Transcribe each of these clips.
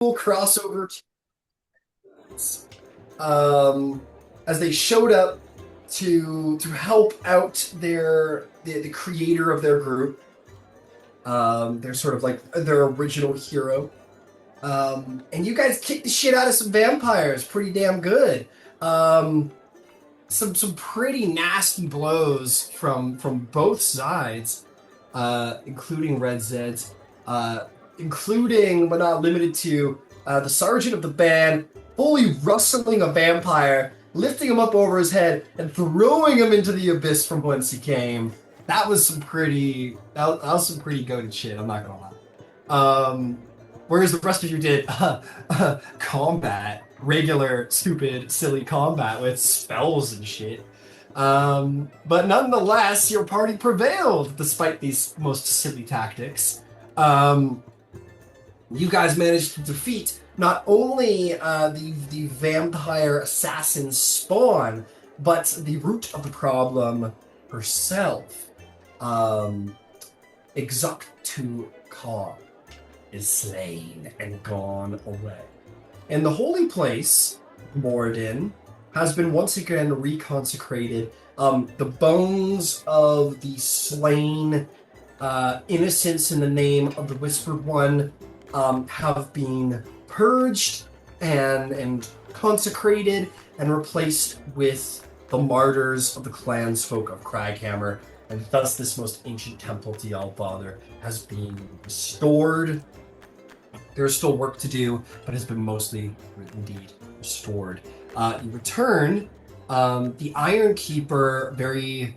Cool crossover um, as they showed up to help out the creator of their group. They're sort of like their original hero. And you guys kicked the shit out of some vampires pretty damn good. Um, some pretty nasty blows from both sides, including Red Zed's, including but not limited to the sergeant of the band fully rustling a vampire, lifting him up over his head, and throwing him into the abyss from whence he came. That was that was some pretty goated shit. I'm not gonna lie. Whereas the rest of you did combat, regular, stupid, silly combat with spells and shit. But nonetheless, your party prevailed despite these most silly tactics. Um, you guys managed to defeat not only the vampire assassin Spawn, but the root of the problem herself. Um, Exuct to Khan is slain and gone away. And the holy place, Moradin, has been once again reconsecrated. The bones of the slain innocents in the name of the Whispered One have been purged and consecrated and replaced with the martyrs of the clansfolk of Kraghammer, and thus this most ancient temple to Father has been restored. There's still work to do, but has been mostly, indeed, restored. You return. The Iron Keeper very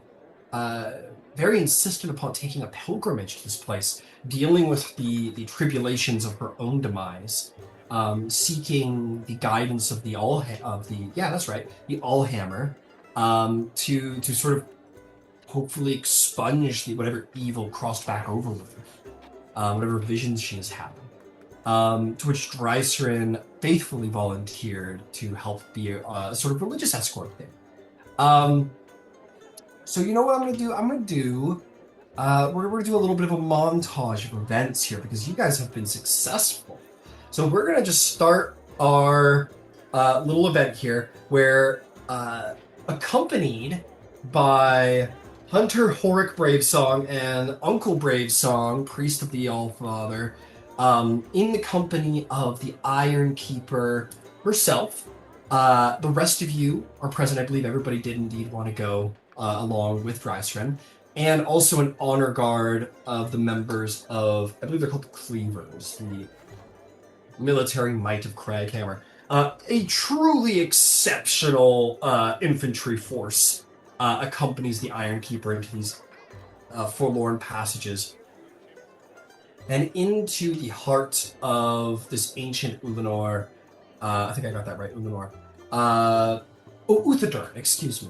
insistent upon taking a pilgrimage to this place, dealing with the tribulations of her own demise, seeking the guidance of the Allhammer, to sort of hopefully expunge whatever evil crossed back over with her, whatever visions she has had. To which Drycerin faithfully volunteered to help be a sort of religious escort there. So you know what I'm going to do? We're going to do a little bit of a montage of events here because you guys have been successful. So we're going to just start our little event here where, accompanied by Hunter Horic Bravesong and Uncle Bravesong, Priest of the Allfather, in the company of the Iron Keeper herself. The rest of you are present. I believe everybody did indeed want to go along with Drycerin, and also an honor guard of the members of, I believe they're called the Cleavers, the military might of Kraghammer. A truly exceptional infantry force accompanies the Iron Keeper into these forlorn passages and into the heart of this ancient Ulanor. I think I got that right, Ulanor. Uthodurn, excuse me.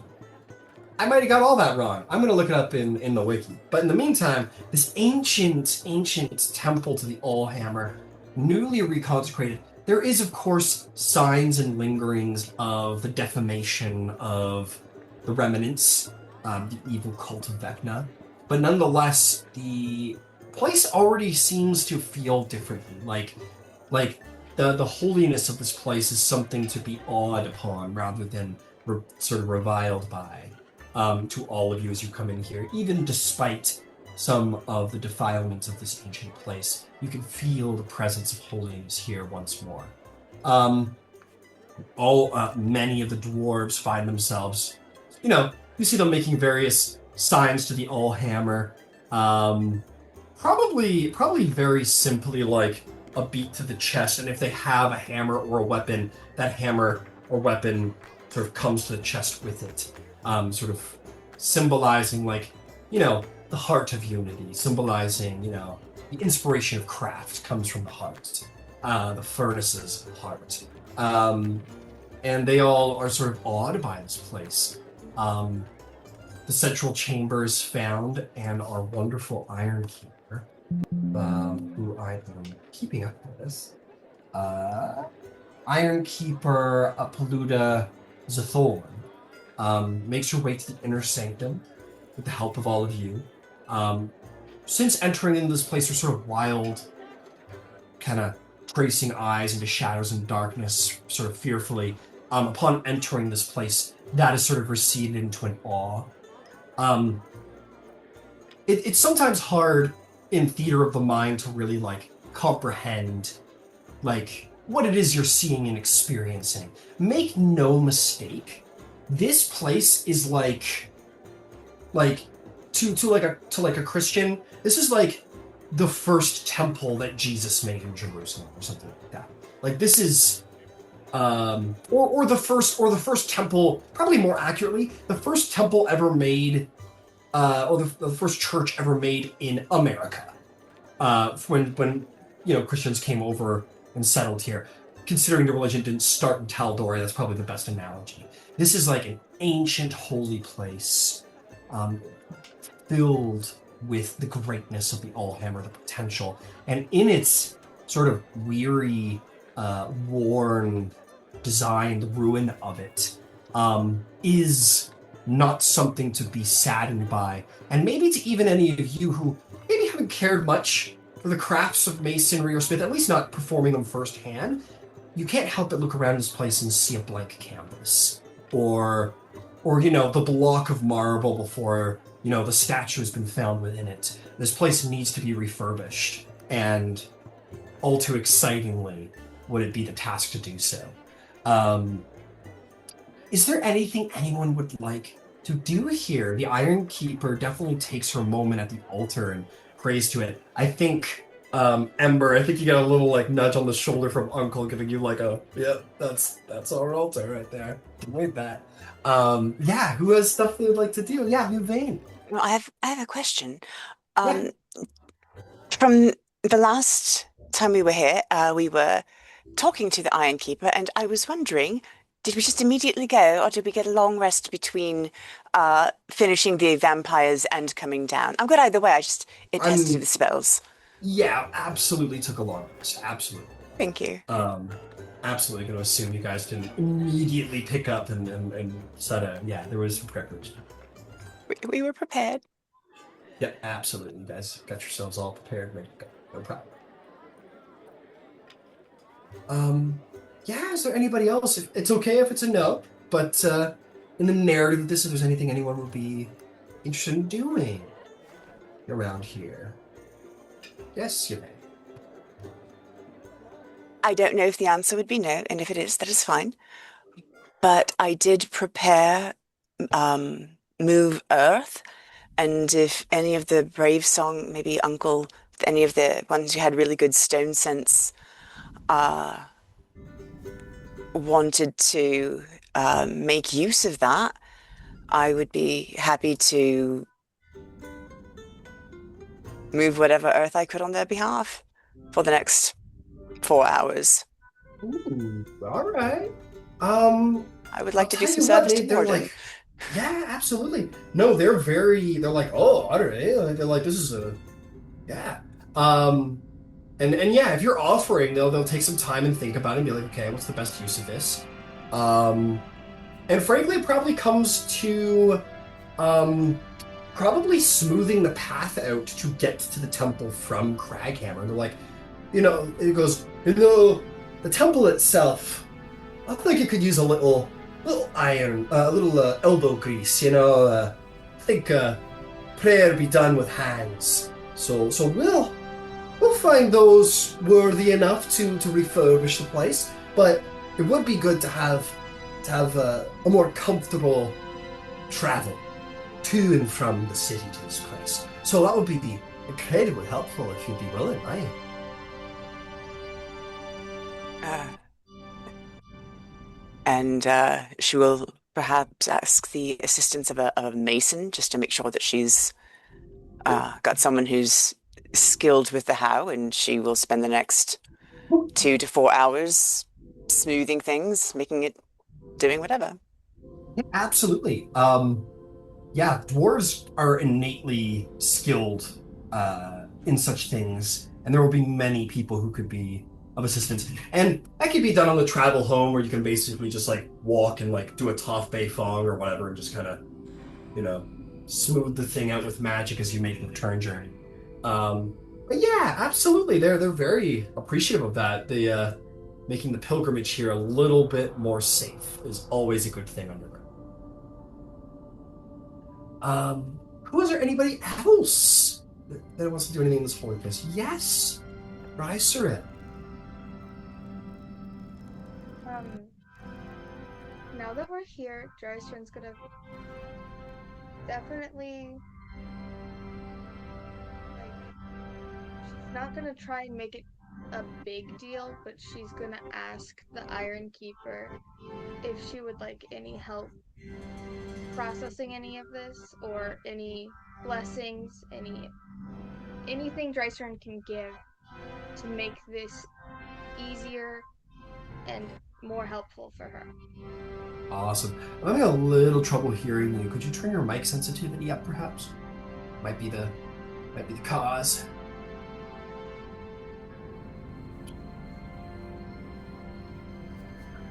I might have got all that wrong. I'm going to look it up in the wiki. But in the meantime, this ancient temple to the Allhammer, newly reconsecrated, there is, of course, signs and lingerings of the defamation of the remnants, the evil cult of Vecna. But nonetheless, the place already seems to feel differently. Like the holiness of this place is something to be awed upon rather than sort of reviled by. To all of you as you come in here, even despite some of the defilements of this ancient place, you can feel the presence of holiness here once more. Many of the dwarves find themselves, you see them making various signs to the Allhammer. Probably very simply like a beat to the chest, and if they have a hammer or a weapon, that hammer or weapon sort of comes to the chest with it. Sort of symbolizing, the heart of unity, symbolizing, the inspiration of craft comes from the heart, the furnaces of the heart. And they all are sort of awed by this place. The central chamber is found, and our wonderful Iron Keeper, who I am keeping up with this, Iron Keeper Paluda Zathorn, makes her way to the inner sanctum with the help of all of you. Since entering into this place, there's sort of wild kind of tracing eyes into shadows and darkness, sort of fearfully. Upon entering this place, that is sort of receded into an awe. Um, it's sometimes hard in theater of the mind to really like comprehend like what it is you're seeing and experiencing. Make no mistake, this place is like to like a Christian, this is like the first temple that Jesus made in Jerusalem or something like that. Like this is or the first temple, probably more accurately, the first temple ever made or the first church ever made in America. When Christians came over and settled here. Considering the religion didn't start in Tal'Dorei, that's probably the best analogy. This is like an ancient holy place, filled with the greatness of the Allhammer, the potential, and in its sort of weary, worn design, the ruin of it is not something to be saddened by. And maybe to even any of you who maybe haven't cared much for the crafts of masonry or smith, at least not performing them firsthand, you can't help but look around this place and see a blank canvas. Or the block of marble before, the statue has been found within it. This place needs to be refurbished. And all too excitingly, would it be the task to do so. Is there anything anyone would like to do here? The Iron Keeper definitely takes her moment at the altar and prays to it. I think, Ember, I think you got a little like nudge on the shoulder from Uncle, giving you like that's our altar right there. Like that. Yeah, who has stuff they would like to do? Yeah, Yvaine. Well, I have a question. Yeah. From the last time we were here, we were talking to the Iron Keeper, and I was wondering, did we just immediately go, or did we get a long rest between finishing the vampires and coming down? I'm good either way. It has to do with spells. Yeah, absolutely took a long rest. Absolutely. Thank you. Absolutely going to assume you guys didn't immediately pick up and set a, yeah, there was some preparation. We were prepared. Yeah, absolutely. You guys got yourselves all prepared. No problem. Yeah, is there anybody else? It's okay if it's a no, but in the narrative of this, if there's anything anyone would be interested in doing around here. Yes, you may. I don't know if the answer would be no, and if it is, that is fine. But I did prepare Move Earth, and if any of the Brave Song, maybe Uncle, any of the ones who had really good stone sense, wanted to make use of that, I would be happy to move whatever earth I could on their behalf for the next 4 hours. Ooh, all right. I would like to do some service to Moradin. Yeah, absolutely. No, they're like, oh, all right. They're like, this is yeah. And yeah, if you're offering, they'll take some time and think about it and be like, okay, what's the best use of this? And frankly, it probably comes to probably smoothing the path out to get to the temple from Kraghammer. They're like, it goes, the temple itself, I think it could use a little iron, a little elbow grease, I think prayer be done with hands. So we'll find those worthy enough to refurbish the place, but it would be good to have a more comfortable travel to and from the city to this place. So that would be incredibly helpful if you'd be willing, right? And she will perhaps ask the assistance of a mason just to make sure that she's got someone who's skilled with the how, and she will spend the next 2 to 4 hours smoothing things, doing whatever. Yeah, absolutely. Yeah, dwarves are innately skilled in such things, and there will be many people who could be of assistance. And that could be done on the travel home, where you can basically just like walk and like do a Toff Bay Fong or whatever, and just kind of, smooth the thing out with magic as you make the return journey. But yeah, absolutely. They're very appreciative of that. Making the pilgrimage here a little bit more safe is always a good thing on the road. Who is there? Anybody else that wants to do anything in this holy place? Yes, Rycerin. Um, Now that we're here, Drystrand's gonna definitely like she's not gonna try and make it a big deal, but she's gonna ask the Iron Keeper if she would like any help processing any of this or any blessings, anything Drystrand can give to make this easier and more helpful for her. Awesome. I'm having a little trouble hearing you. Could you turn your mic sensitivity up, perhaps? Might be the might be the cause.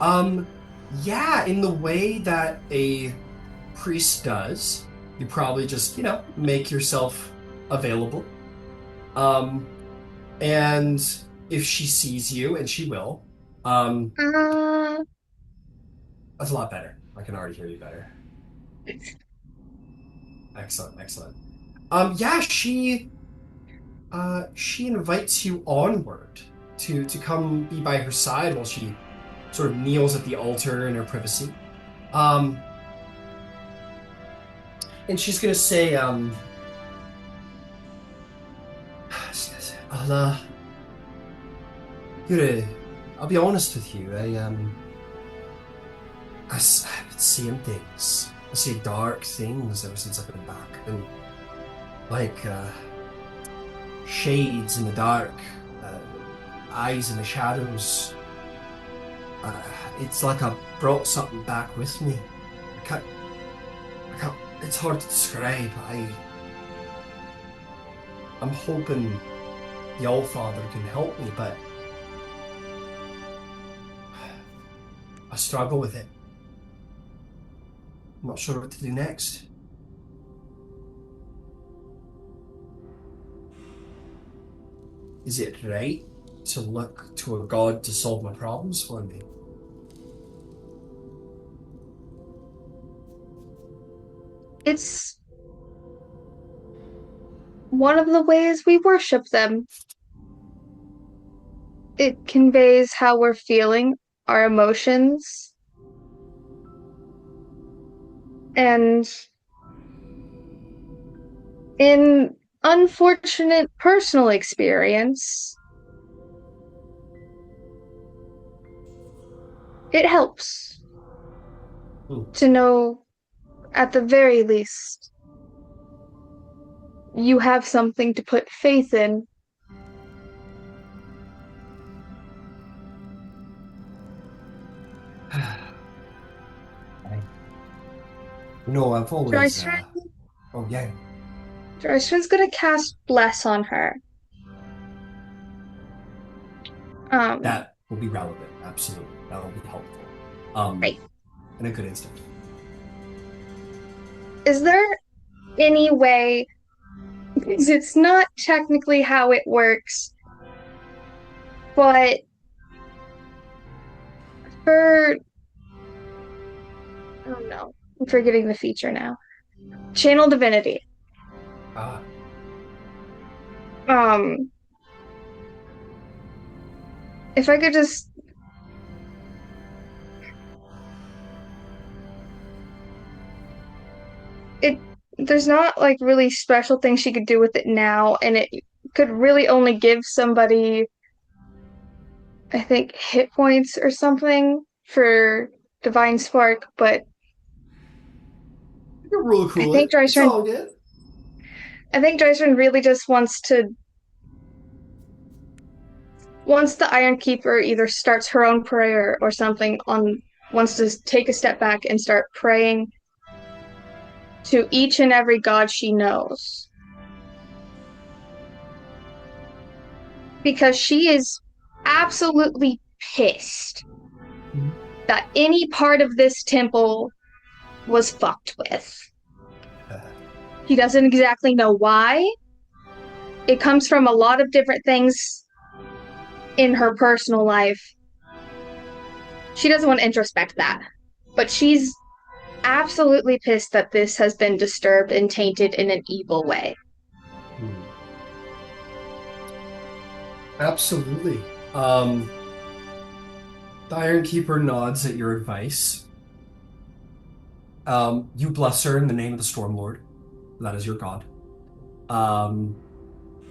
Um, yeah, in the way that a priest does, you probably just, make yourself available. Um, and if she sees you, and she will, um, Uh, that's a lot better. I can already hear you better. Excellent, excellent. Yeah, she invites you onward to come be by her side while she sort of kneels at the altar in her privacy. Um, and she's gonna say, I'll, Yuri, I'll be honest with you. I've been seeing things. I see dark things ever since I've been back, and like shades in the dark, uh, eyes in the shadows. Uh, it's like I brought something back with me. I can't, I can't. It's hard to describe. I'm hoping the Allfather can help me, but I struggle with it. I'm not sure what to do next. Is it right to look to a god to solve my problems for me? it's one of the ways we worship them. It conveys how we're feeling, our emotions, and in unfortunate personal experience, it helps Hmm. to know, at the very least, you have something to put faith in. I, I've always, Drystrand, oh yeah, Drystrand's gonna cast Bless on her. Um, that will be relevant. Absolutely. That will be helpful. Um, right. in a good instant. Is there any way, because it's not technically how it works, but for, oh no, I'm forgetting the feature now. Channel Divinity. Ah, Um, if I could just it there's not like really special things she could do with it now, and it could really only give somebody, I think, hit points or something for Divine Spark, but you can rule I cool think it. It's Drystrand all good. I think Drystrand really just wants to once the Iron Keeper either starts her own prayer or something on wants to take a step back and start praying to each and every god she knows. Because she is absolutely pissed Mhm. that any part of this temple was fucked with. Uh, She doesn't exactly know why. It comes from a lot of different things in her personal life. She doesn't want to introspect that, but she's absolutely pissed that this has been disturbed and tainted in an evil way. Absolutely. The Iron Keeper nods at your advice. You bless her in the name of the Stormlord. That is your god.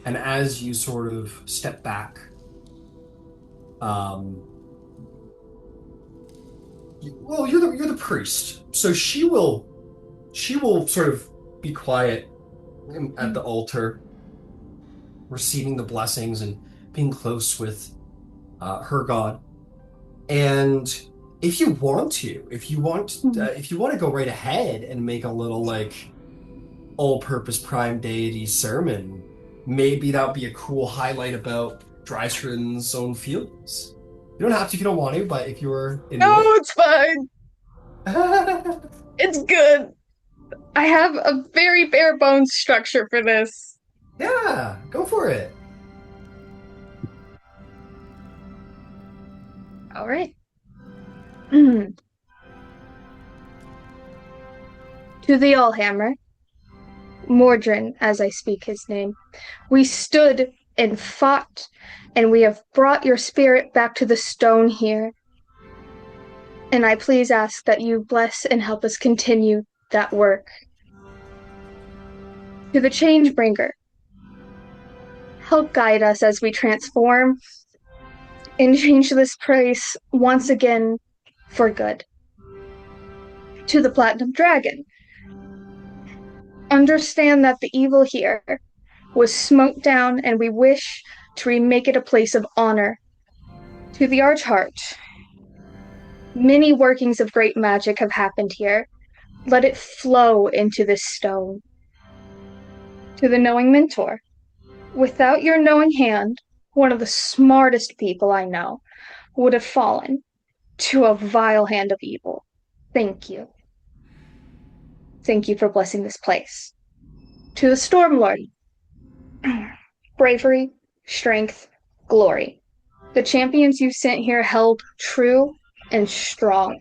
And as you sort of step back, you're the priest, so she will sort of be quiet at the altar, receiving the blessings and being close with her god. And if you want to go right ahead and make a little like all-purpose prime deity sermon, maybe that would be a cool highlight about Drystrand's own feelings. You don't have to if you don't want to, but if you're into No, it. it's fine. It's good. I have a very bare bones structure for this. Yeah, go for it. All right. To the Allhammer, Moradin, as I speak his name, we stood and fought, and we have brought your spirit back to the stone here. And I please ask that you bless and help us continue that work. To the Changebringer, help guide us as we transform and change this place once again for good. To the Platinum Dragon, understand that the evil here was smote down, and we wish to remake it a place of honor. To the Archheart, many workings of great magic have happened here. Let it flow into this stone. To the Knowing Mentor, without your knowing hand, one of the smartest people I know would have fallen to a vile hand of evil. Thank you. Thank you for blessing this place. To the Stormlord, bravery, strength, glory. The champions you sent here held true and strong.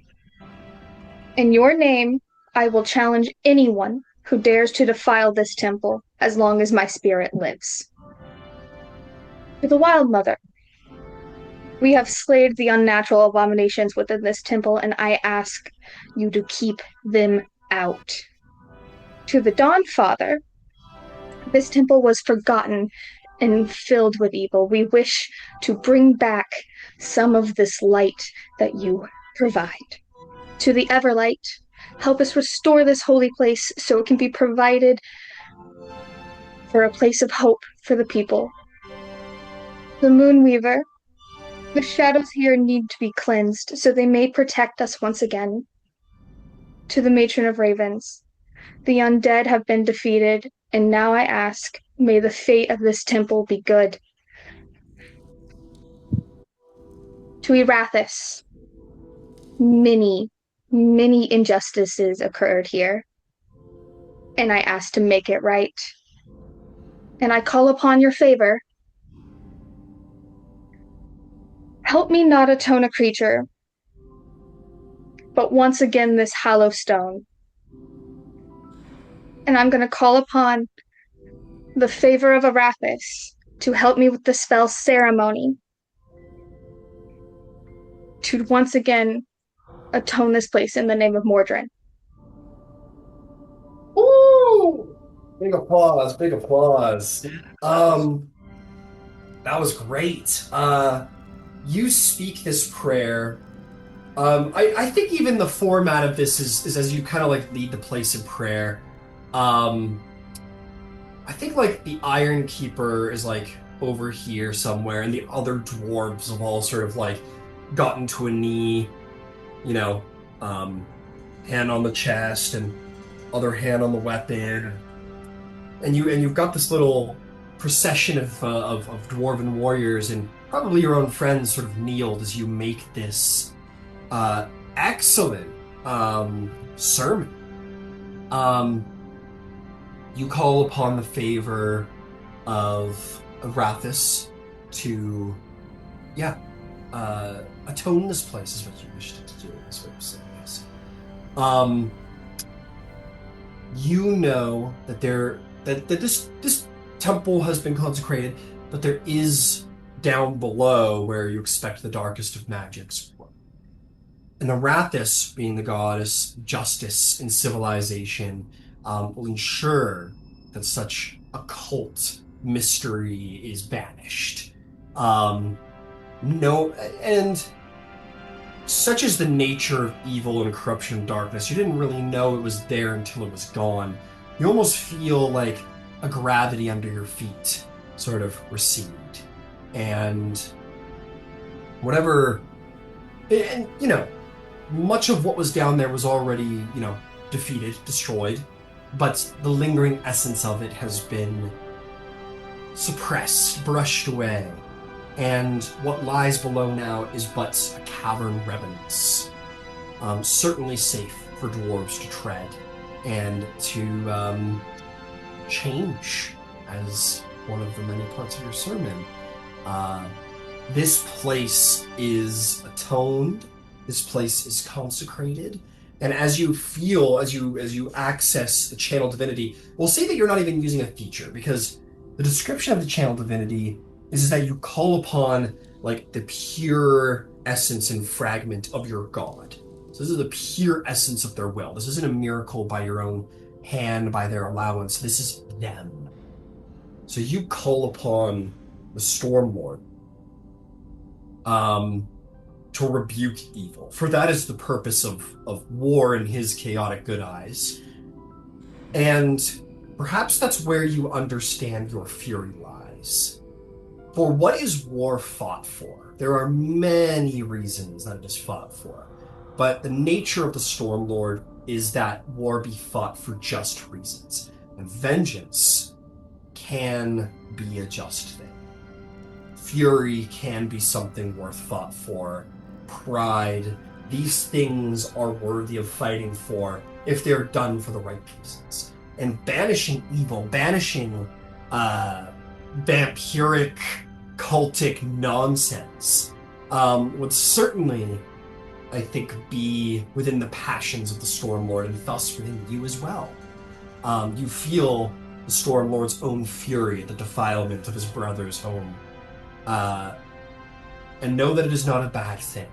In your name, I will challenge anyone who dares to defile this temple as long as my spirit lives. To the Wild Mother, we have slayed the unnatural abominations within this temple, and I ask you to keep them out. To the Dawn Father, this temple was forgotten and filled with evil. We wish to bring back some of this light that you provide. To the Everlight, help us restore this holy place so it can be provided for a place of hope for the people. The Moonweaver, the shadows here need to be cleansed so they may protect us once again. To the Matron of Ravens, the undead have been defeated, and now I ask, may the fate of this temple be good. To Erathis, many injustices occurred here, and I ask to make it right. And I call upon your favor. Help me not atone a creature, but once again this hollow stone. And I'm going to call upon the favor of Erathis to help me with the spell Ceremony, to once again atone this place in the name of Mordrin. Woo! Big applause, big applause. That was great. You speak this prayer. I think even the format of this is as you kind of like lead the place in prayer. I think like the Iron Keeper is like over here somewhere, and the other dwarves have all sort of like gotten to a knee, you know, hand on the chest and other hand on the weapon, and you've got this little procession of dwarven warriors and probably your own friends sort of kneeled as you make this excellent sermon. You call upon the favor of Arathis to, yeah, atone this place is what you wish to do. Is what you're saying, yes. Um, you know that this temple has been consecrated, but there is down below where you expect the darkest of magics. And Arathis, being the goddess justice and civilization, will ensure that such occult mystery is banished. No, and such is the nature of evil and corruption and darkness. You didn't really know it was there until it was gone. You almost feel like a gravity under your feet sort of recede. And whatever, and much of what was down there was already, defeated, destroyed, but the lingering essence of it has been suppressed, brushed away. And what lies below now is but a cavern remnants. Certainly safe for dwarves to tread and to change, as one of the many parts of your sermon. This place is atoned. This place is consecrated. And as you access the channel divinity, we'll say that you're not even using a feature, because the description of the channel divinity is that you call upon like the pure essence and fragment of your god. So this is the pure essence of their will. This isn't a miracle by your own hand, by their allowance. This is them. So you call upon the Stormlord to rebuke evil. For that is the purpose of war in his chaotic good eyes. And perhaps that's where you understand your fury lies. For what is war fought for? There are many reasons that it is fought for. But the nature of the Stormlord is that war be fought for just reasons. And vengeance can be a just thing. Fury can be something worth fought for. Pride, these things are worthy of fighting for if they're done for the right reasons. And banishing evil, banishing vampiric, cultic nonsense would certainly, I think, be within the passions of the Stormlord, and thus within you as well. You feel the Stormlord's own fury at the defilement of his brother's home. And know that it is not a bad thing.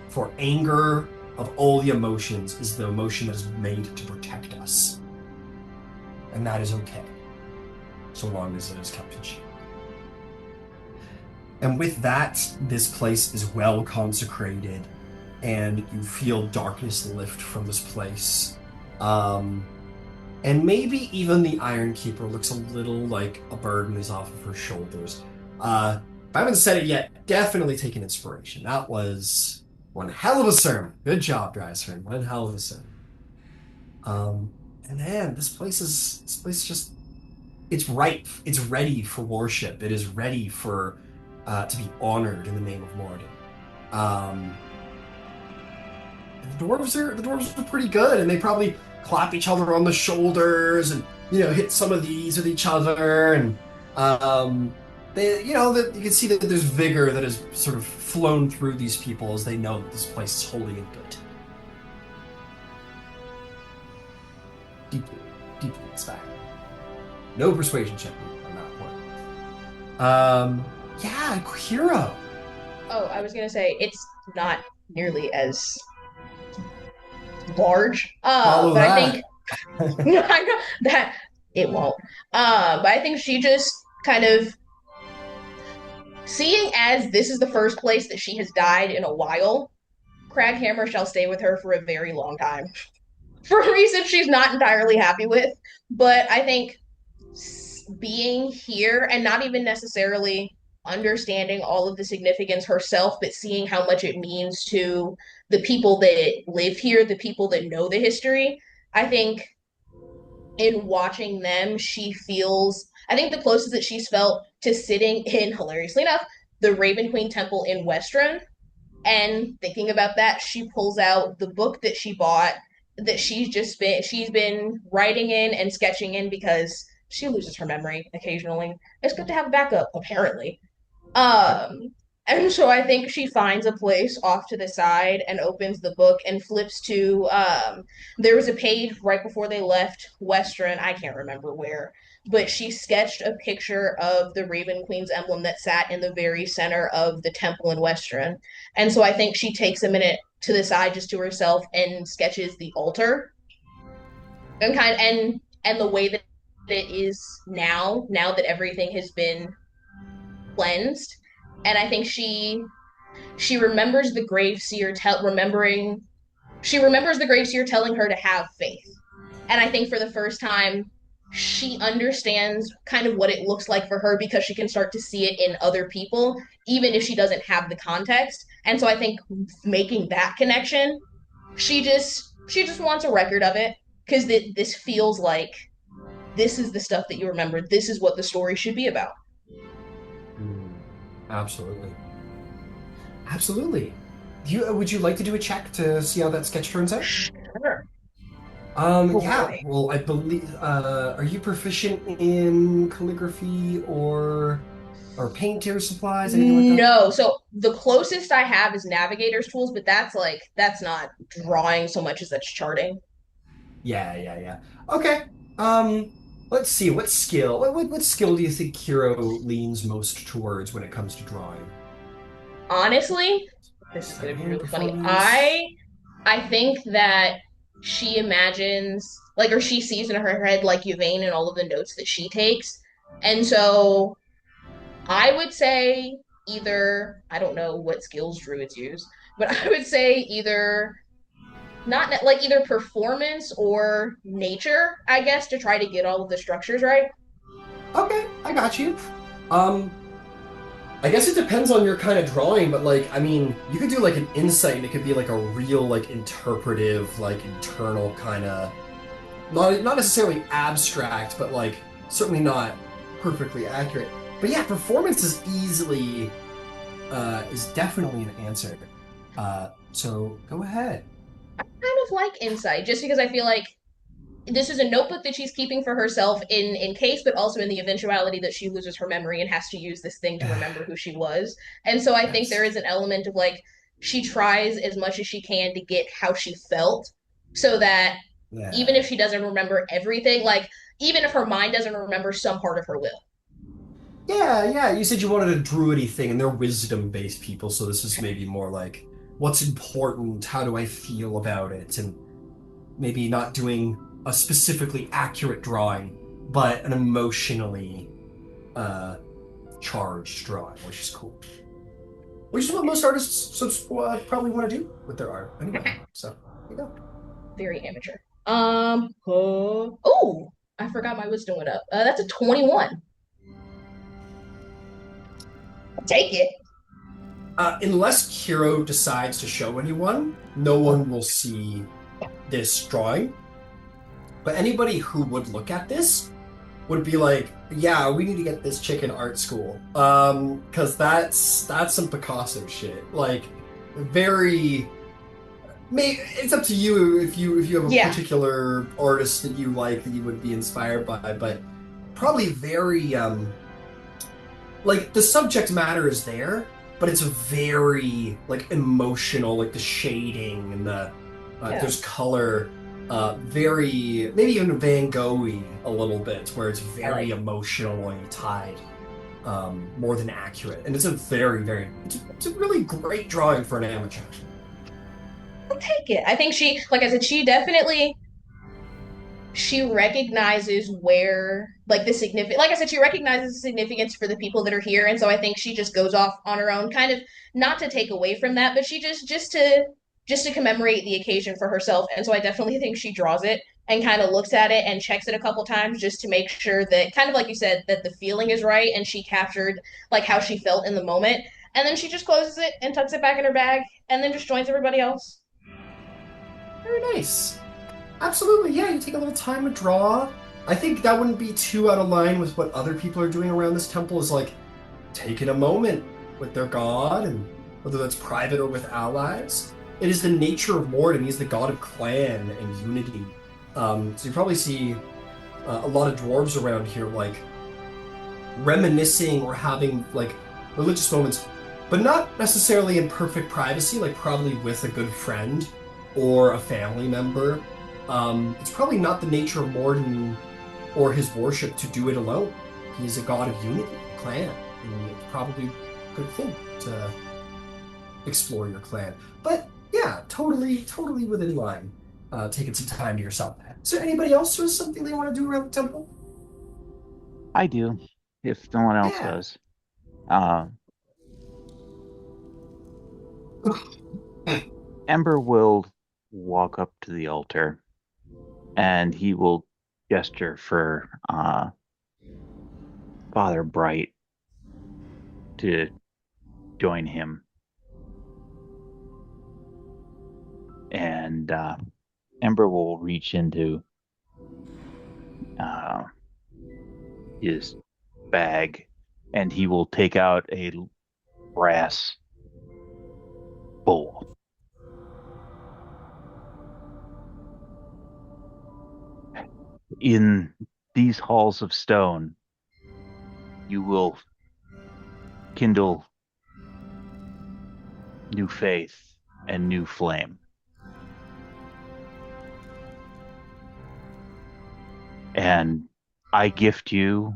For anger of all the emotions is the emotion that is made to protect us. And that is okay, so long as it is kept in check. And with that, this place is well consecrated, and you feel darkness lift from this place. And maybe even the Iron Keeper looks a little like a burden is off of her shoulders. If I haven't said it yet, definitely take an inspiration. That was one hell of a sermon. Good job, Dryser. One hell of a sermon. And man, this place just, it's ripe. It's ready for worship. It is ready for to be honored in the name of Moradin. The dwarves are pretty good, and they probably clap each other on the shoulders and hit some of these with each other, and they that you can see that there's vigor that has sort of flown through these people as they know that this place is holy and good. Deeply inspired. No persuasion check on that point. Yeah, hero. Oh, I was gonna say it's not nearly as large. Follow but that. I think I know that it won't. But I think she just kind of seeing as this is the first place that she has died in a while, Kraghammer shall stay with her for a very long time. For a reason she's not entirely happy with. But I think being here and not even necessarily understanding all of the significance herself, but seeing how much it means to the people that live here, the people that know the history, I think in watching them, I think the closest that she's felt to sitting in, hilariously enough, the Raven Queen Temple in Westruun. And thinking about that, she pulls out the book that she bought that she's been writing in and sketching in because she loses her memory occasionally. It's good to have a backup, apparently. Um, and so I think she finds a place off to the side and opens the book and flips to there was a page right before they left Westruun, I can't remember where, but she sketched a picture of the Raven Queen's emblem that sat in the very center of the temple in Westruun. And so I think she takes a minute to the side just to herself and sketches the altar and and the way that it is now that everything has been cleansed. And I think she remembers the grave seer she remembers the grave seer telling her to have faith. And I think for the first time she understands kind of what it looks like for her because she can start to see it in other people, even if she doesn't have the context. And so I think making that connection, she just wants a record of it because this feels like this is the stuff that you remember. This is what the story should be about. Absolutely. Absolutely. Would you like to do a check to see how that sketch turns out? Sure. Yeah. Boy. Well, I believe. Are you proficient in calligraphy or painter supplies, anything like that? No. So the closest I have is navigator's tools, but that's not drawing so much as that's charting. Yeah. Okay. Let's see. What skill? What skill do you think Kiro leans most towards when it comes to drawing? Honestly, this is gonna be Hand really funny. performance? I think that she imagines or she sees in her head like Yvaine and all of the notes that she takes. And so I would say either I don't know what skills druids use, but I would say either not like either performance or nature, I guess, to try to get all of the structures right. Okay, I got you. Um, I guess it depends on your kind of drawing, but like, I mean, you could do like an insight, and it could be like a real, like, interpretive, like, internal kind of, not necessarily abstract, but like certainly not perfectly accurate. But yeah, performance is definitely an answer. So go ahead. Kind of like insight, just because I feel like this is a notebook that she's keeping for herself in case, but also in the eventuality that she loses her memory and has to use this thing to remember who she was. And so I think there Yes. is an element of like she tries as much as she can to get how she felt so that even Yeah. if she doesn't remember everything, like even if her mind doesn't remember some part of her will. Yeah. You said you wanted a druidy thing, and they're wisdom-based people, so this is maybe more like, what's important? How do I feel about it? And maybe not doing a specifically accurate drawing, but an emotionally uh, charged drawing, which is cool. Which is what most artists probably want to do with their art anyway. So, there you go. Very amateur. Oh, I forgot my wisdom went up. That's a 21. Take it. Unless Kiro decides to show anyone, no one will see this drawing. But anybody who would look at this would be like, yeah, we need to get this chick in art school. Because that's some Picasso shit. Like, very. It's up to you if you have a Yeah. particular artist that you like that you would be inspired by, but probably very like the subject matter is there, but it's very like emotional, like the shading and the Yeah. there's color, very maybe even Van Gogh-y a little bit, where it's very emotionally tied, more than accurate, and it's a very it's a really great drawing for an amateur. I'll take it. I think like I said, she recognizes where like the significant like I said, she recognizes the significance for the people that are here. And so I think she just goes off on her own, kind of not to take away from that, but she just to commemorate the occasion for herself. And so I definitely think she draws it and kind of looks at it and checks it a couple times just to make sure that kind of like you said, that the feeling is right and she captured like how she felt in the moment. And then she just closes it and tucks it back in her bag and then just joins everybody else. Very nice. Absolutely, yeah, you take a little time to draw. I think that wouldn't be too out of line with what other people are doing around this temple, is like taking a moment with their god, and whether that's private or with allies. It is the nature of Moradin. He's the god of clan and unity. So you probably see a lot of dwarves around here, like reminiscing or having like religious moments, but not necessarily in perfect privacy, like probably with a good friend or a family member. It's probably not the nature of Moradin or his worship to do it alone. He's a god of unity, clan, and it's probably a good thing to explore your clan. But yeah, totally within line. Taking some time to yourself. Is there anybody else who has something they want to do around the temple? I do, if no one else Yeah. does. Uh, Ember will walk up to the altar and he will gesture for Father Bright to join him. And Ember will reach into his bag and he will take out a brass bowl. In these halls of stone, you will kindle new faith and new flame. And I gift you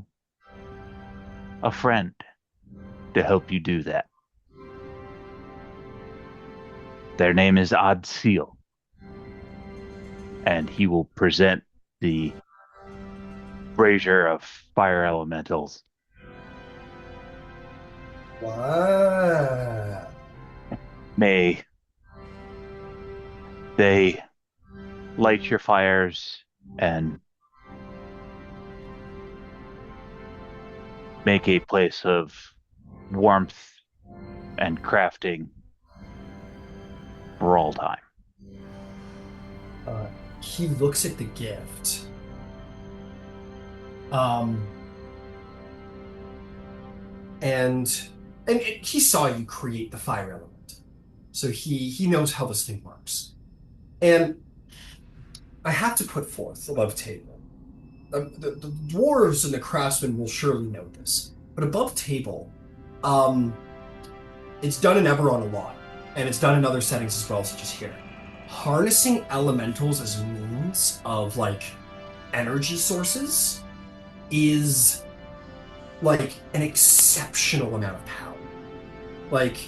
a friend to help you do that. Their name is Adsil, and he will present the brazier of fire elementals. Wow. May they light your fires and make a place of warmth and crafting for all time. He looks at the gift. And he saw you create the fire element, so he knows how this thing works. And I have to put forth above table. The dwarves and the craftsmen will surely know this, but above table, it's done in Eberron a lot, and it's done in other settings as well, such as here. Harnessing elementals as means of like energy sources is like an exceptional amount of power. Like,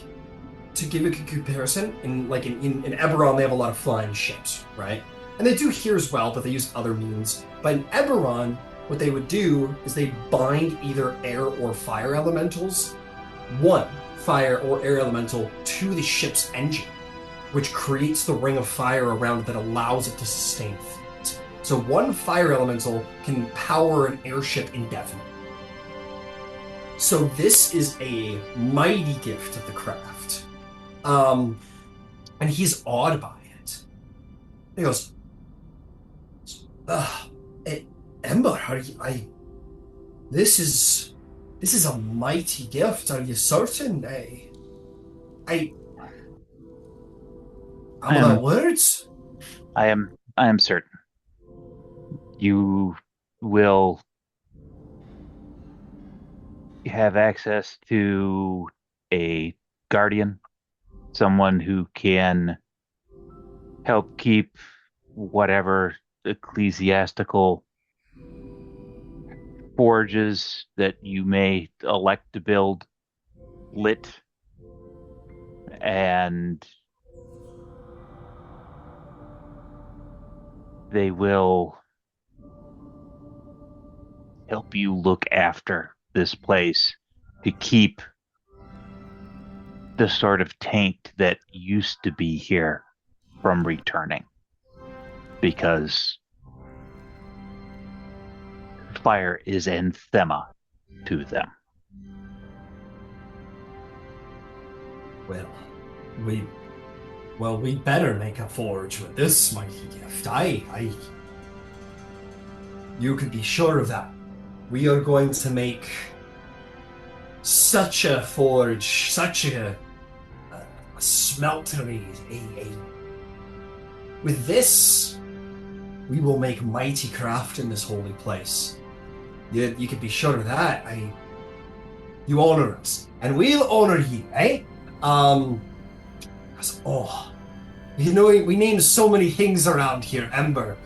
to give a comparison, in Eberron they have a lot of flying ships, right? And they do here as well, but they use other means. But in Eberron, what they would do is they bind either air or fire elementals, one fire or air elemental, to the ship's engine, which creates the ring of fire around it that allows it to sustain flight. So one fire elemental can power an airship indefinitely. So this is a mighty gift of the craft. And he's awed by it. He goes, Ember, this is a mighty gift. Are you certain? I'm without words. I am certain. You will have access to a guardian, someone who can help keep whatever ecclesiastical forges that you may elect to build lit, and they will help you look after this place to keep the sort of taint that used to be here from returning, because fire is anathema to them. Well, we better make a forge with this mighty gift. You can be sure of that. We are going to make such a forge, such a smeltery, with this, we will make mighty craft in this holy place. You can be sure of that. You honor us, and we'll honor you, eh? You know, we named so many things around here, Ember.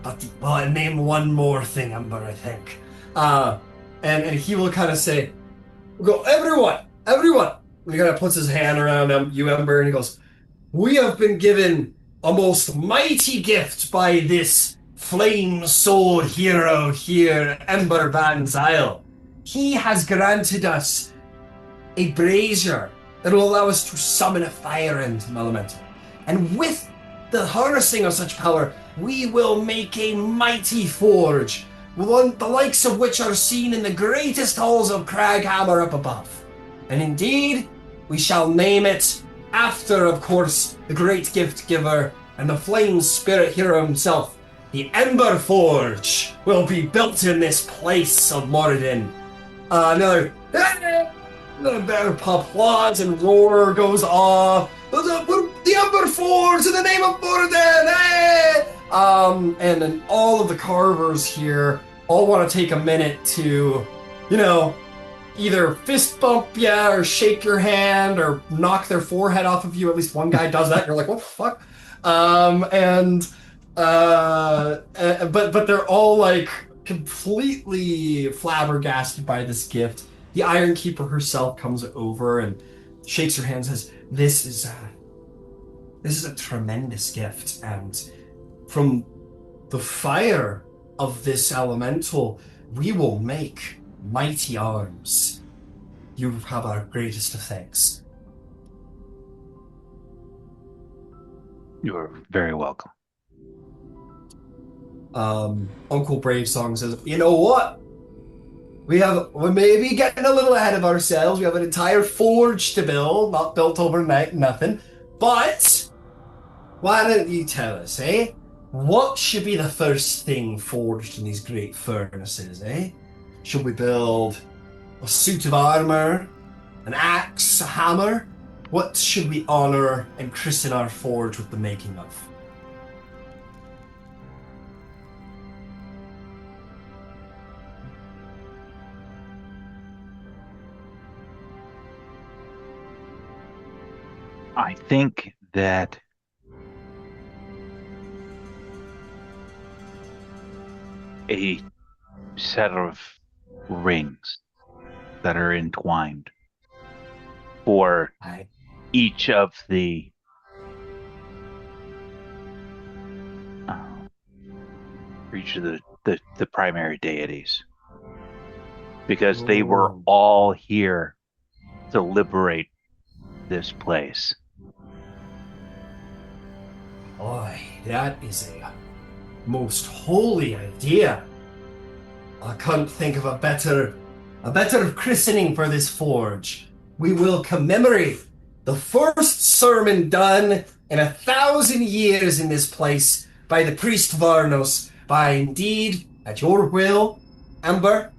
But I'll name one more thing, Ember, I think. And he will kind of say, we'll go, everyone! And he kind of puts his hand around you, Ember, and he goes, we have been given a most mighty gift by this flame sword hero here, Ember Van Zyl. He has granted us a brazier that will allow us to summon a fire elemental. And with the harnessing of such power, we will make a mighty forge, one the likes of which are seen in the greatest halls of Kraghammer up above. And indeed, we shall name it after, of course, the great gift giver and the flame spirit hero himself. The Ember Forge will be built in this place of Moradin. Another better applause and roar goes off. The Ember Forge in the name of Moradin! Hey! And then all of the carvers here all want to take a minute to, either fist bump you or shake your hand or knock their forehead off of you. At least one guy does that. You're like, what the fuck? But they're all like completely flabbergasted by this gift. The Iron Keeper herself comes over and shakes her hand and says, This is a tremendous gift, and from the fire of this elemental, we will make mighty arms. You have our greatest of thanks. You're very welcome. Uncle Bravesong says, you know what? We're maybe getting a little ahead of ourselves. We have an entire forge to build, not built overnight, nothing. But why don't you tell us, eh? What should be the first thing forged in these great furnaces, eh? Should we build a suit of armor, an axe, a hammer? What should we honor and christen our forge with the making of? I think that a set of rings that are entwined for each of the primary deities, because they were all here to liberate this place. Boy, that is a most holy idea. I couldn't think of a better christening for this forge. We will commemorate the first sermon done in 1,000 years in this place by the priest Varnos, by indeed, at your will, Ember,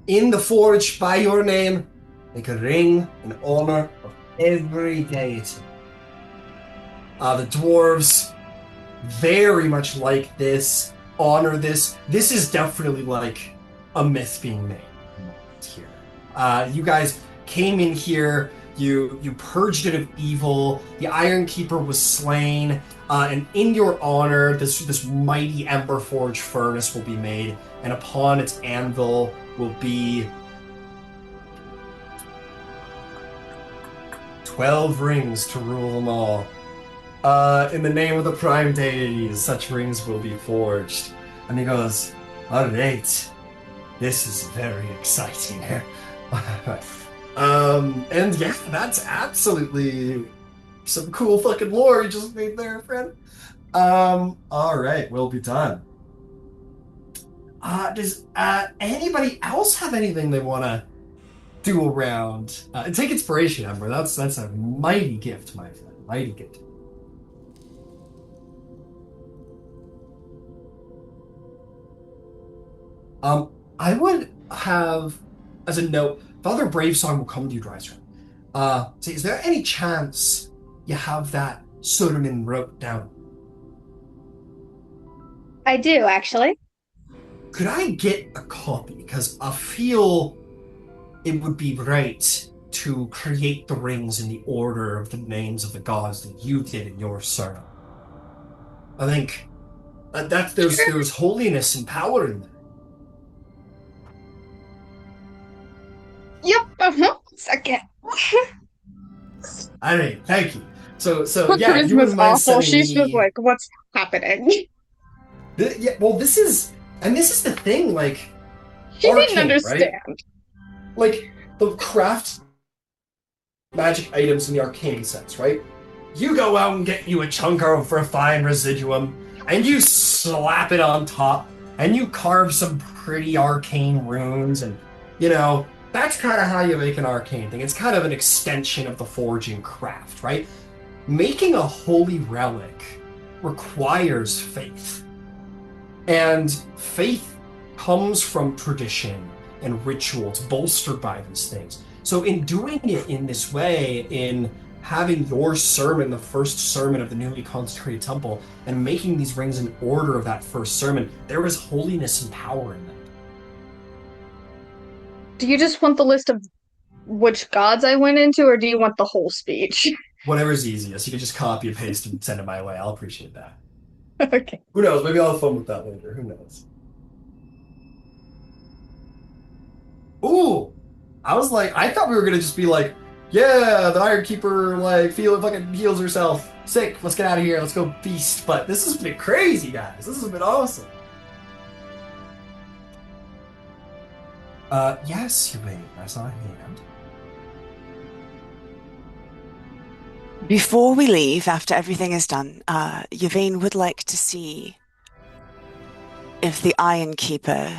in the forge by your name, make a ring in honor of every deity. The dwarves very much like this, honor this. This is definitely like a myth being made here. You guys came in here, you purged it of evil, the Iron Keeper was slain, and in your honor, this mighty Ember Forge furnace will be made, and upon its anvil will be 12 rings to rule them all. In the name of the prime deities, such rings will be forged. And he goes, all right, this is very exciting. And yeah, that's absolutely some cool fucking lore you just made there, friend. All right, we'll be done. Does anybody else have anything they want to do around? Take inspiration, Ember. That's a mighty gift, my friend. Mighty gift. I would have, as a note, Father Bravesong will come to you, Dryser. Say, is there any chance you have that sermon wrote down? I do, actually. Could I get a copy? Because I feel it would be right to create the rings in the order of the names of the gods that you did in your sermon. I think that there's holiness and power in that. Yep. Uh-huh. Second. I mean, thank you. So Her yeah, if you charisma's wouldn't mind awful. sending She's just me, like, what's happening? yeah. Well, this is the thing. Like She didn't arcane, right? understand. Like the craft magic items in the arcane sense, right? You go out and get you a chunk of refined residuum, and you slap it on top, and you carve some pretty arcane runes, and that's kind of how you make an arcane thing. It's kind of an extension of the forging craft, right? Making a holy relic requires faith. And faith comes from tradition and rituals bolstered by these things. So in doing it in this way, in having your sermon, the first sermon of the newly consecrated temple, and making these rings in order of that first sermon, there is holiness and power in them. Do you just want the list of which gods I went into, or do you want the whole speech? Whatever's easiest. You can just copy and paste and send it my way. I'll appreciate that. Okay. Who knows? Maybe I'll have fun with that later. Who knows? Ooh! I thought we were gonna just be like, yeah, the Iron Keeper, fucking heals herself. Sick, let's get out of here, let's go feast. But this has been crazy, guys. This has been awesome. Yes, Yvaine, I saw a hand. Before we leave, after everything is done, Yvaine would like to see if the Iron Keeper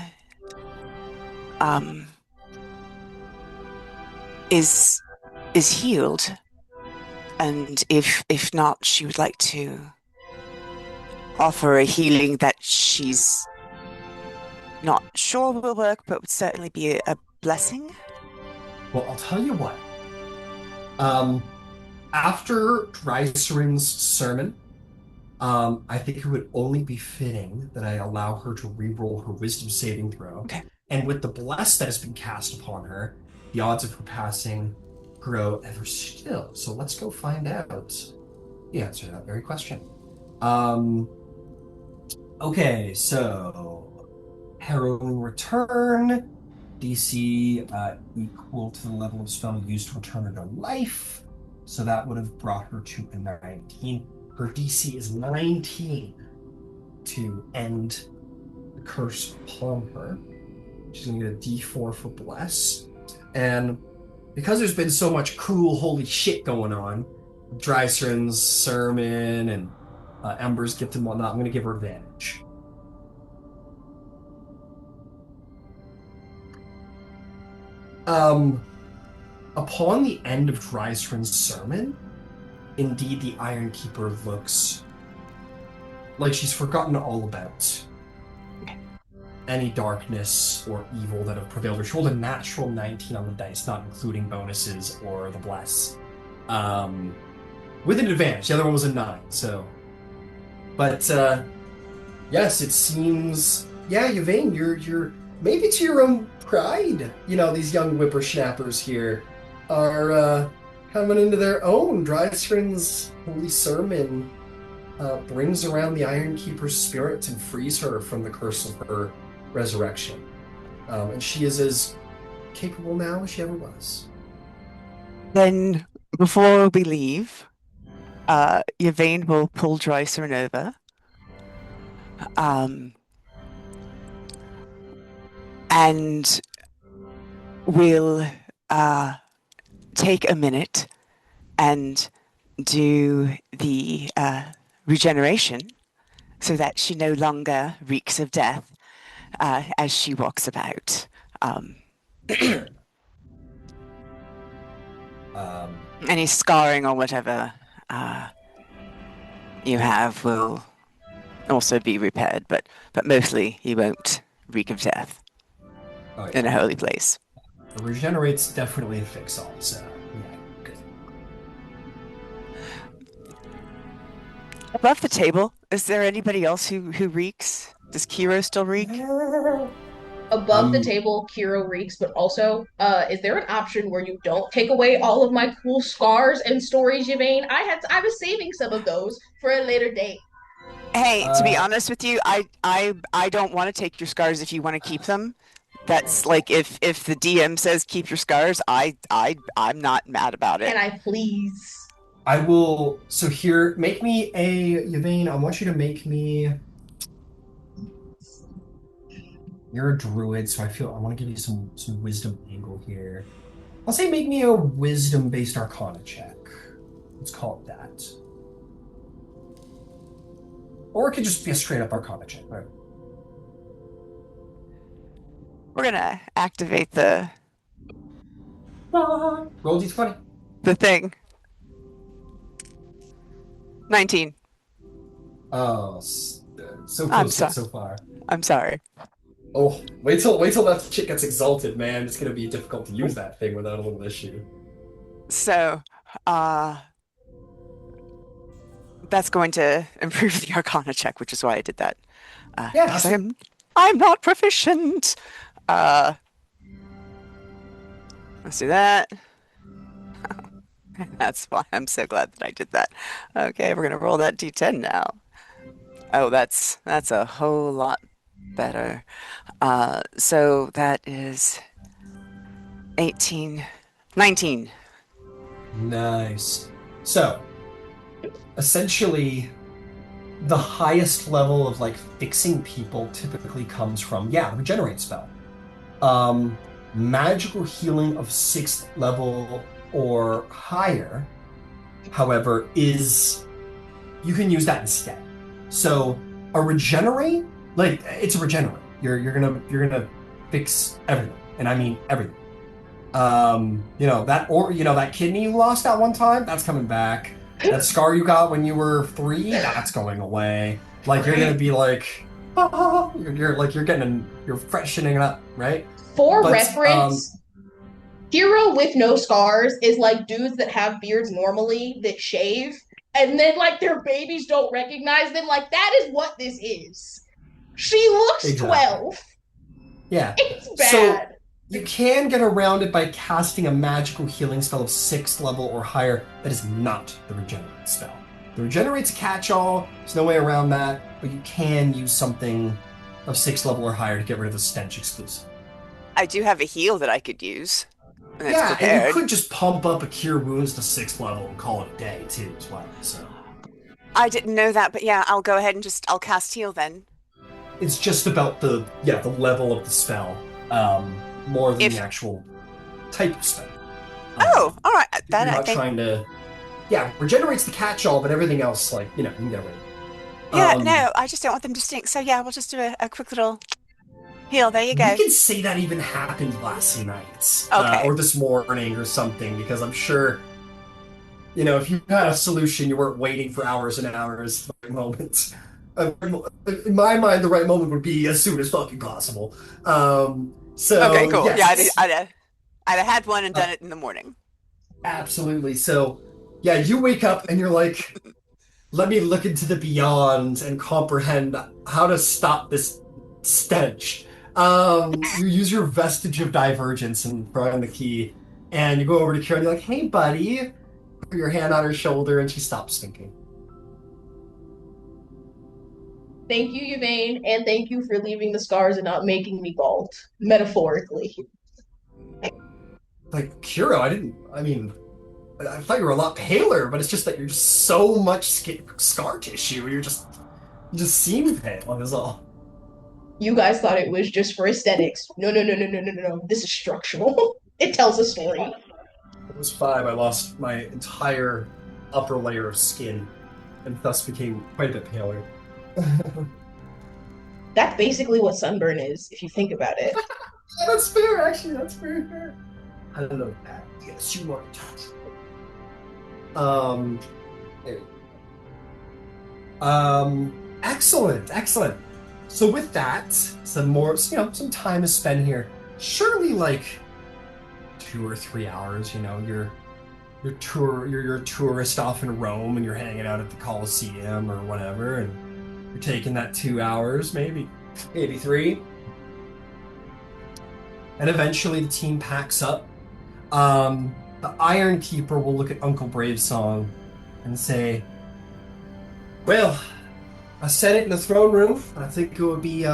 is healed, and if not, she would like to offer a healing that she's not sure will work, but would certainly be a blessing. Well, I'll tell you what. After Dreiseryn's sermon, I think it would only be fitting that I allow her to re-roll her wisdom saving throw. Okay. And with the bless that has been cast upon her, the odds of her passing grow ever still. So let's go find out the answer to that very question. Okay, so Harrowing Return, DC equal to the level of spell used to return her to life. So that would have brought her to a 19. Her DC is 19 to end the curse upon her. She's going to get a D4 for Bless. And because there's been so much cool, holy shit going on, Dreiseryn's sermon and Ember's gift and whatnot, I'm going to give her advantage. Upon the end of Dreiseryn's sermon, indeed the Iron Keeper looks like she's forgotten all about any darkness or evil that have prevailed. She rolled a natural 19 on the dice, not including bonuses or the bless. With an advantage. The other one was a 9, so. But, yes, it seems. Yeah, Yvaine, you're maybe to your own pride. These young whippersnappers here are coming into their own. Dreiseryn's holy sermon brings around the Iron Keeper's spirit and frees her from the curse of her resurrection. And she is as capable now as she ever was. Then, before we leave, Yvaine will pull Dreiseryn over. And we'll take a minute and do the regeneration so that she no longer reeks of death as she walks about. Any scarring or whatever you have will also be repaired, but mostly you won't reek of death in a holy place. The regenerate's definitely a fix-all, so yeah, good. Above the table, is there anybody else who reeks? Does Kiro still reek? Above the table, Kiro reeks, but also, is there an option where you don't take away all of my cool scars and stories, Yvaine? I was saving some of those for a later date. Hey, to be honest with you, I don't want to take your scars if you want to keep them. That's like if the DM says keep your scars, I'm not mad about it. Can I please? I will. So here, make me a Yvaine. I want you to make me. You're a druid, so I want to give you some wisdom angle here. I'll say make me a wisdom-based arcana check. Let's call it that. Or it could just be a straight-up arcana check. Right? We're gonna activate the Roll d20. thing. 19. Oh, so close so far. I'm sorry. Oh, wait till that chick gets exalted, man. It's gonna be difficult to use that thing without a little issue. So, that's going to improve the Arcana check, which is why I did that. Yeah, because I'm not proficient. Let's do that. That's why I'm so glad that I did that. Okay, we're gonna roll that d10 now. Oh, that's a whole lot better. So that is 18, 19. Nice. So, essentially, the highest level of like fixing people typically comes from the regenerate spell. Magical healing of 6th level or higher, however, is you can use that instead. So a regenerate, like it's a regenerate. You're gonna fix everything, and I mean everything. That kidney you lost that one time, that's coming back. That scar you got when you were 3, that's going away. Like you're gonna be like, you're freshening it up, right? For reference, hero with no scars is like dudes that have beards normally that shave, and then like their babies don't recognize them. Like that is what this is. She looks 12. Yeah. It's bad. So you can get around it by casting a magical healing spell of 6th level or higher that is not the regenerate spell. The regenerate's a catch-all, there's no way around that, but you can use something of 6th level or higher to get rid of the stench exclusive. I do have a heal that I could use. And you could just pump up a Cure Wounds to 6th level and call it a day, too, as well, so. I didn't know that, but yeah, I'll go ahead and I'll cast heal then. It's just about the level of the spell, more than the actual type of spell. All right. Then I think trying to, regenerates the catch-all, but everything else, like, you can get away. No, I just don't want them to stink. So yeah, we'll just do a quick little heal. There you go. We can say that even happened last night, or this morning or something, because I'm sure, if you had a solution, you weren't waiting for hours and hours at the right moment. In my mind, the right moment would be as soon as fucking possible. Okay, cool. Yes. Yeah, I'd have had one and done it in the morning. Absolutely. So, you wake up and you're like, let me look into the beyond and comprehend how to stop this stench. You use your vestige of divergence and throw in the key, and you go over to Kira and you're like, hey, buddy. Put your hand on her shoulder and she stops stinking. Thank you, Yvaine, and thank you for leaving the scars and not making me bald, metaphorically. Like, Kiro, I thought you were a lot paler, but it's just that you're just so much scar tissue. You just seem pale, is all. You guys thought it was just for aesthetics. No. This is structural. It tells a story. I was 5, I lost my entire upper layer of skin, and thus became quite a bit paler. That's basically what sunburn is, if you think about it. That's fair, actually. That's very fair. I don't know that. Yes, you are. There you go. Excellent. So with that, some time is spent here. Surely, like 2 or 3 hours. You're a tourist off in Rome, and you're hanging out at the Colosseum or whatever, and you're taking that 2 hours, maybe maybe 3. And eventually the team packs up. The Iron Keeper will look at Uncle Bravesong and say, well, I said it in the throne room. I think it would be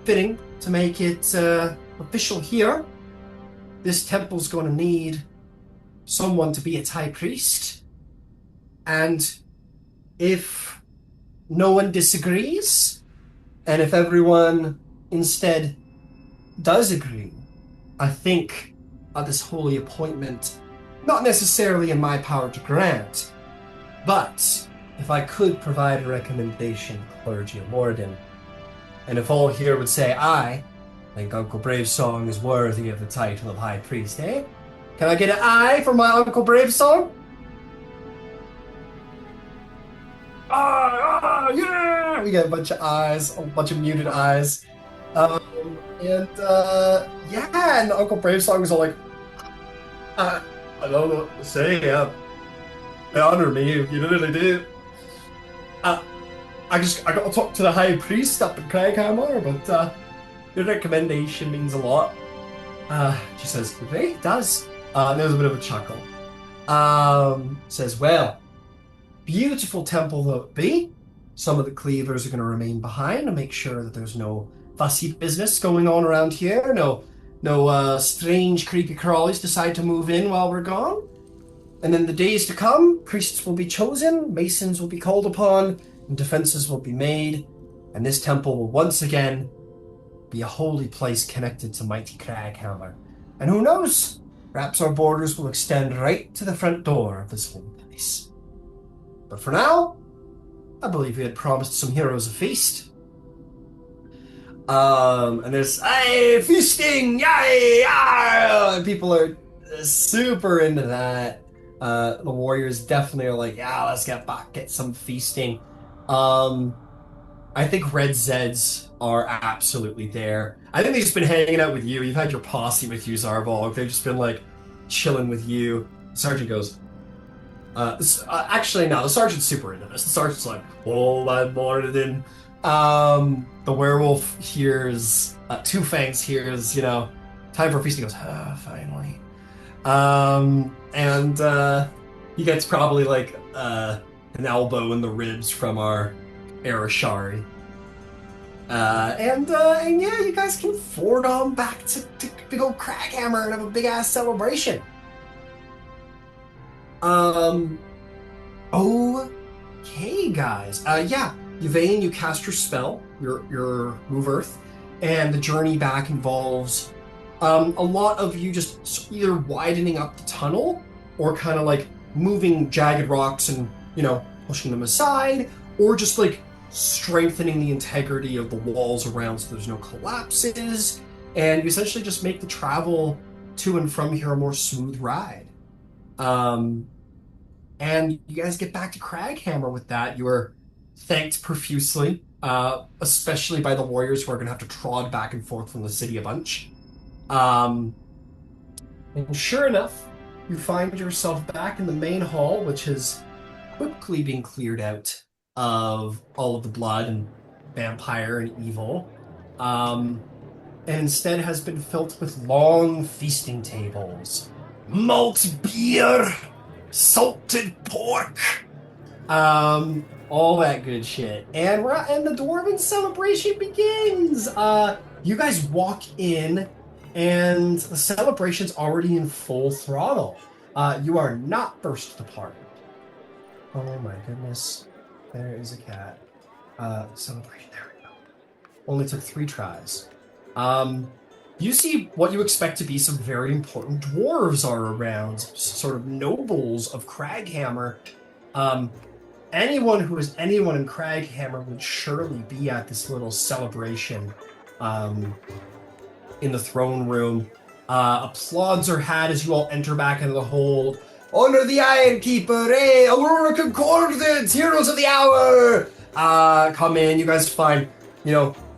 fitting to make it official here. This temple's going to need someone to be its high priest. And if no one disagrees, and if everyone instead does agree, I think this holy appointment, not necessarily in my power to grant, but if I could provide a recommendation to the clergy of Moradin, and if all here would say, I think Uncle Bravesong is worthy of the title of High Priest, eh? Can I get an aye for my Uncle Bravesong? Yeah! We get a bunch of eyes, a bunch of muted eyes. And Uncle Bravesong is all like, I don't know what to say. They honor me, you really do. I got to talk to the High Priest up in Kraghammer, but your recommendation means a lot. She says, it does. And there's a bit of a chuckle. Says, well, beautiful temple though it be. Some of the cleavers are going to remain behind to make sure that there's no fussy business going on around here. No strange creepy crawlies decide to move in while we're gone. And in the days to come, priests will be chosen, masons will be called upon, and defenses will be made. And this temple will once again be a holy place connected to mighty Kraghammer. And who knows? Perhaps our borders will extend right to the front door of this holy place. But for now, I believe we had promised some heroes a feast. And there's, hey, feasting, yay, yeah! And people are super into that. The warriors definitely are like, yeah, let's get some feasting. I think Red Zeds are absolutely there. I think they've just been hanging out with you. You've had your posse with you, Zarvolg. They've just been like chilling with you. The sergeant goes, actually, no, the sergeant's super into this. The sergeant's like, oh, my Moradin. The werewolf hears, Two Fangs hears, time for feasting. He goes, finally. And he gets probably like an elbow in the ribs from our Arashari. And yeah, you guys can forward on back to big old Kraghammer and have a big ass celebration. Okay, guys. Yeah, Yvaine, you cast your spell, your Move Earth, and the journey back involves a lot of you just either widening up the tunnel or kind of like moving jagged rocks and, pushing them aside, or just like strengthening the integrity of the walls around so there's no collapses, and you essentially just make the travel to and from here a more smooth ride. And you guys get back to Kraghammer with that. You are thanked profusely, especially by the warriors who are going to have to trod back and forth from the city a bunch. And sure enough, you find yourself back in the main hall, which has quickly been cleared out of all of the blood and vampire and evil, and instead has been filled with long feasting tables, malt beer, salted pork, all that good shit. And the Dwarven celebration begins. You guys walk in, and the celebration's already in full throttle. You are not first to the party. Oh my goodness. There is a cat. Celebration, there we go. Only took 3 tries. You see what you expect to be some very important dwarves are around, sort of nobles of Kraghammer. Anyone who is anyone in Kraghammer would surely be at this little celebration in the throne room. Applauds are had as you all enter back into the hold. Honor the Iron Keeper, Aurora Concordant, heroes of the hour! Come in, you guys find,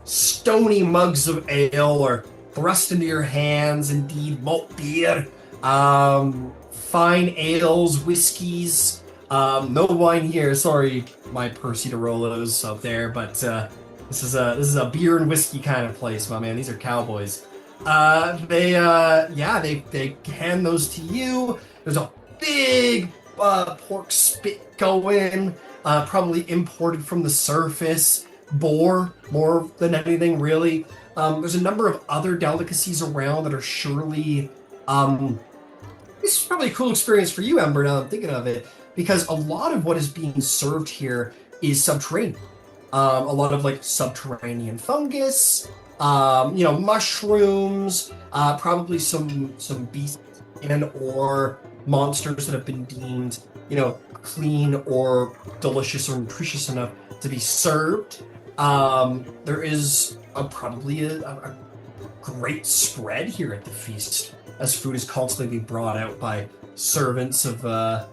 stony mugs of ale or thrust into your hands, indeed, malt beer, fine ales, whiskeys, no wine here, sorry, my Percy de Rolos up there, but This is a beer and whiskey kind of place, my man. These are cowboys. They hand those to you. There's a big pork spit going, probably imported from the surface. Boar, more than anything, really. There's a number of other delicacies around that are surely. This is probably a cool experience for you, Ember. Now I'm thinking of it, because a lot of what is being served here is subterranean. A lot of like subterranean fungus, mushrooms, probably some beasts and or monsters that have been deemed, clean or delicious or nutritious enough to be served. There is probably a great spread here at the feast, as food is constantly being brought out by servants of the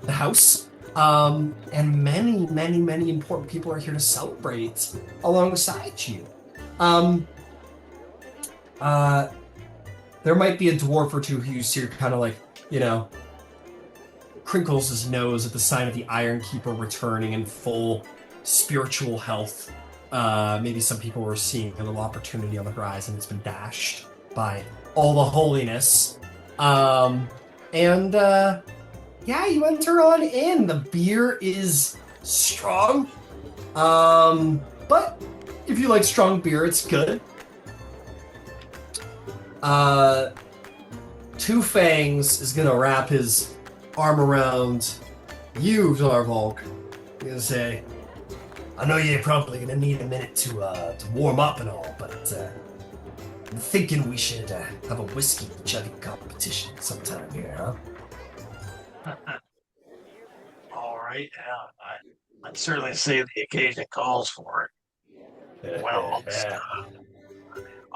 house. And many, many, many important people are here to celebrate alongside you. There might be a dwarf or two who you see kind of like, crinkles his nose at the sign of the Iron Keeper returning in full spiritual health. Maybe some people were seeing a little opportunity on the horizon that's been dashed by all the holiness. You enter on in. The beer is strong. But if you like strong beer, it's good. Two Fangs is gonna wrap his arm around you, Zarvolk. He's gonna say, I know you're probably gonna need a minute to warm up and all, but I'm thinking we should have a whiskey chugging competition sometime here, huh? All right, I'd certainly say the occasion calls for it. Well,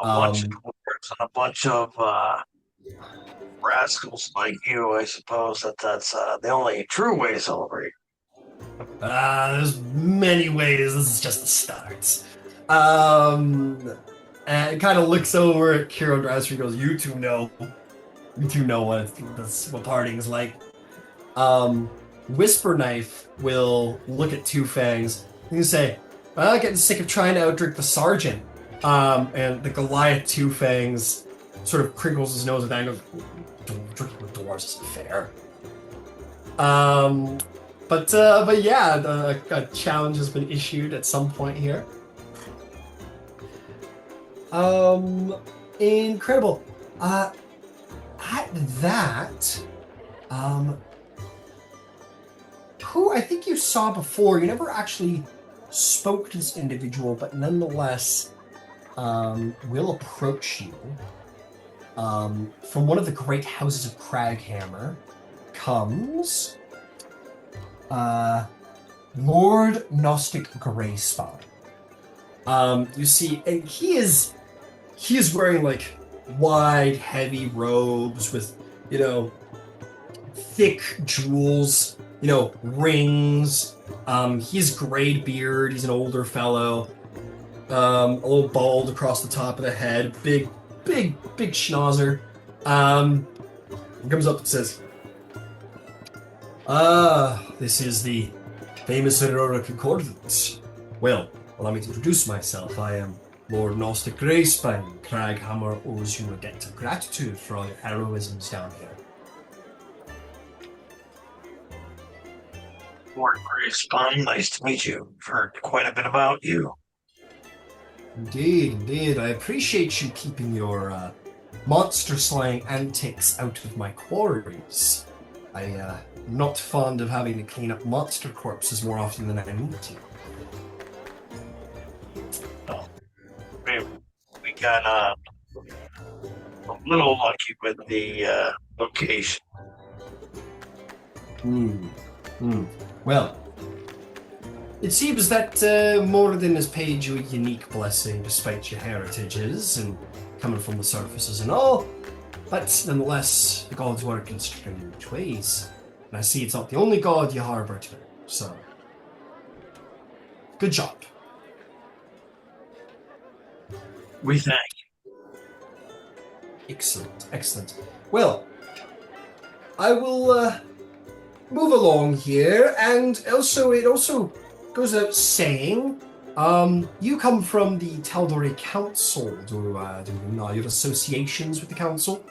a bunch of dwarves and a bunch of rascals like you, I suppose that's the only true way to celebrate. There's many ways. This is just the start. And kind of looks over at Kiro Drasser and goes, You two know what partying is like. Whisper Knife will look at Two Fangs and say, I'm getting sick of trying to outdrink the sergeant. And the Goliath Two Fangs sort of crinkles his nose with anger. Drinking with dwarves isn't fair. But yeah, a challenge has been issued at some point here. Incredible. At that, who I think you saw before, you never actually spoke to this individual, but nonetheless, will approach you. From one of the great houses of Kraghammer comes Lord Gnostic Greyspawn. You see, and he is wearing like wide, heavy robes with, thick jewels, rings. He's grayed beard. He's an older fellow. A little bald across the top of the head. Big schnauzer. He comes up and says, this is the famous Aurora Concordant. Well, allow me to introduce myself. I am Lord Gnostic Greyspawn. Kraghammer owes you a debt of gratitude for all your heroisms down here. Lord Greyspawn, nice to meet you. I've heard quite a bit about you. Indeed. I appreciate you keeping your monster slaying antics out of my quarries. I'm not fond of having to clean up monster corpses more often than I need to. Oh, we got a little lucky with the location. Well, it seems that Moradin has paid you a unique blessing despite your heritages and coming from the surfaces and all. But nonetheless, the gods work in strange ways. And I see it's not the only god you harbor today, so good job. We thank you. Excellent. Well, I will move along here, and it also goes out saying You come from the Tal'Dorei Council. Do you know your associations with the council?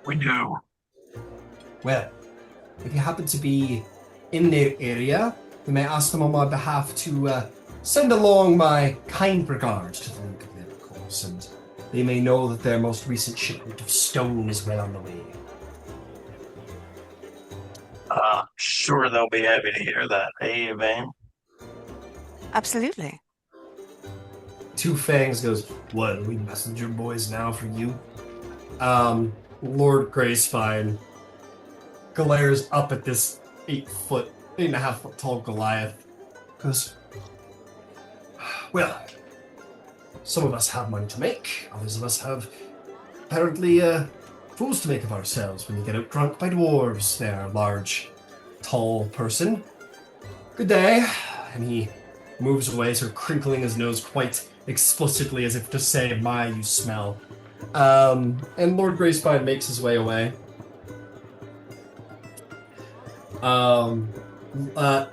We do. Well, if you happen to be in their area, you may ask them on my behalf to send along my kind regards to the League of Men, of course, and they may know that their most recent shipment of stone is well on the way. Sure they'll be happy to hear that. Hey, Yvaine. Absolutely. Two Fangs goes, "What, are we messenger boys now for you?" Lord Gracefine glares up at this 8.5 foot tall Goliath. Goes, "Well, some of us have money to make, others of us have apparently fools to make of ourselves when you get out drunk by dwarves. They're a large, tall person. Good day." And he moves away, sort of crinkling his nose quite explicitly as if to say, "My, you smell." And Lord Gracefine makes his way away.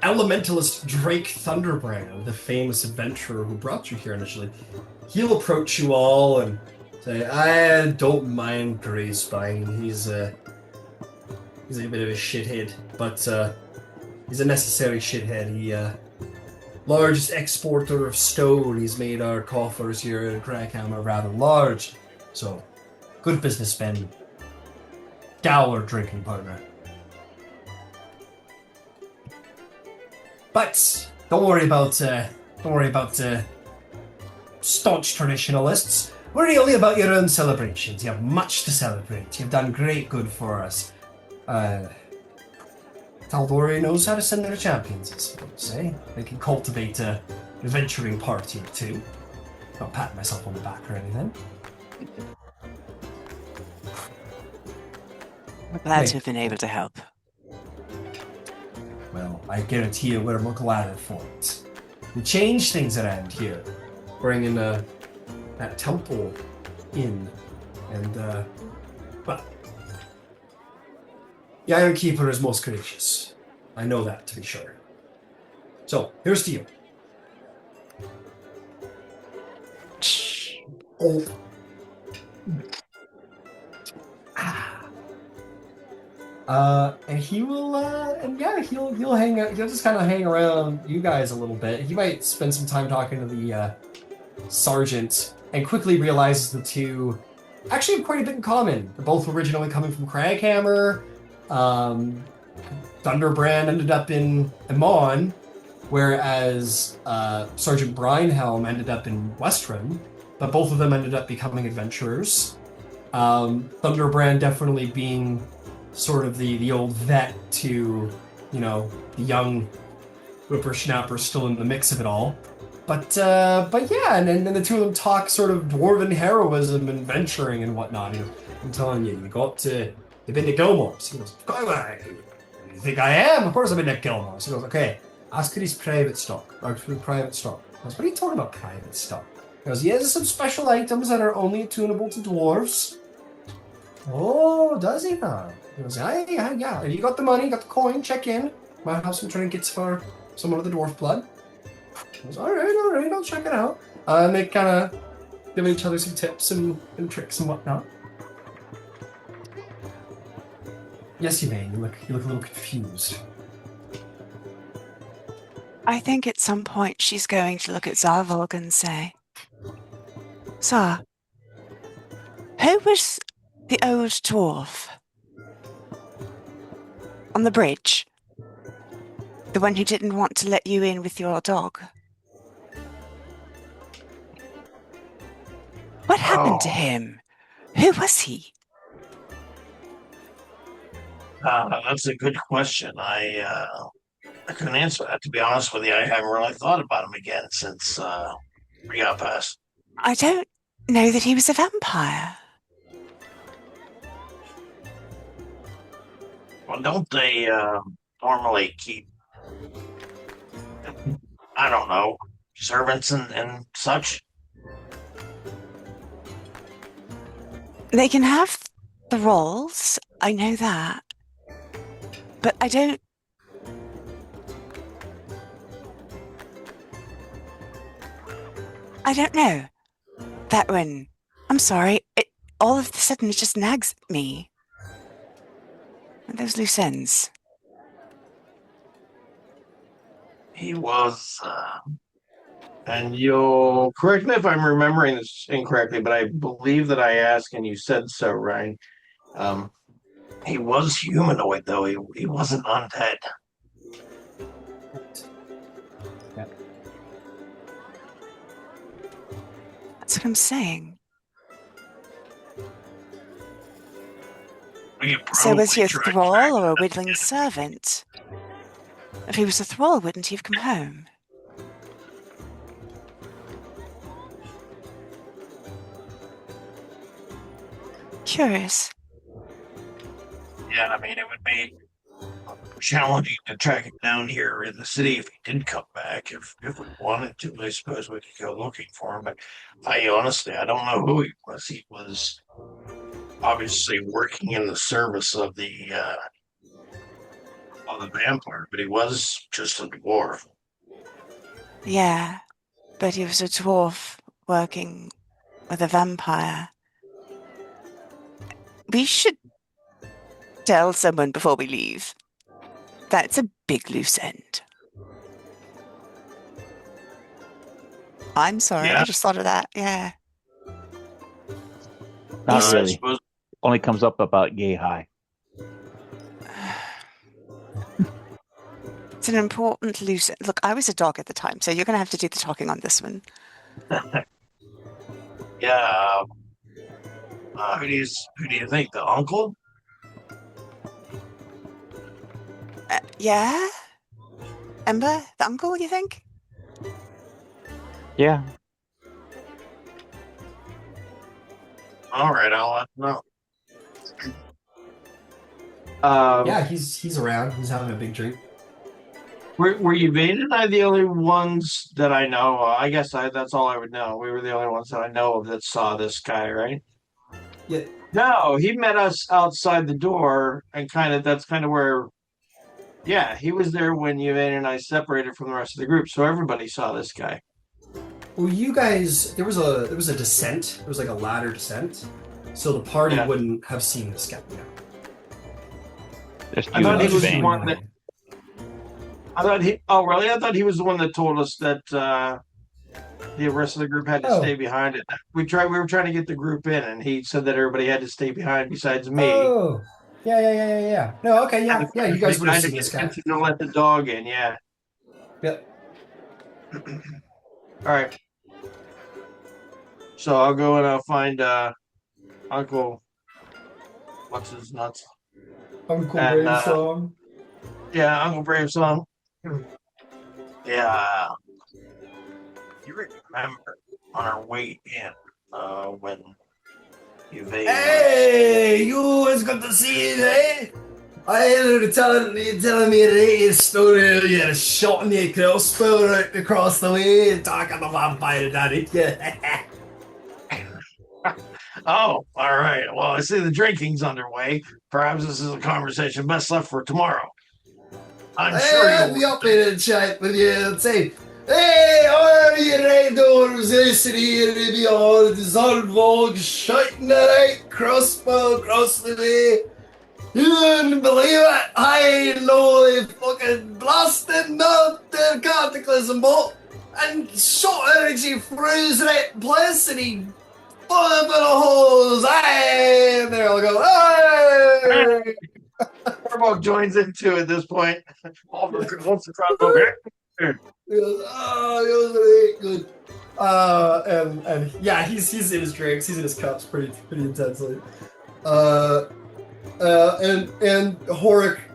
Elementalist Drake Thunderbrand, the famous adventurer who brought you here initially, he'll approach you all and say, "I don't mind Gracefine. He's a bit of a shithead, but he's a necessary shithead. He largest exporter of stone. He's made our coffers here in Kraghammer rather large. So, good businessman. Dour drinking partner. But don't worry about staunch traditionalists. Worry only about your own celebrations. You have much to celebrate. You've done great good for us. Tal'Dorei knows how to send their champions, I suppose, eh? They can cultivate a adventuring party or two. Not patting myself on the back or anything. We're glad to have been able to help. Well, I guarantee you we're more glad for it. We change things around here. Bringing that temple in. And, well, the Iron Keeper is most gracious. I know that, to be sure. So, here's to you. Oh. And he will, he'll hang out. He'll just kind of hang around you guys a little bit. He might spend some time talking to the sergeant, and quickly realizes the two actually have quite a bit in common. They're both originally coming from Kraghammer. Thunderbrand ended up in Emon, whereas Sergeant Brinehelm ended up in Westruun, but both of them ended up becoming adventurers. Thunderbrand definitely being sort of the old vet to, the young whippersnapper still in the mix of it all. But yeah, and then the two of them talk sort of dwarven heroism and venturing and whatnot. I'm telling you, you've been to Gilmore's. He goes, "You think I am? Of course I've been to Gilmore's." He goes, "Okay, ask for his private stock." Or for private stock. I goes, "What are you talking about, private stock?" He goes, "He has some special items that are only attunable to dwarves." "Oh, does he now?" He goes, yeah. You got the money, got the coin, check in. Might have some trinkets for someone of the dwarf blood. He goes, all right, I'll check it out. And they kind of give each other some tips and tricks and whatnot. Yes, Yvaine, you look a little confused. I think at some point she's going to look at Zarvolg and say, "Zar, who was the old dwarf on the bridge? The one who didn't want to let you in with your dog? What happened to him? Who was he?" That's a good question. I couldn't answer that, to be honest with you. I haven't really thought about him again since we got past. I don't know that he was a vampire. Well, don't they normally keep, I don't know, servants and such? They can have the roles, I know that. But I don't... I don't know. That one. I'm sorry. All of a sudden it just nags at me. And those loose ends. He was, and you'll correct me if I'm remembering this incorrectly, but I believe that I asked and you said so, right? He was humanoid, though. He wasn't undead. That's what I'm saying. So was he a thrall or a whittling servant? If he was a thrall, wouldn't he have come home? Curious. Yeah, I mean, it would be challenging to track him down here in the city if he did come back. If we wanted to, I suppose we could go looking for him. But I honestly, I don't know who he was. He was obviously working in the service of the vampire, but he was just a dwarf. Yeah, but he was a dwarf working with a vampire. We should tell someone before we leave. That's a big loose end. I'm sorry, Yeah. I just thought of that. Yeah. Not I really. suppose Only comes up about yay high. It's an important loose end. Look, I was a dog at the time, so you're going to have to do the talking on this one. yeah. Who do you think? The uncle? Yeah? Ember? The uncle, you think? Yeah. All right, I'll let him know. Yeah, he's around. He's having a big drink. Were Yvaine and I the only ones that I know? I guess that's all I would know. We were the only ones that I know of that saw this guy, right? Yeah. No, he met us outside the door, and that's kind of where. Yeah, he was there when Yvaine and I separated from the rest of the group, so everybody saw this guy. Well, you guys, there was a descent. There was like a ladder descent, so the party Yeah. wouldn't have seen this guy. There's I two thought he of was Yvaine. the one that. Oh, really? I thought he was the one that told us that the rest of the group had to stay behind it. We were trying to get the group in, and he said that everybody had to stay behind besides me. Oh, yeah. No, okay, yeah. You guys would have seen this guy. To let the dog in, yeah. Yep. All right. So I'll go and I'll find Uncle. What's his nuts? Uncle And, Brave Song. Yeah, Uncle Brave Song. Yeah. You remember on our way in when Yvaine. Hey, you! It's good to see you, eh? I heard you telling me the story. You had a shot in your crossbow right across the way and talking to the vampire daddy. Yeah. Oh, all right. Well, I see the drinking's underway. Perhaps this is a conversation best left for tomorrow. I'm sure I'll be up in a chat with you and say, hey, are you right doors listening here to be all the Zordvog shouting the right crossbow across the way? You wouldn't believe it. I know they fucking blasted out the cataclysm bolt and shot energy through his right place and he fell up in the holes. Hey, and they'll go, hey! Corvo joins into at this point. Once the crossbow He goes, oh, it was really good. And yeah, he's in his drinks, he's in his cups pretty intensely. And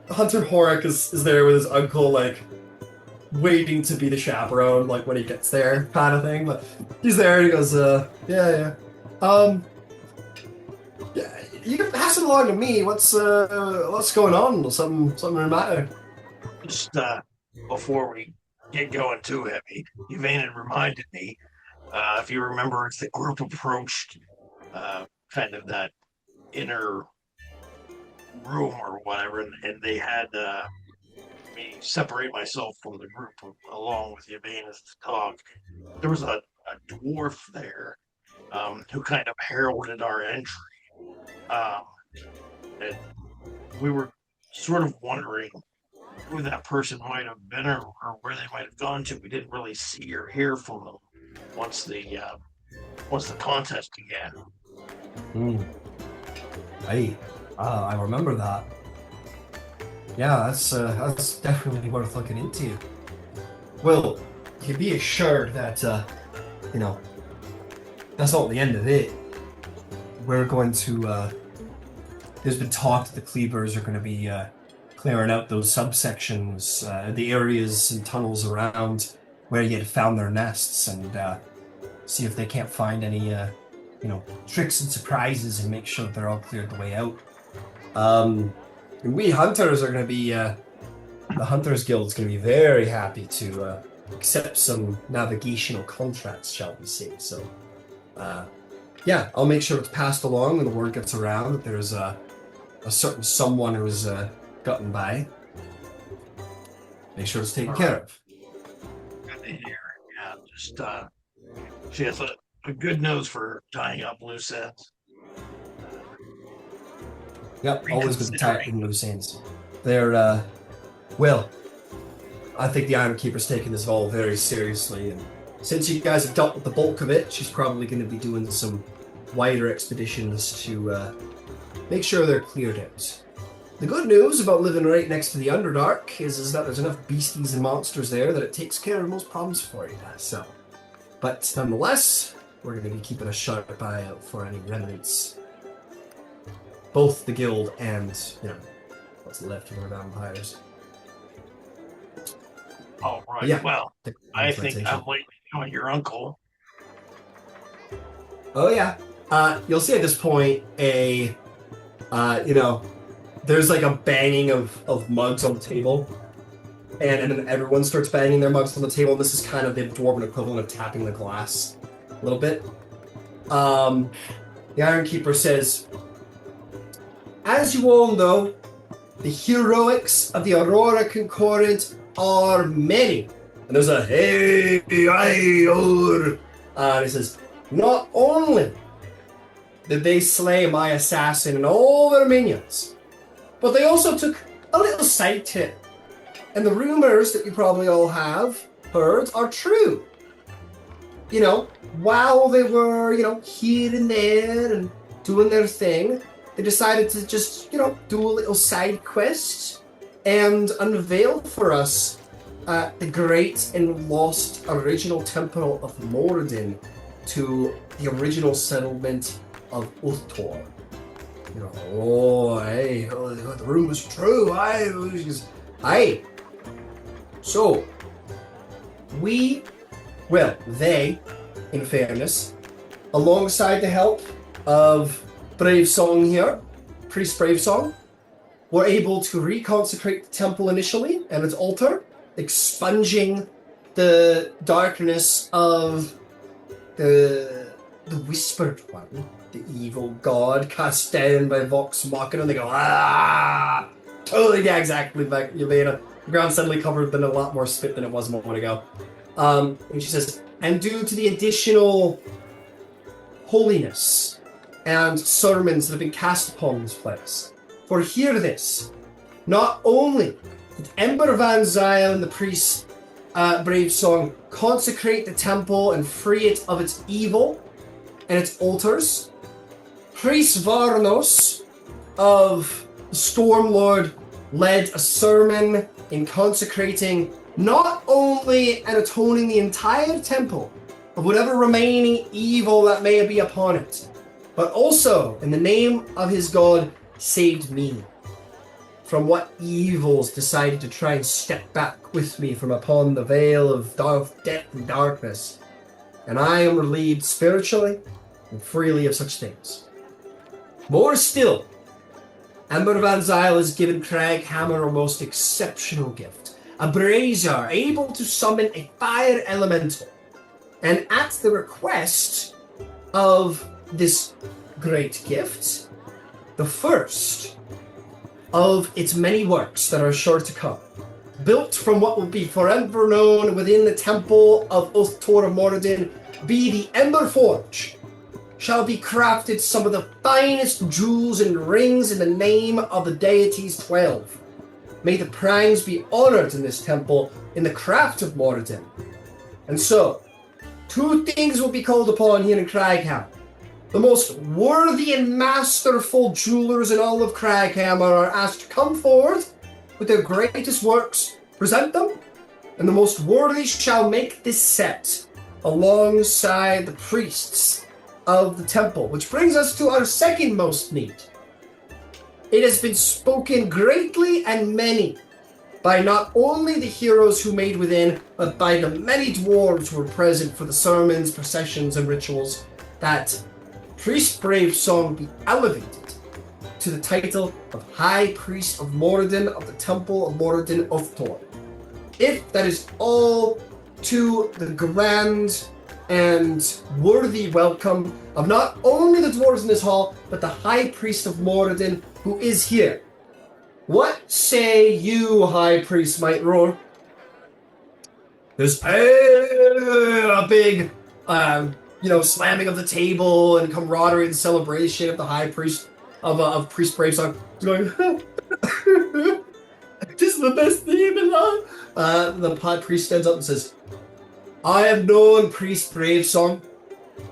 Hunter Horik is there with his uncle, like waiting to be the chaperone, like when he gets there, kind of thing. But he's there, and he goes, yeah. Yeah, you can pass it along to me. What's going on? Something the matter? Just before we get going too heavy, Yvaine had reminded me, if you remember, as the group approached kind of that inner room or whatever, and they had me separate myself from the group along with Yvaine as the dog. There was a a dwarf there who kind of heralded our entry. And we were sort of wondering who that person might have been or where they might have gone to. We didn't really see or hear from them once the contest began. I remember that. Yeah, that's definitely worth looking into. Well, you can be assured that that's not the end of it. We're going to. There's been talk that the Cleavers are going to be clearing out those subsections, the areas and tunnels around where you had found their nests, and see if they can't find any, tricks and surprises, and make sure that they're all cleared the way out. And we hunters are going to be, the Hunters Guild is going to be very happy to accept some navigational contracts, shall we say. So, yeah, I'll make sure it's passed along when the word gets around that there's a certain someone who's gotten by. Make sure it's taken care of. Good to hear. Yeah, just she has a good nose for tying up loose ends. Yep, always good to tie up in loose ends. They're, well, I think the Iron Keeper's taking this all very seriously, and since you guys have dealt with the bulk of it, she's probably going to be doing some wider expeditions to make sure they're cleared out. The good news about living right next to the Underdark is that there's enough beasties and monsters there that it takes care of most problems for you. So, but nonetheless, we're going to be keeping a sharp eye out for any remnants. Both the guild and, what's left of the vampires. All right. Yeah, well, I think I'm waiting on your uncle. Oh yeah. You'll see at this point there's like a banging of mugs on the table, and then everyone starts banging their mugs on the table. This is kind of the dwarven equivalent of tapping the glass a little bit. The Iron Keeper says, as you all know, the heroics of the Aurora Concordant are many. And there's a hey, aye, or. And he says, not only did they slay my assassin and all their minions, but they also took a little side tip. And the rumors that you probably all have heard are true. While they were, here and there and doing their thing, they decided to just, do a little side quest and unveil for us the great and lost original temple of Moradin to the original settlement of Uthtor. The rumor's true, aye. So, they, in fairness, alongside the help of Brave Song here, Priest Brave Song, were able to reconsecrate the temple initially and its altar, expunging the darkness of the Whispered One, the evil god cast down by Vox Machina, and they go, totally, yeah, exactly, like Yvaine. The ground suddenly covered in a lot more spit than it was a moment ago. And she says, and due to the additional holiness and sermons that have been cast upon this place, for hear this, not only did Ember Van Zyl and the priest Brave Song consecrate the temple and free it of its evil and its altars, Priest Varnos of the Stormlord led a sermon in consecrating not only and atoning the entire temple of whatever remaining evil that may be upon it, but also, in the name of his god, saved me from what evils decided to try and step back with me from upon the veil of death and darkness. And I am relieved spiritually and freely of such things. More still, Ember Van Zyl has given Kraghammer a most exceptional gift, a brazier able to summon a fire elemental. And at the request of this great gift, the first of its many works that are sure to come, built from what will be forever known within the temple of Uthtor Moradin be the Ember Forge, shall be crafted some of the finest jewels and rings in the name of the deities 12. May the prangs be honored in this temple in the craft of Moradin. And so, 2 things will be called upon here in Kraghammer. The most worthy and masterful jewelers in all of Kraghammer are asked to come forward with their greatest works, present them, and the most worthy shall make this set alongside the priests of the temple, which brings us to our second most need. It has been spoken greatly and many by not only the heroes who made within, but by the many dwarves who were present for the sermons, processions, and rituals, that Priest Brave Song be elevated to the title of High Priest of Moradin of the Temple of Moradin of Thor. If that is all to the grand and worthy welcome of not only the dwarves in this hall, but the High Priest of Moradin who is here. What say you, High Priest Might Roar? There's a big, slamming of the table and camaraderie and celebration of the High Priest of Priest Brave Song. He's going, this is the best theme in life. The High Priest stands up and says, I have known Priest Brave Song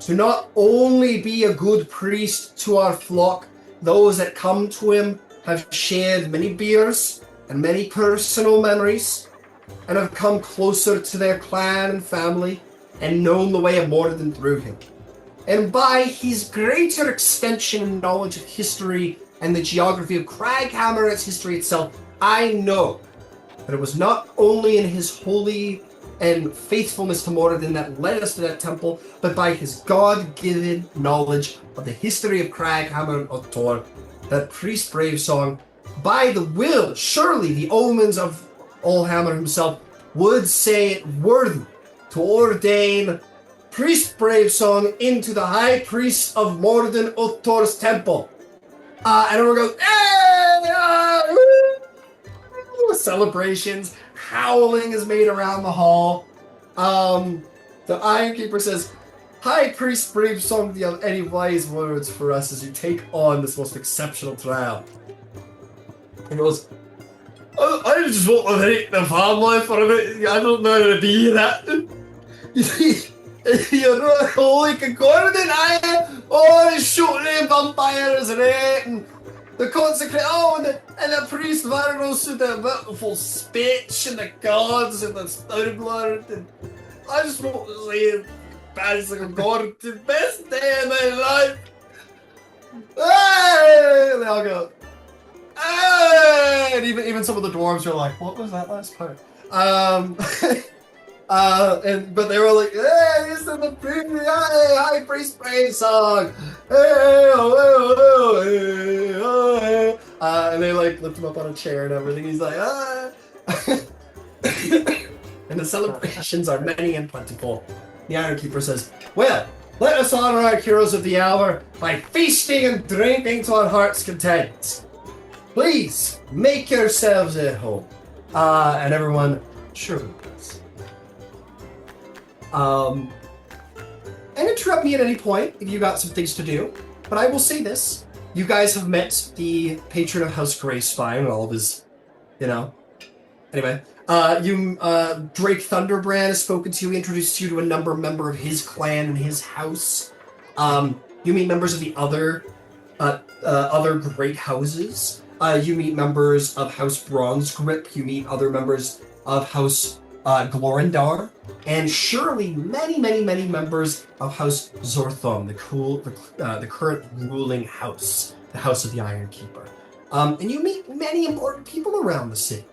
to not only be a good priest to our flock, those that come to him have shared many beers and many personal memories, and have come closer to their clan and family, and known the way of Moradin through him. And by his greater extension and knowledge of history and the geography of Kraghammer and its history itself, I know that it was not only in his holy and faithfulness to Moradin that led us to that temple, but by his God-given knowledge of the history of Kraghammer and Ottor, that Priest Brave Song, by the will, surely the omens of Allhammer himself, would say it worthy to ordain Priest Brave Song into the High Priest of Moradin Ottor's temple. And everyone goes, hey! Celebrations, howling is made around the hall. The Iron Keeper says, High Priest Brave Song, do you have any wise words for us as you take on this most exceptional trial? He goes, I just want to thank the family for a bit. I don't know how to be that. You're not holy Concordant, I am. Oh, the shooting vampires and it, and the consecrate. Oh, and the priest Vargos with the beautiful speech and the gods and the Stormlord. And I just want to say, Basil Concordant, the best day of my life. Hey! And they all go, hey! And even some of the dwarves are like, what was that last part? But they were like, hey, this is the High Priest Brave Song. Hey, oh, oh, hey, oh, hey. And they like lift him up on a chair and everything. He's like, ah. And the celebrations are many and plentiful. The Iron Keeper says, well, let us honor our heroes of the hour by feasting and drinking to our heart's content. Please, make yourselves at home. And everyone surely does. And interrupt me at any point if you got some things to do. But I will say this. You guys have met the patron of House Greyspine and all of his, Anyway, Drake Thunderbrand has spoken to you, introduced you to a member of his clan and his house. You meet members of the other great houses. You meet members of House Bronze Grip. You meet other members of House Glorindar, and surely many members of House Zorthon, the current ruling house, the House of the Iron Keeper. And you meet many important people around the city.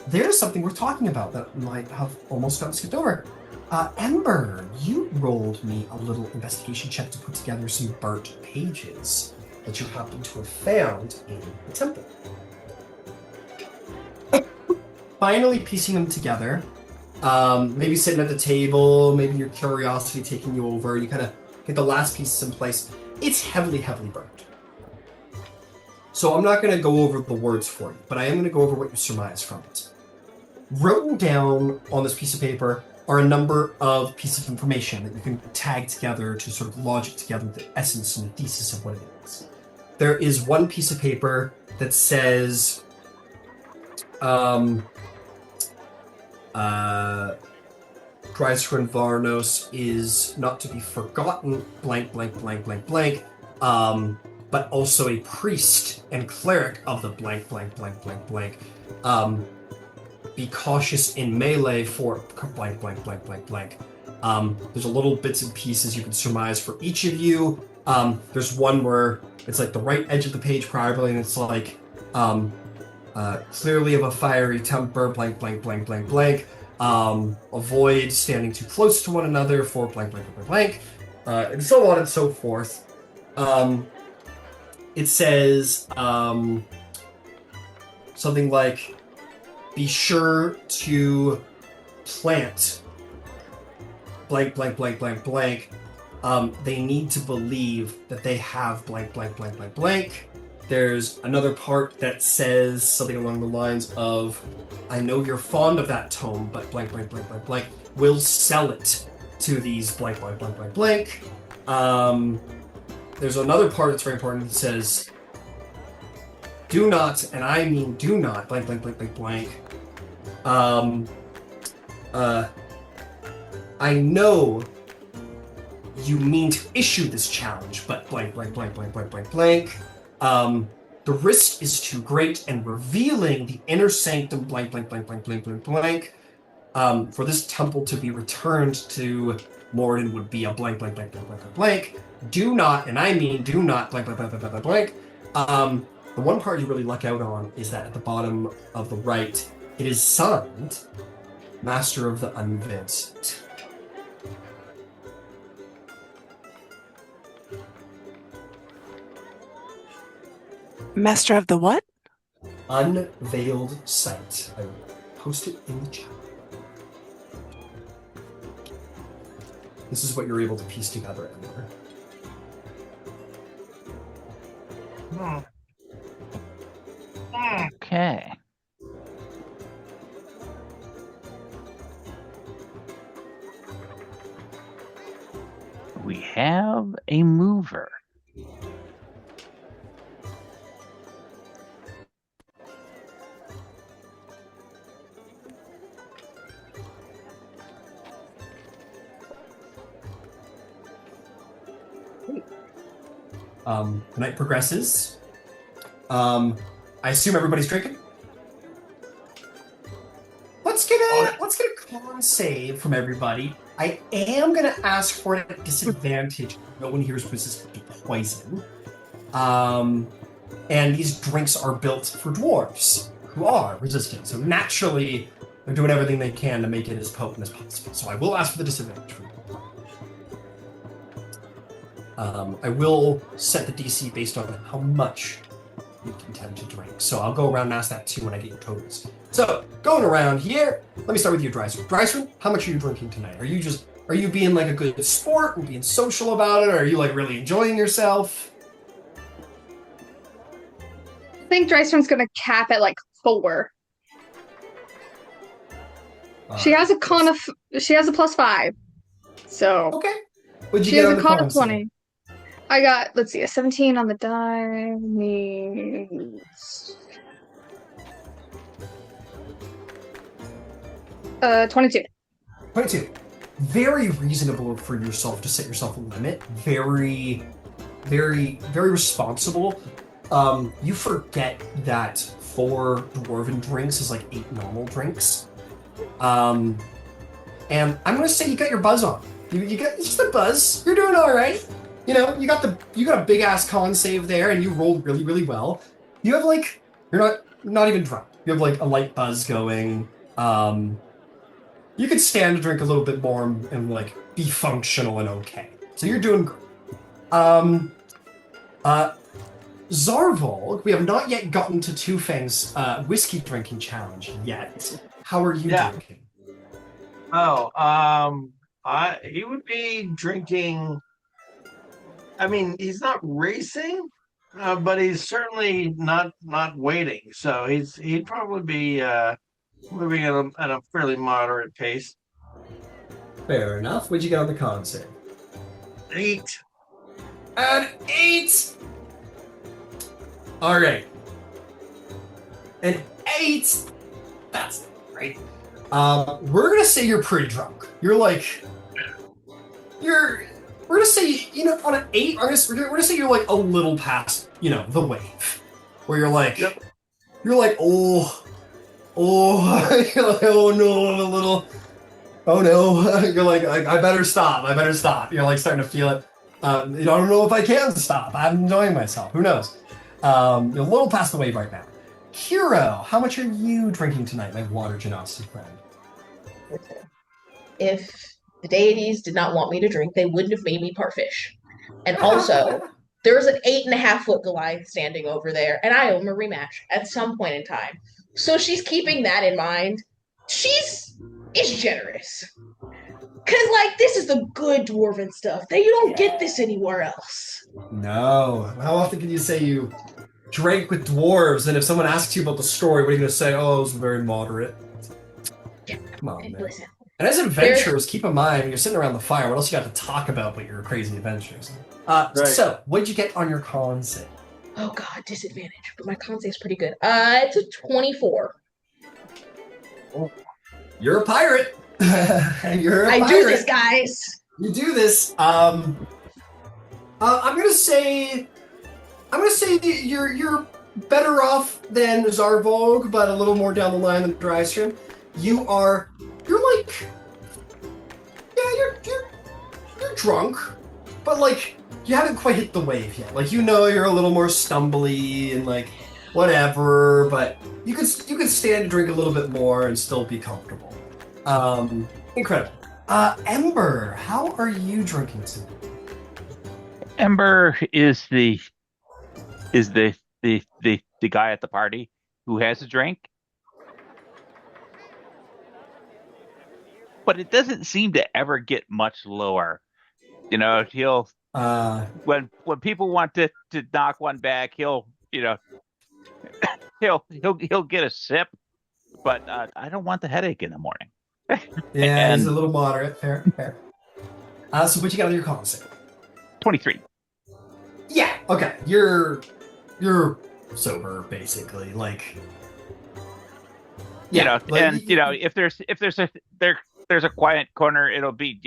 There's something we're talking about that might have almost got skipped over. Ember, you rolled me a little investigation check to put together some burnt pages that you happen to have found in the temple. Finally piecing them together, maybe sitting at the table, maybe your curiosity taking you over, you kind of get the last pieces in place. It's heavily burnt. So I'm not going to go over the words for you, but I am going to go over what you surmise from it. Written down on this piece of paper are a number of pieces of information that you can tag together to sort of logic together the essence and the thesis of what it is. There is one piece of paper that says, Westruun Varnos is not to be forgotten, blank, blank, blank, blank, blank, but also a priest and cleric of the blank, blank, blank, blank, blank. Be cautious in melee for blank, blank, blank, blank, blank. There's a little bits and pieces you can surmise for each of you. There's one where it's like the right edge of the page probably, and it's like, clearly of a fiery temper, blank, blank, blank, blank, blank. Avoid standing too close to one another for blank, blank, blank, blank, and so on and so forth. It says something like, be sure to plant blank, blank, blank, blank, blank. They need to believe that they have blank, blank, blank, blank, blank. There's another part that says something along the lines of, I know you're fond of that tome, but blank, blank, blank, blank, blank, we'll sell it to these blank, blank, blank, blank, blank. There's another part that's very important that says, do not, and I mean do not, blank, blank, blank, blank, blank. I know you mean to issue this challenge, but blank, blank, blank, blank, blank, blank, blank. The risk is too great, and revealing the inner sanctum, blank, blank, blank, blank, blank, blank, blank, for this temple to be returned to Moradin would be a blank, blank, blank, blank, blank, blank. Do not, and I mean do not, blank, blank, blank, blank, blank, blank. The one part you really luck out on is that at the bottom of the right, it is signed Master of the Unvincent. Master of the what? Unveiled Sight. I will post it in the chat. This is what you're able to piece together, Ember. Okay. We have a mover. The night progresses. I assume everybody's drinking. Let's get a con save from everybody. I am gonna ask for it at disadvantage. No one here is resistant to poison. And these drinks are built for dwarves who are resistant. So naturally, they're doing everything they can to make it as potent as possible. So I will ask for the disadvantage for you. I will set the DC based on how much you intend to drink. So I'll go around and ask that too when I get your totals. So going around here, let me start with you, Dreisman. Dreisman, how much are you drinking tonight? Are you being like a good sport and being social about it, or are you like really enjoying yourself? I think Dreisman's gonna cap at like 4. She has a con of she has a +5. So okay. What'd you she get has on a the con con of 20. I got, let's see, a 17 on the die means 22. 22. Very reasonable for yourself to set yourself a limit. Very, very, very responsible. You forget that 4 dwarven drinks is like 8 normal drinks. And I'm gonna say you got your buzz on. You got just a buzz. You're doing all right. You know, you got a big ass con save there, and you rolled really, really well. You have like, you're not even drunk. You have like a light buzz going. You could stand to drink a little bit more and like be functional and okay. So you're doing great. Zarvolg, we have not yet gotten to Two Fang's whiskey drinking challenge yet. How are you drinking? He would be drinking. I mean, he's not racing, but he's certainly not waiting. So he'd probably be moving at a fairly moderate pace. Fair enough. What'd you get on the con save? 8. An 8! Alright. An 8! That's right. We're gonna say you're pretty drunk. You're like... We're gonna say, on an 8, we're gonna say you're like a little past, the wave. Where you're like... Yep. You're like, you're like, oh no, I'm a little... Oh no, you're like, I better stop. You're like starting to feel it. I don't know if I can stop. I'm enjoying myself. Who knows? You're a little past the wave right now. Hero, how much are you drinking tonight, my water generosity friend? If the deities did not want me to drink, they wouldn't have made me parfish. And also, there's an 8.5-foot Goliath standing over there, and I owe him a rematch at some point in time. So she's keeping that in mind. She's generous. Because, this is the good dwarven stuff. You don't get this anywhere else. No. How often can you say you drank with dwarves, and if someone asks you about the story, what are you going to say? Oh, it was very moderate. Come on, man. Listen. And as adventurers, keep in mind, when you're sitting around the fire, what else you got to talk about but your crazy adventures? Right. So, what did you get on your con save? Oh, God, disadvantage. But my con save's pretty good. It's a 24. You're a pirate. You're a pirate. I do this, guys. You do this. I'm gonna say that you're better off than Zarvog, but a little more down the line than Drystrom. You're drunk, but you haven't quite hit the wave yet. You're a little more stumbly and whatever, but you could stand to drink a little bit more and still be comfortable. Incredible. Ember, how are you drinking tonight? Ember is the guy at the party who has a drink, but it doesn't seem to ever get much lower. He'll when people want to knock one back, he'll he'll get a sip, but I don't want the headache in the morning. Yeah, he's a little moderate. Fair. So what you got on your con save? 23. Yeah. Okay. You're sober, basically. If there's a quiet corner, it'll be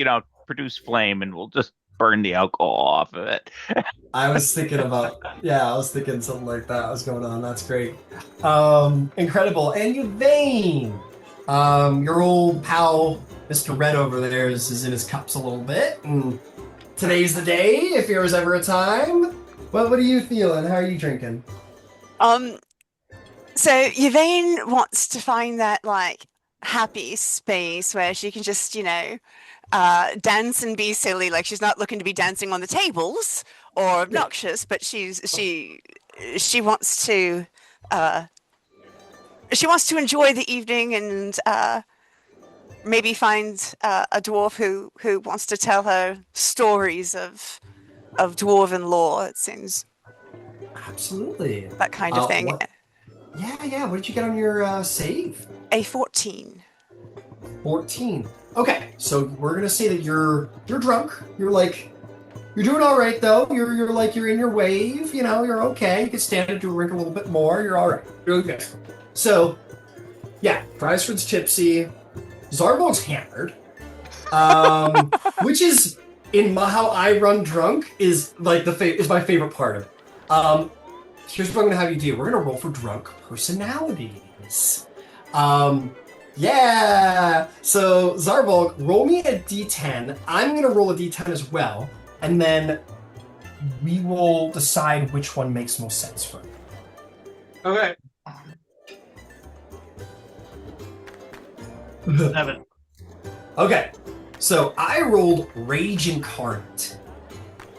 produce flame, and we'll just burn the alcohol off of it. I was thinking something like that was going on. That's great. Incredible. And Yvaine, your old pal, Mr. Red over there is in his cups a little bit. And today's the day, if there was ever a time. What are you feeling? How are you drinking? So Yvaine wants to find that happy space where she can just, dance and be silly. She's not looking to be dancing on the tables or obnoxious, but she wants to enjoy the evening and maybe find a dwarf who wants to tell her stories of dwarven lore. It seems absolutely that kind of thing. Yeah. What did you get on your save? A 14. 14. Okay, so we're gonna say that you're drunk. You're doing all right though. You're in your wave. You're okay. You can stand and drink a little bit more. You're all right. You're okay. So, yeah, Drystrod's tipsy. Zarvog's hammered. Which is how I run drunk is is my favorite part of it. Here's what I'm gonna have you do. We're gonna roll for drunk personalities. Yeah. So Zarvog, roll me a d10. I'm gonna roll a d10 as well, and then we will decide which one makes most sense for you. Okay. 7. Okay. So I rolled Rage Incarnate.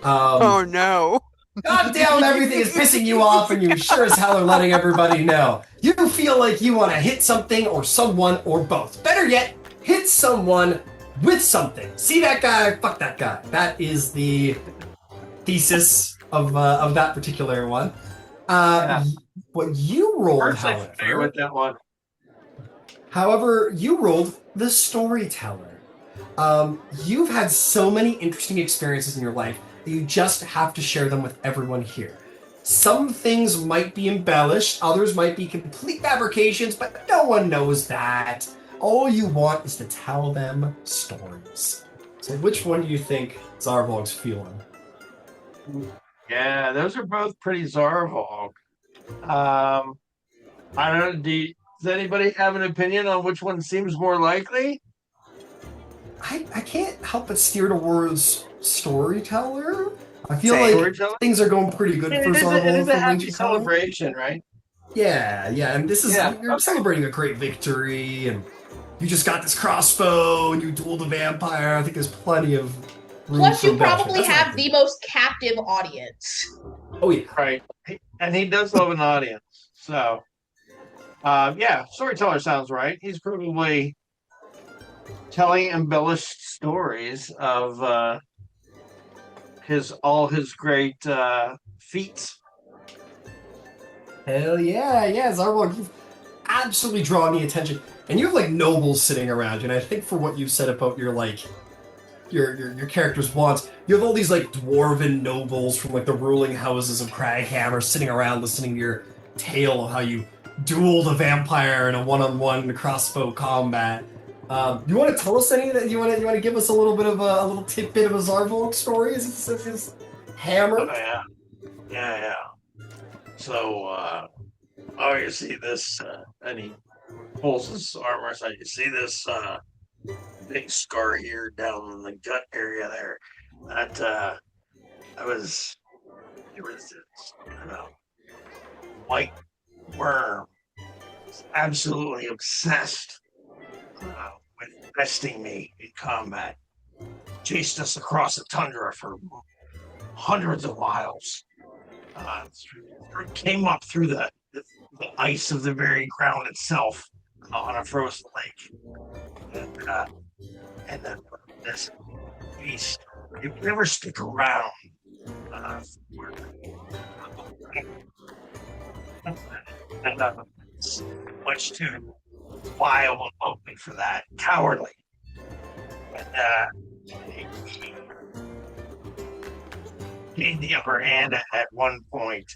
Oh no. God damn, everything is pissing you off, and you sure as hell are letting everybody know. You feel like you want to hit something or someone or both. Better yet, hit someone with something. See that guy? Fuck that guy. That is the thesis of that particular one. What you rolled, with that one. However, you rolled the storyteller. You've had so many interesting experiences in your life that you just have to share them with everyone here. Some things might be embellished, others might be complete fabrications, but no one knows that. All you want is to tell them stories. So which one do you think Zarvog's feeling? Yeah, those are both pretty Zarvog. I don't know. Does anybody have an opinion on which one seems more likely? I can't help but steer towards storyteller. I feel Same. like Storyteller? things are going pretty good for It Zarvog is a for happy Rachel. celebration, right? Yeah, and this is Yeah, you're okay. celebrating a great victory, and you just got this crossbow, and you dueled a vampire. I think there's plenty of room Plus, for you embellishment. probably That's what I have think. the most captive audience. Oh yeah, Right. And he does love an audience. So, yeah, storyteller sounds right. He's probably telling embellished stories of all his great feats. hell yeah, Zarvog, you've absolutely drawn the attention, and you have like nobles sitting around you. And I think for what you said about your like your character's wants, you have all these like dwarven nobles from like the ruling houses of Kraghammer sitting around listening to your tale of how you dueled a vampire in a one-on-one crossbow combat. You want to tell us any of that? You want to give us a little bit of a little tidbit of a Zarvog story? Is this hammer? Oh, yeah. So, you see this, and he pulls his armor aside. You see this big scar here down in the gut area there. That there was this white worm. Was absolutely obsessed with besting me in combat. Chased us across the tundra for hundreds of miles. Came up through the ice of the very ground itself on a frozen lake. And then this beast, it would never stick around. It's much too vile and open for that. Cowardly. And he gained the upper hand at one point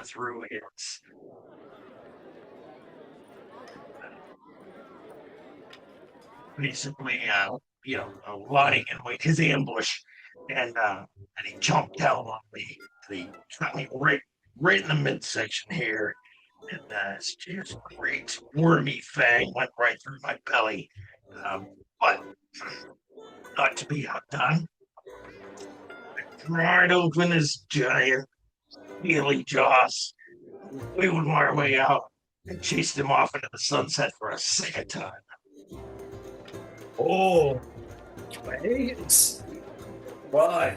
through its basically, lying in wait, his ambush, and he jumped down on me. And he got me right in the midsection here, and his great wormy fang went right through my belly. But not to be outdone, I pried open his giant, mealy jaws. We went our way out and chased him off into the sunset for a second time. Oh, it's right.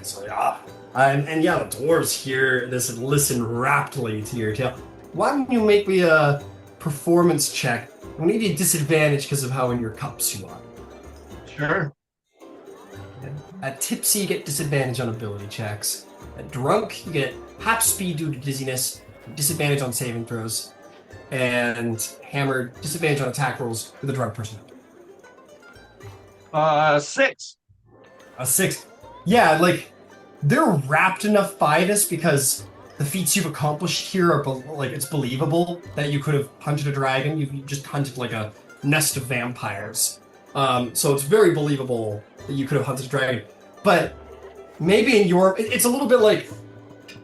So yeah, and yeah, the dwarves hear this and listen raptly to your tale. Why don't you make me a performance check? We need a disadvantage because of how in your cups you are. Sure. At tipsy, you get disadvantage on ability checks. At drunk, you get half speed due to dizziness, disadvantage on saving throws, and hammered, disadvantage on attack rolls with a drunk person. 6. A 6. Yeah, like, they're wrapped enough by this because the feats you've accomplished here are, it's believable that you could have hunted a dragon. You just hunted, like, a nest of vampires. So it's very believable that you could have hunted a dragon. But maybe in your... It's a little bit like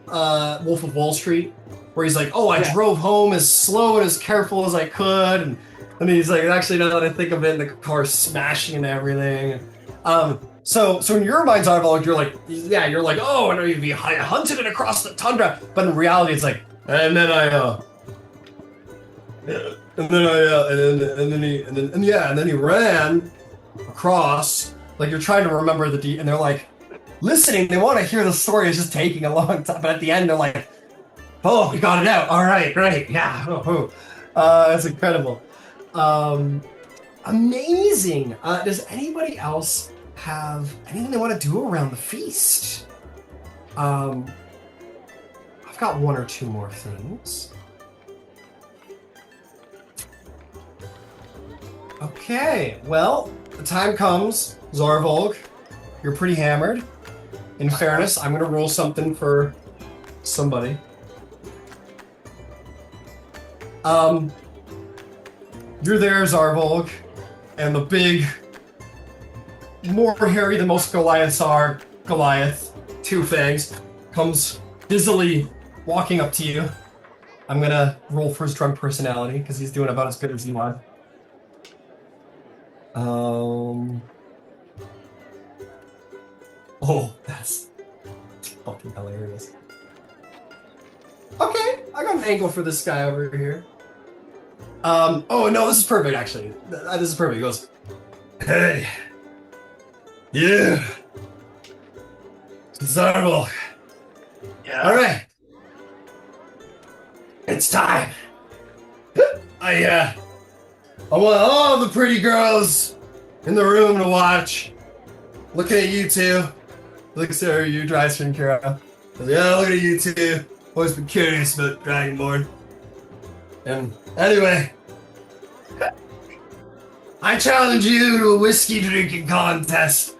Wolf of Wall Street, where he's like, oh, I drove home as slow and as careful as I could, and he's like, actually, now that I think of it, the car's smashing and everything. So in your mind's eye, you're like, oh, I know you'd be hunted it across the tundra, but in reality, it's like, and then he ran across, like you're trying to remember and they're like, listening, they want to hear the story, it's just taking a long time, but at the end, they're like, oh, we got it out, all right, great, yeah, that's incredible. Amazing. Does anybody else have anything they want to do around the feast? I've got one or two more things. Okay, well, the time comes, Zarvolg. You're pretty hammered. In fairness, I'm gonna roll something for somebody. You're there, Zarvolg, and the big, more hairy than most Goliaths are, Goliath, Two Fangs, comes dizzily walking up to you. I'm gonna roll for his drunk personality, because he's doing about as good as you want. Oh, that's fucking hilarious. Okay, I got an angle for this guy over here. Oh no, this is perfect actually. This is perfect. He goes, hey, yeah, Zarble. Yeah. All right, it's time. I want all the pretty girls in the room to watch. Looking at you two. Looks at you, Dryson, Kara. Yeah, looking at you two. Always been curious about Dragonborn. And anyway, I challenge you to a whiskey drinking contest.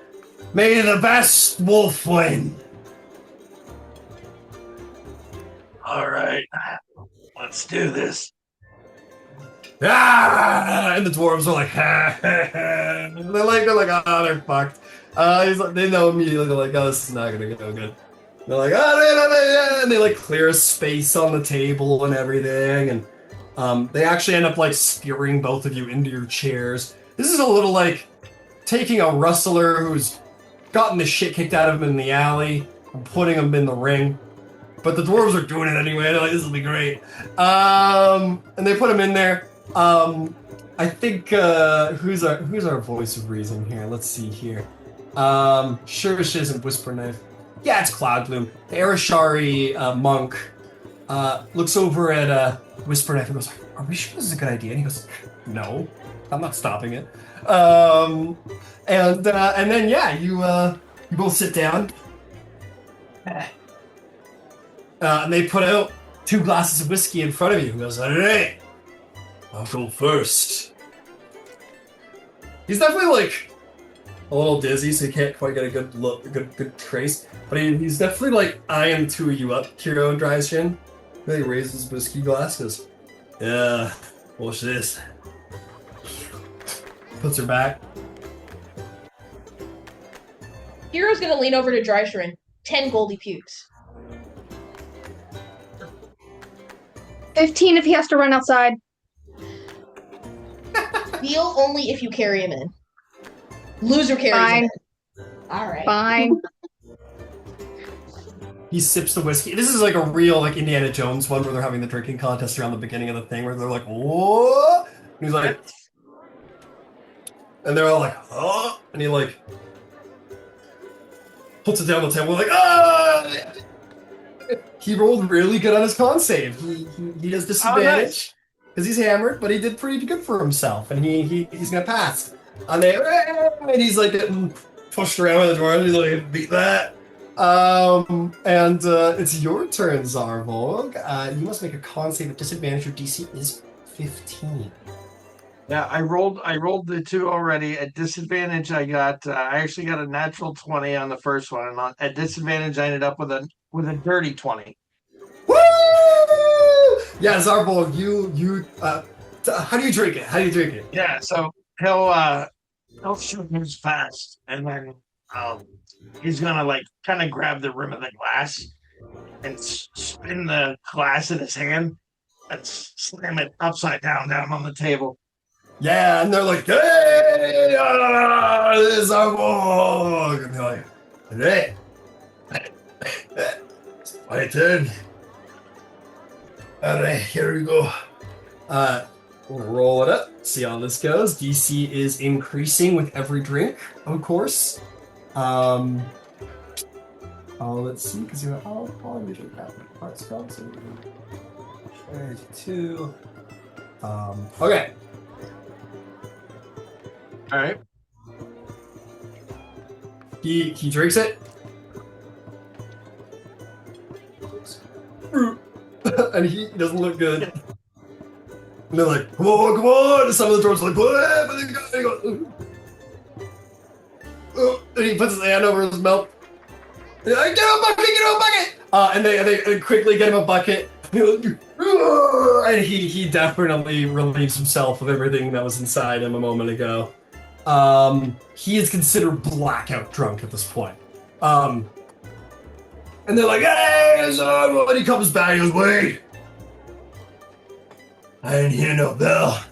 May the best wolf win. All right. Let's do this. Ah! And the dwarves are like, ha, ha, ha. They're like, oh, they're fucked. He's like, they know immediately. They're like, oh, this is not gonna go good. They're like, oh, and they like clear a space on the table and everything, and they actually end up like spearing both of you into your chairs. This is a little like taking a rustler who's gotten the shit kicked out of him in the alley and putting him in the ring. But the dwarves are doing it anyway. They're like, this will be great. And they put him in there. I think who's our voice of reason here? Let's see here. Sure she isn't Whisper Knife. Yeah, it's Cloudbloom. The Arashari monk looks over at Whisper Knife and goes, are we sure this is a good idea? And he goes, no, I'm not stopping it. And then yeah, you both sit down. And they put out 2 glasses of whiskey in front of you. He goes, all right, I'll go first. He's definitely like a little dizzy, so he can't quite get a good look, good trace. But he's definitely like eyeing 2 of you up, Kiro and Drysin. Then he raises his whiskey glass, goes, yeah, what's this? Puts her back. Hero's gonna lean over to Dryshrin. 10 goldy pukes. 15 if he has to run outside. Deal only if you carry him in. Loser carries him in. Alright. Fine. He sips the whiskey. This is like a real like Indiana Jones one where they're having the drinking contest around the beginning of the thing where they're like, whoa! And he's like, and they're all like, oh! And he like puts it down on the table like, ah! He rolled really good on his con save. He has disadvantage because he's hammered, but he did pretty good for himself, and he's gonna pass. And he's like getting pushed around by the door, and he's like, beat that. It's your turn, Zarvolg. You must make a con save at disadvantage. Your DC is 15. Yeah, I rolled the 2 already. At disadvantage, I actually got a natural 20 on the first one, and at disadvantage, I ended up with a dirty 20. Woo! Yeah, Zarvolg, you how do you drink it? Yeah, so he'll shoot moves fast, and then he's gonna like kind of grab the rim of the glass and spin the glass in his hand and slam it upside down on the table. Yeah, and they're like, hey, this is Zarvolg! And they're like, hey, it's my turn. Alright, here we go. We'll roll it up, see how this goes. DC is increasing with every drink, of course. Let's see, because you're all you drink that part spell, so 2. Okay. Alright. He drinks it. And he doesn't look good. And they're like, come on. And some of the dwarves are like, what? And he goes, and he puts his hand over his mouth. They're like, get him a bucket! And they quickly get him a bucket. And he definitely relieves himself of everything that was inside him a moment ago. He is considered blackout drunk at this point. And they're like, hey, son! When he comes back, he goes, wait. I didn't hear no bell.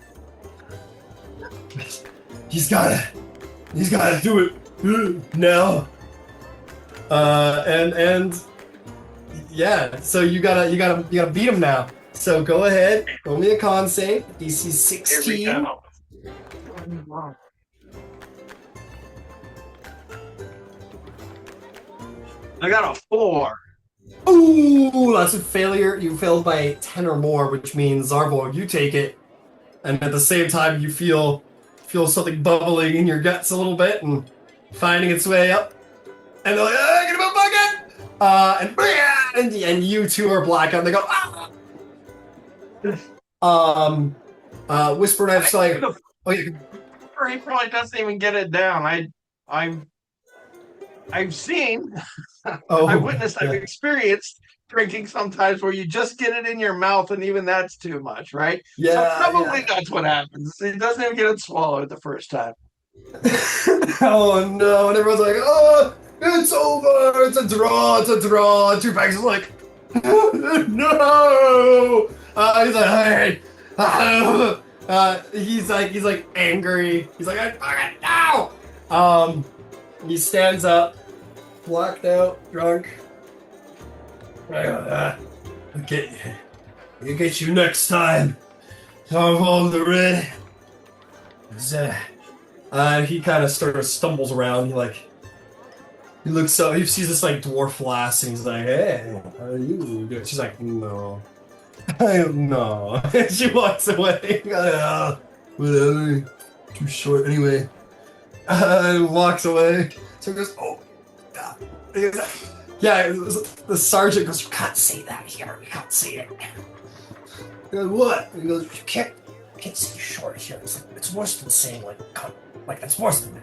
He's gotta do it now. And yeah, so you gotta beat him now. So go ahead, roll me a con save. DC 16. Here we go. I got a 4. Ooh, that's a failure. You failed by 10 or more, which means Zarborg, you take it. And at the same time, you feel something bubbling in your guts a little bit and finding its way up. And they're like, get him a bucket! And you two are blackout. And they go, ah! Whisper Knife's like, oh yeah. He probably doesn't even get it down. I've seen, I've witnessed, I've experienced drinking sometimes where you just get it in your mouth and even that's too much, right? Yeah. So probably that's what happens. It doesn't even get it swallowed the first time. Oh no, and everyone's like, oh, it's over, it's a draw. And Two-Packs is like, no! He's like, hey! He's like angry. He's like, I fucking no! He stands up, blacked out, drunk. I'll get you next time. Tal'Dorei. He kind of sort of stumbles around. He looks up. He sees this like dwarf lass, and he's like, "Hey, how are you doing?" She's like, "No, no." And she walks away. Whatever. Too short anyway. And walks away. So he goes, "Oh, God." He goes, yeah. The sergeant goes, "You can't say that here. You can't say it." He goes, "What?" And he goes, "You can't say short here. It's worse than saying like cunt. Like it's worse than that."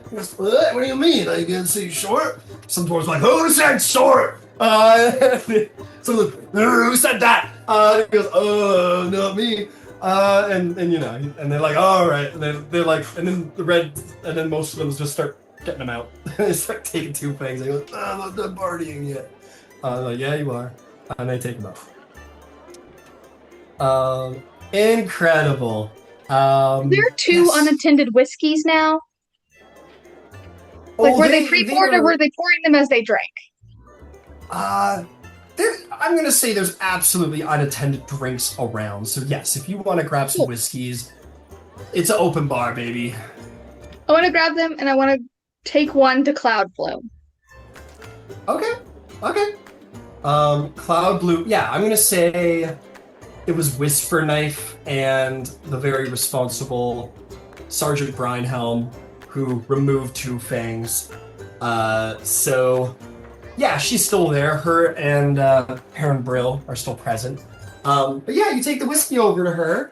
He goes, "What do you mean? I can say short?" Some dwarves like, "Who said short?" So who said that? He goes, "Oh, not me." And you know, and they're like, "All right," and they're like, and then and then most of them just start getting them out. They start taking two things. They go, "I'm not done partying yet." Like, "Yeah, you are," and they take them out. Incredible. There are two yes. unattended whiskeys now. Like, were they pre-poured or were they pouring them as they drank? I'm gonna say there's absolutely unattended drinks around. So yes, if you want to grab some whiskeys, it's an open bar, baby. I want to grab them and I want to take one to Cloud Bloom. Okay. Cloud Blue. Yeah, I'm gonna say it was Whisper Knife and the very responsible Sergeant Brinehelm who removed Two Fangs. So yeah, she's still there. Her and Perrin Brill are still present. But yeah, you take the whiskey over to her.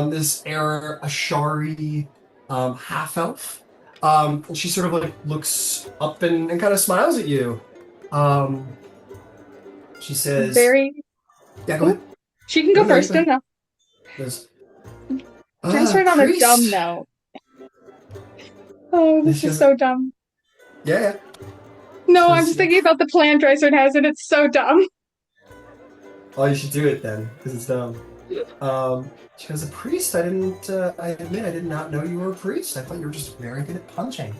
This Ashari half-elf. And she sort of like looks up and kind of smiles at you. She says... Yeah, go ahead. She can go first, no. Transferred on a dumb note. Oh, this is so dumb. Yeah. No, I'm just thinking about the plan Dysart has, and it's so dumb. Oh, you should do it then, because it's dumb. She goes, "A priest? I admit I did not know you were a priest. I thought you were just very good at punching."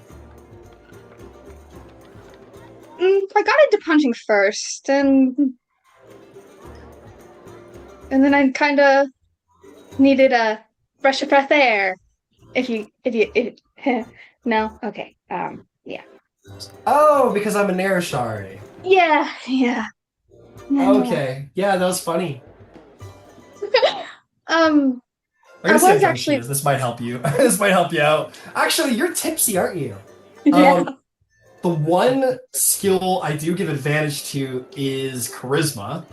I got into punching first, and then I kind of needed a fresh of breath air. No? Okay. Yeah. Oh, because I'm a Narashari. Yeah. No. Okay. Yeah, that was funny. I was actually... This might help you. This might help you out. Actually, you're tipsy, aren't you? Yeah. The one skill I do give advantage to is charisma.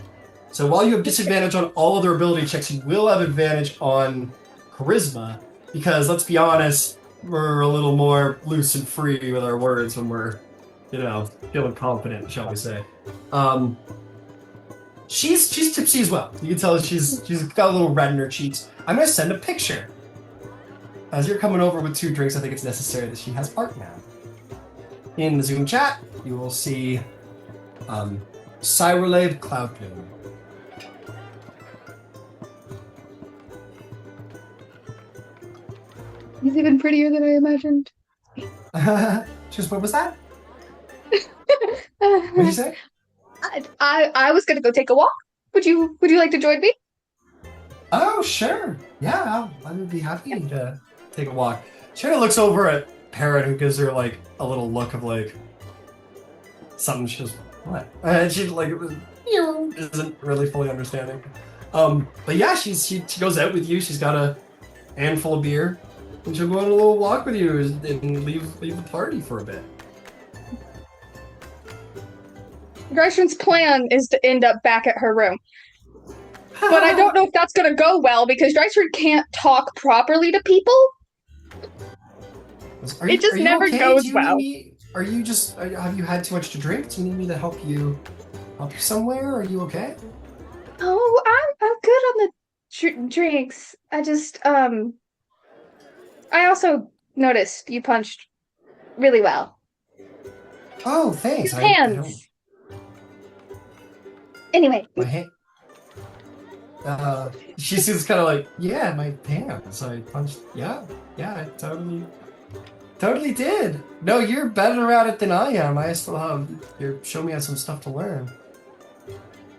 So while you have disadvantage on all other ability checks, you will have advantage on charisma, because let's be honest, we're a little more loose and free with our words when we're, feeling confident, shall we say. She's tipsy as well. You can tell she's got a little red in her cheeks. I'm gonna send a picture. As you're coming over with 2 drinks, I think it's necessary that she has art now. In the Zoom chat, you will see Cyrolade Cloud Bloom. He's even prettier than I imagined. Just what was that? What did you say? I was gonna go take a walk. Would you like to join me? Oh, sure. Yeah, I would be happy to take a walk. She kind of looks over at Parrot, who gives her like a little look of like something. She goes, "What?" And she like isn't really fully understanding. But yeah, she goes out with you. She's got a handful of beer, and she'll go on a little walk with you and leave the party for a bit. Gresham's plan is to end up back at her room. But I don't know if that's going to go well because Dryford can't talk properly to people. It just never goes well. Have you had too much to drink? Do you need me to help you somewhere? Are you okay? Oh, I'm good on the drinks. I just, I also noticed you punched really well. Oh, thanks. Your hands. Anyway. My hand. She seems kind of like, yeah, my hands. I punched. Yeah, I totally did. No, you're better at it than I am. I still have. You're showing me some stuff to learn.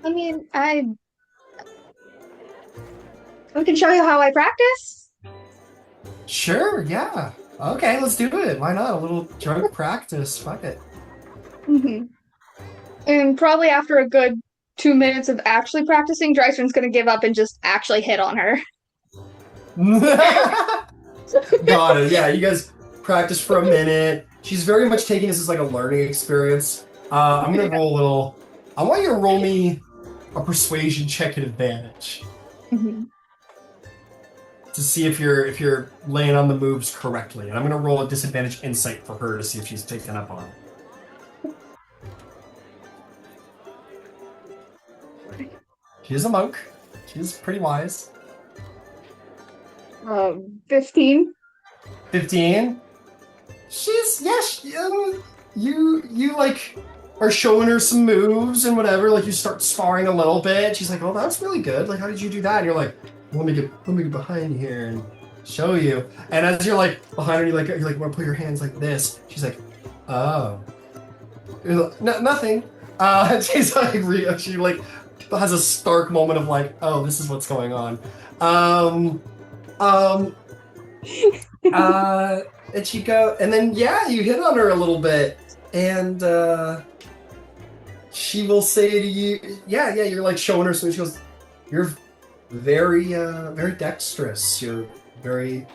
I mean, I can show you how I practice. Sure. Yeah. Okay, let's do it. Why not? A little drunk practice. Fuck it. Mm-hmm. And probably after a good 2 minutes of actually practicing, Dryford's gonna give up and just actually hit on her. Got it. Yeah, you guys practice for a minute. She's very much taking this as like a learning experience. I'm gonna roll a little. I want you to roll me a persuasion check at advantage to see if you're laying on the moves correctly. And I'm gonna roll a disadvantage insight for her to see if she's taken up on it. She is a monk. She's pretty wise. 15. 15. You like are showing her some moves and whatever. Like you start sparring a little bit. She's like, "Oh, that's really good. Like, how did you do that?" And you're like, "Let me get behind you here and show you." And as you're like behind her, you're like, "Want to put your hands like this?" She's like, "Oh, nothing." She's like, she like has a stark moment of like, "Oh, this is what's going on." And she go, and then you hit on her a little bit, and she will say to you, you're like showing her, so she goes, "You're very dexterous. You're very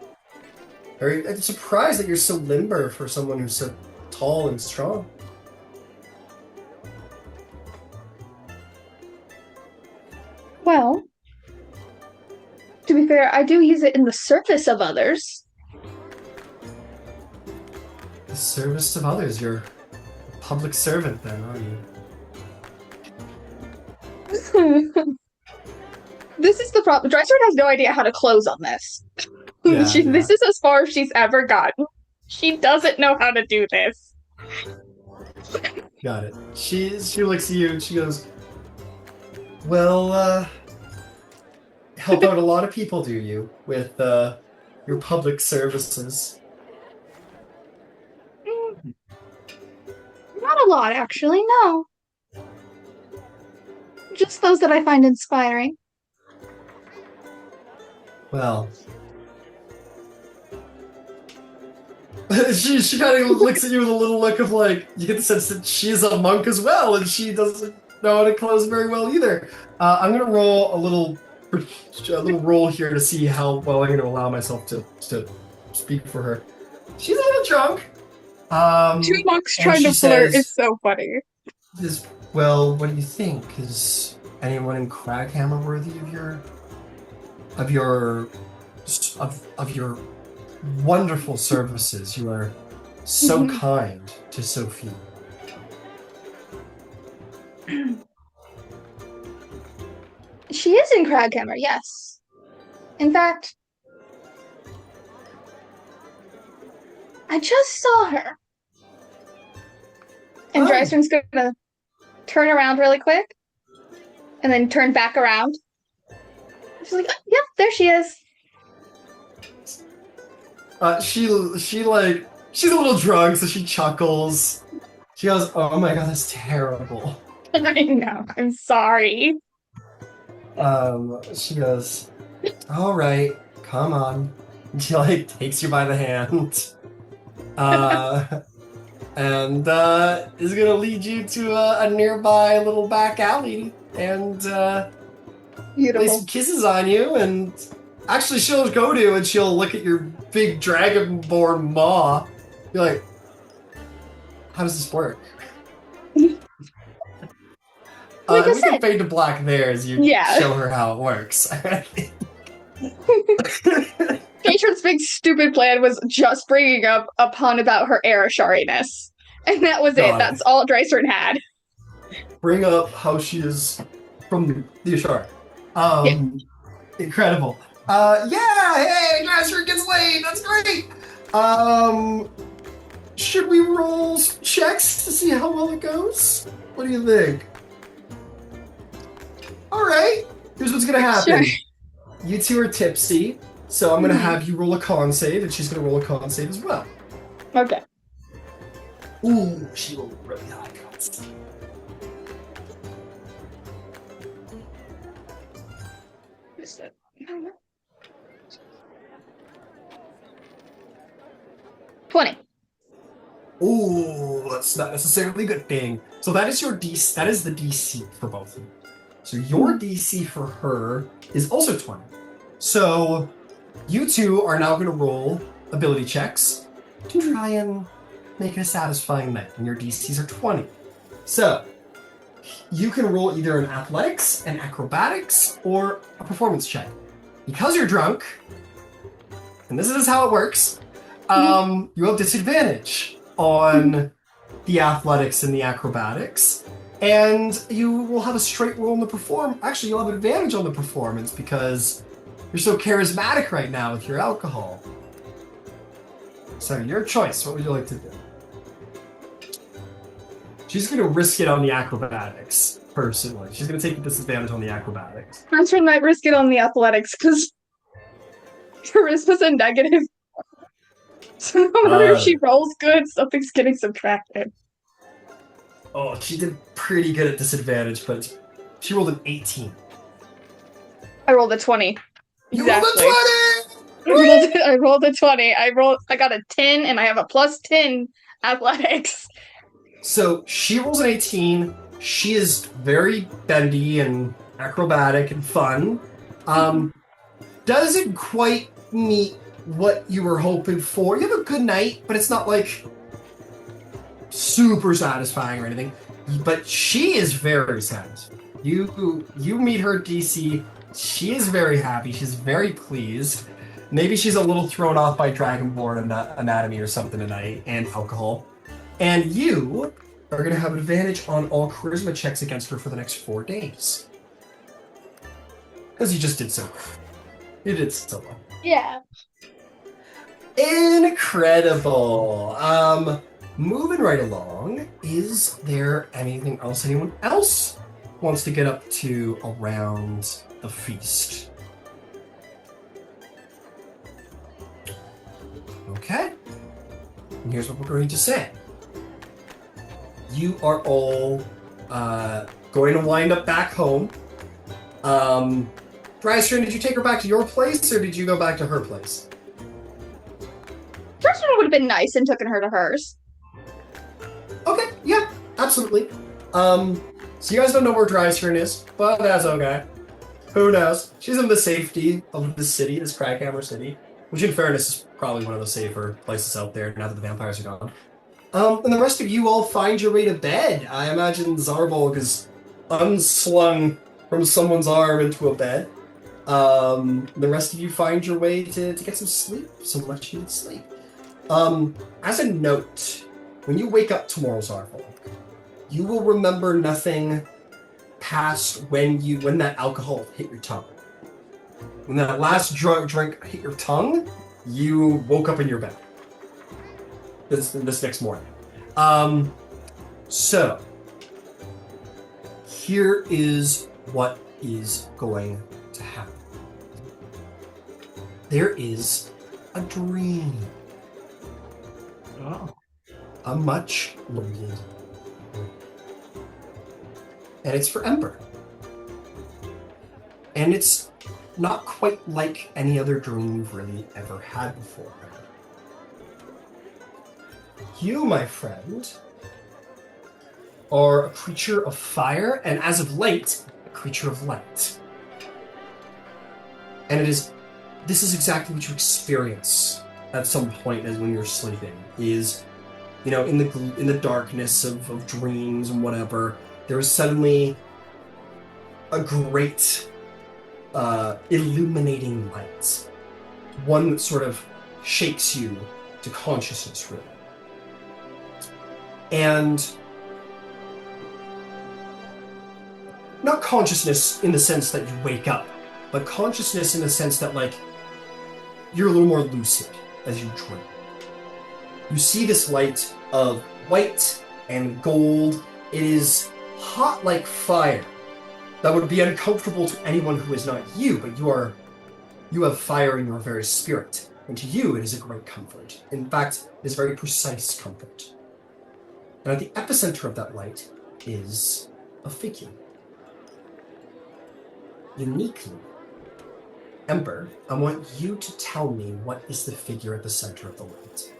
I'm surprised that you're so limber for someone who's so tall and strong." Well, to be fair, I do use it in the service of others. The service of others? You're a public servant then, aren't you? This is the problem. Dryford has no idea how to close on this. This is as far as she's ever gotten. She doesn't know how to do this. Got it. She looks at you and she goes, "Well, help out a lot of people, do you, with your public services?" Not a lot, actually, no. Just those that I find inspiring. Well, she kind of looks at you with a little look of like, you get the sense that she's a monk as well, and she doesn't know how to close very well either. I'm gonna roll a little roll here to see how well I'm gonna allow myself to speak for her. She's a little drunk. Two monks trying to flirt is so funny. Well, what do you think? anyone in Kraghammer worthy of your wonderful services? You are so kind to so few. She is in Kraghammer, yes. In fact, I just saw her. And Oh. Drystrom's gonna turn around really quick and then turn back around. She's like, oh, yep, there she is. She's a little drunk, so she chuckles. She goes, "Oh my god, that's terrible." I know, I'm sorry. She goes, "All right, come on." And she takes you by the hand, and is gonna lead you to a nearby little back alley and lay Beautiful. some kisses on you. And actually, she'll go to and she'll look at your big dragonborn maw. You're like, "How does this work?" Like I we can said. fade to black there as you Yeah. show her how it works. Patron's big stupid plan was just bringing up a pun about her Arishariness. And that was Got it. it. That's all Drystern had. Bring up how she is from the Ashar. Incredible. Hey, Dresser gets laid. That's great. Should we roll checks to see how well it goes? What do you think? All right. Here's what's gonna happen. Sure. You two are tipsy, so I'm gonna have you roll a con save, and she's gonna roll a con save as well. Okay. Ooh, she rolled really high con save. Is it? 20. Ooh, that's not necessarily a good thing. So that is your DC. That is the DC for both of you. So your DC for her is also 20. So you two are now going to roll ability checks to try and make it a satisfying night, and your DCs are 20. So you can roll either an athletics, an acrobatics, or a performance check. Because you're drunk, and this is how it works, you have disadvantage on the athletics and the acrobatics, and you will have a straight roll on the Actually, you'll have advantage on the performance because you're so charismatic right now with your alcohol. So your choice. What would you like to do? She's going to risk it on the acrobatics, personally. She's going to take the disadvantage on the acrobatics. Drystern might risk it on the athletics because charisma's a negative. So no matter if she rolls good, something's getting subtracted. Oh, she did pretty good at disadvantage, but she rolled an 18. I rolled a 20. You Exactly. rolled a 20! I rolled a 20. I got a 10 and I have a plus 10 athletics. So she rolls an 18. She is very bendy and acrobatic and fun. Doesn't quite meet what you were hoping for. You have a good night, but it's not super satisfying or anything. But she is very satisfied. You meet her DC. She is very happy. She's very pleased. Maybe she's a little thrown off by Dragonborn anatomy or something tonight, and alcohol. And you are going to have advantage on all charisma checks against her for the next 4 days. Because you just did so well. You did so well. Yeah. Incredible. Moving right along, is there anything else anyone else wants to get up to around the feast? Okay. And here's what we're going to say. You are all going to wind up back home. Drystern, did you take her back to your place, or did you go back to her place? Drystern would have been nice and taken her to hers. Okay, yeah, absolutely. So you guys don't know where Drystern is, but that's okay. Who knows? She's in the safety of the city, this Kraghammer city, which in fairness is probably one of the safer places out there now that the vampires are gone. And the rest of you all find your way to bed. I imagine Zarbolg is unslung from someone's arm into a bed. The rest of you find your way to get some sleep, some much needed sleep. As a note, when you wake up tomorrow, Zarval, you will remember nothing past when that alcohol hit your tongue. When that last drink hit your tongue, you woke up in your bed. This next morning. So here is what is going to happen. There is a dream. Oh. A much needed. And it's for Ember. And it's not quite like any other dream you've really ever had before. You, my friend, are a creature of fire, and as of late, a creature of light. And this is exactly what you experience at some point as when you're sleeping, is, you know, in the darkness of dreams and whatever, there is suddenly a great illuminating light. One that sort of shakes you to consciousness, really. And not consciousness in the sense that you wake up, but consciousness in the sense that, like, you're a little more lucid as you dream. You see this light of white and gold. It is hot like fire. That would be uncomfortable to anyone who is not you, but you have fire in your very spirit. And to you, it is a great comfort. In fact, it is very precise comfort. And at the epicenter of that light is a figure. Uniquely, Ember, I want you to tell me what is the figure at the center of the light.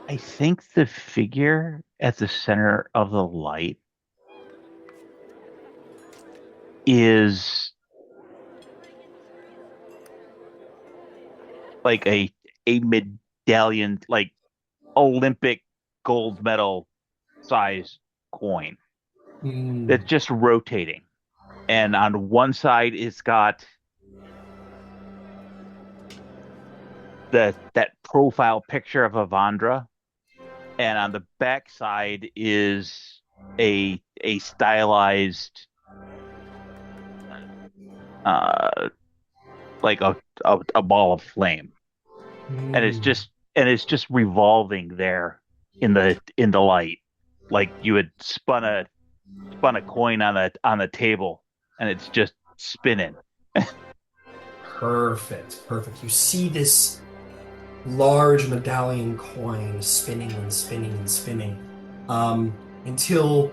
I think the figure at the center of the light is like a medallion, like Olympic gold medal size coin that's just rotating. And on one side it's got that profile picture of Avandra, and on the back side is a stylized like a ball of flame. And it's just revolving there in the light, like you had spun a coin on the table, and it's just spinning. Perfect. You see this large medallion coin spinning and spinning and spinning, until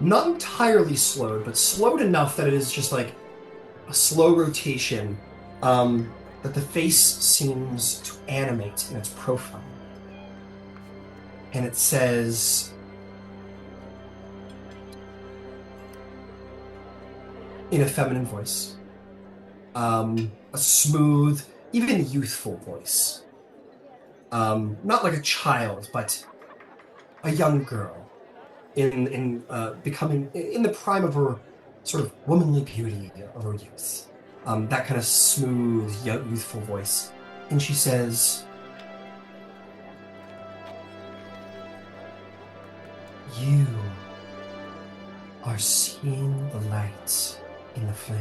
not entirely slowed, but slowed enough that it is just like a slow rotation, that the face seems to animate in its profile. And it says, in a feminine voice, a smooth, even youthful voice. Not like a child, but a young girl in becoming in the prime of her sort of womanly beauty of her youth. That kind of smooth, youthful voice. And she says, "You are seeing the light in the flame.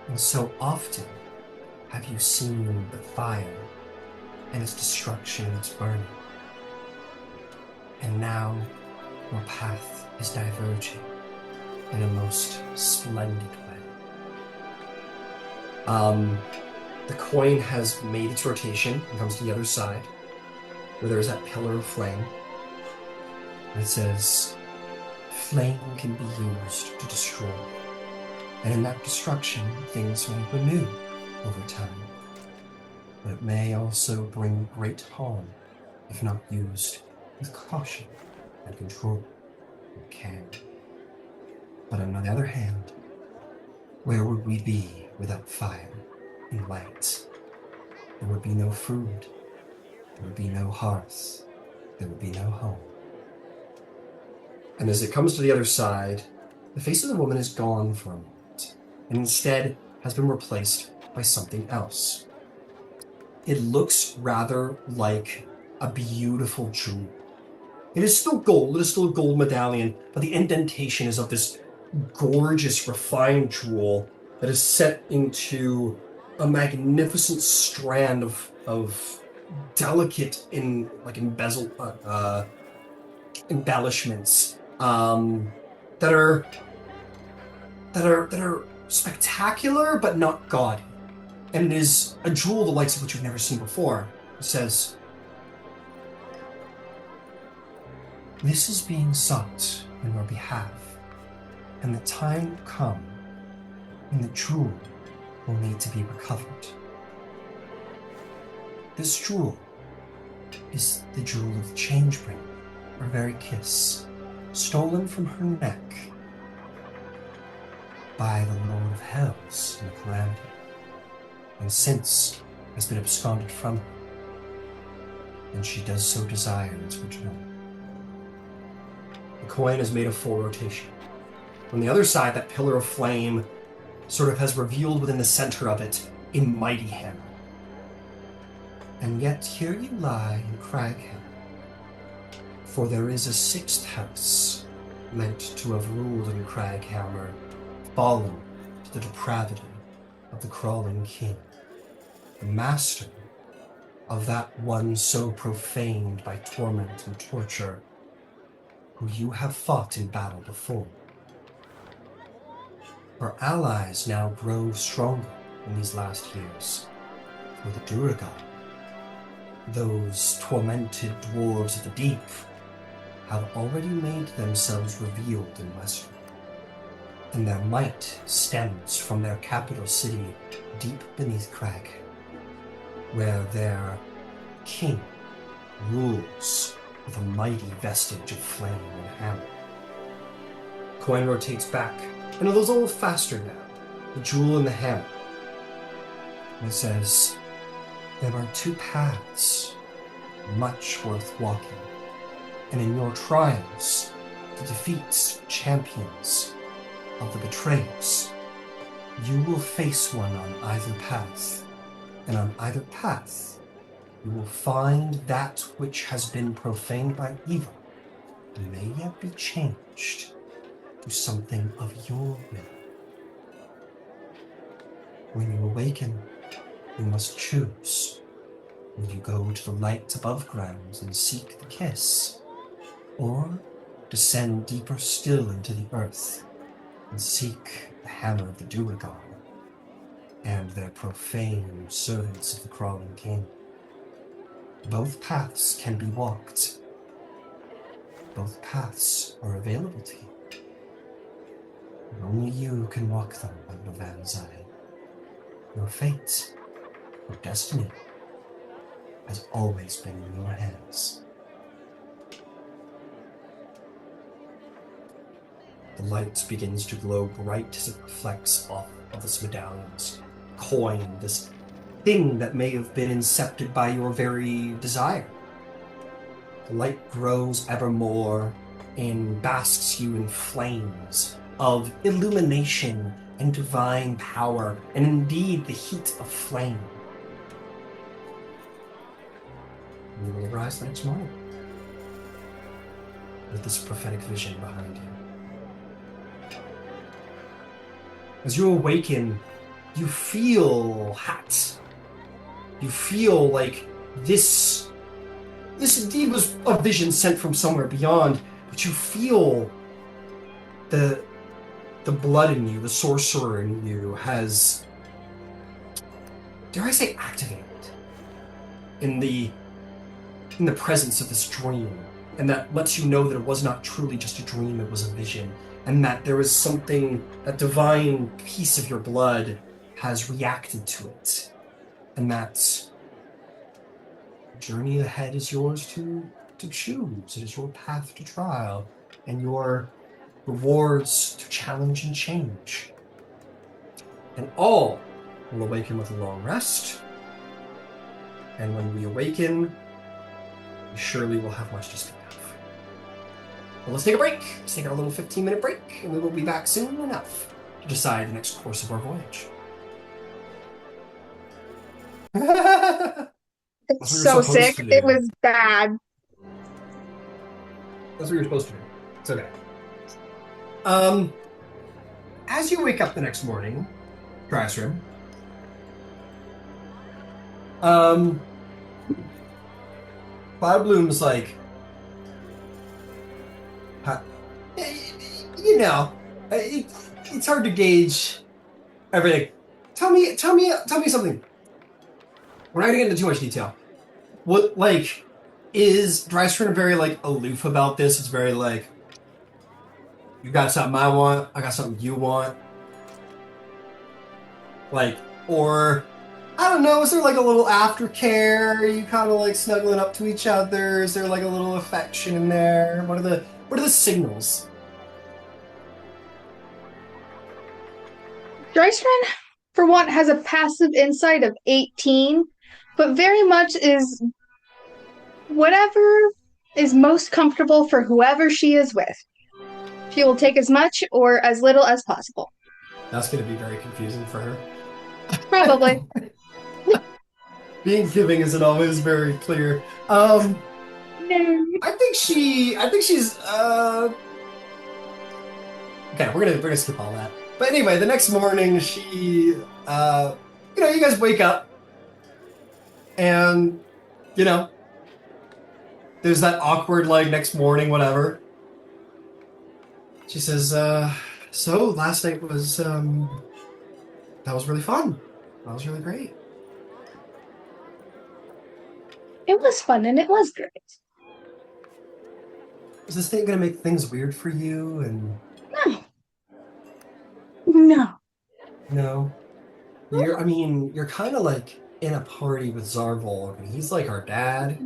And so often have you seen the fire and its destruction and its burning. And now your path is diverging in a most splendid way." The coin has made its rotation and comes to the other side, where there is that pillar of flame. And it says, "Flame can be used to destroy. And in that destruction, things may renew over time. But it may also bring great harm if not used with caution and control and care. But on the other hand, where would we be without fire and light. There would be no food. There would be no hearth. There would be no home. And as it comes to the other side, the face of the woman is gone for a moment, and instead has been replaced by something else. It looks rather like a beautiful jewel. It is still gold, it is still a gold medallion, but the indentation is of this gorgeous, refined jewel that is set into a magnificent strand of delicate embezzle embellishments that are spectacular but not gaudy. And it is a jewel the likes of which you've never seen before. It says, "This is being sought on your behalf, and the time will come when the jewel will need to be recovered. This jewel is the jewel of Changebringer, her very kiss, stolen from her neck by the Lord of Hells in the Calamity, and since has been absconded from her, and she does so desire its return." The coin is made a full rotation. On the other side, that pillar of flame sort of has revealed within the center of it a mighty hammer. And yet here you lie in Kraghammer, for there is a sixth house meant to have ruled in Kraghammer, fallen to the depravity of the crawling king, the master of that one so profaned by torment and torture, who you have fought in battle before. Her allies now grow stronger in these last years, for the duergar, those tormented dwarves of the deep, have already made themselves revealed in Westruun, and their might stems from their capital city deep beneath Krag, where their king rules with a mighty vestige of flame and hammer. Coin rotates back, and it goes a little faster now, the jewel in the hammer. And it says, "There are two paths, much worth walking, and in your trials to defeat champions of the betrayers, you will face one on either path, and on either path you will find that which has been profaned by evil and may yet be changed to something of your will. When you awaken, you must choose. Will you go to the light above ground and seek the kiss, or descend deeper still into the earth and seek the hammer of the duergar and their profane servants of the crawling king? Both paths can be walked. Both paths are available to you. And only you can walk them, Vanzai. Your fate, your destiny, has always been in your hands." The light begins to glow bright as it reflects off of this medallion's coin, this thing that may have been incepted by your very desire. The light grows ever more and basks you in flames of illumination and divine power, and indeed the heat of flame. And you will rise the next morning with this prophetic vision behind you. As you awaken, you feel hot. You feel like this indeed was a vision sent from somewhere beyond, but you feel the blood in you, the sorcerer in you has, dare I say, activated in the presence of this dream, and that lets you know that it was not truly just a dream, it was a vision, and that there is something, that divine piece of your blood has reacted to it, and that the journey ahead is yours to choose. It is your path to trial, and your rewards to challenge and change. and all will awaken with a long rest. And when we awaken, we surely will have much to speak of. Well, let's take a break. Let's take our little 15-minute break, and we will be back soon enough to decide the next course of our voyage. It's so sick. It was bad. That's what you're supposed to do. It's okay. As you wake up the next morning, Westruun, Cloudbloom's like, you know, it's hard to gauge everything. Tell me something. We're not gonna get into too much detail. What, like, is Westruun very, like, aloof about this? It's very, like, you got something I want, I got something you want. Like, or, I don't know, is there, like, a little aftercare? Are you kind of, like, snuggling up to each other? Is there, like, a little affection in there? What are the signals? Westruun, for one, has a passive insight of 18, but very much is whatever is most comfortable for whoever she is with. She will take as much or as little as possible. That's going to be very confusing for her. Probably. Being giving isn't always very clear. No. I think she's okay, we're gonna skip all that. But anyway, the next morning she you guys wake up and there's that awkward, like, next morning, whatever. She says, so last night was that was really fun. That was really great. It was fun and it was great. Is this thing gonna make things weird for you? And no. You're kind of like in a party with Zarvolg, and he's like our dad.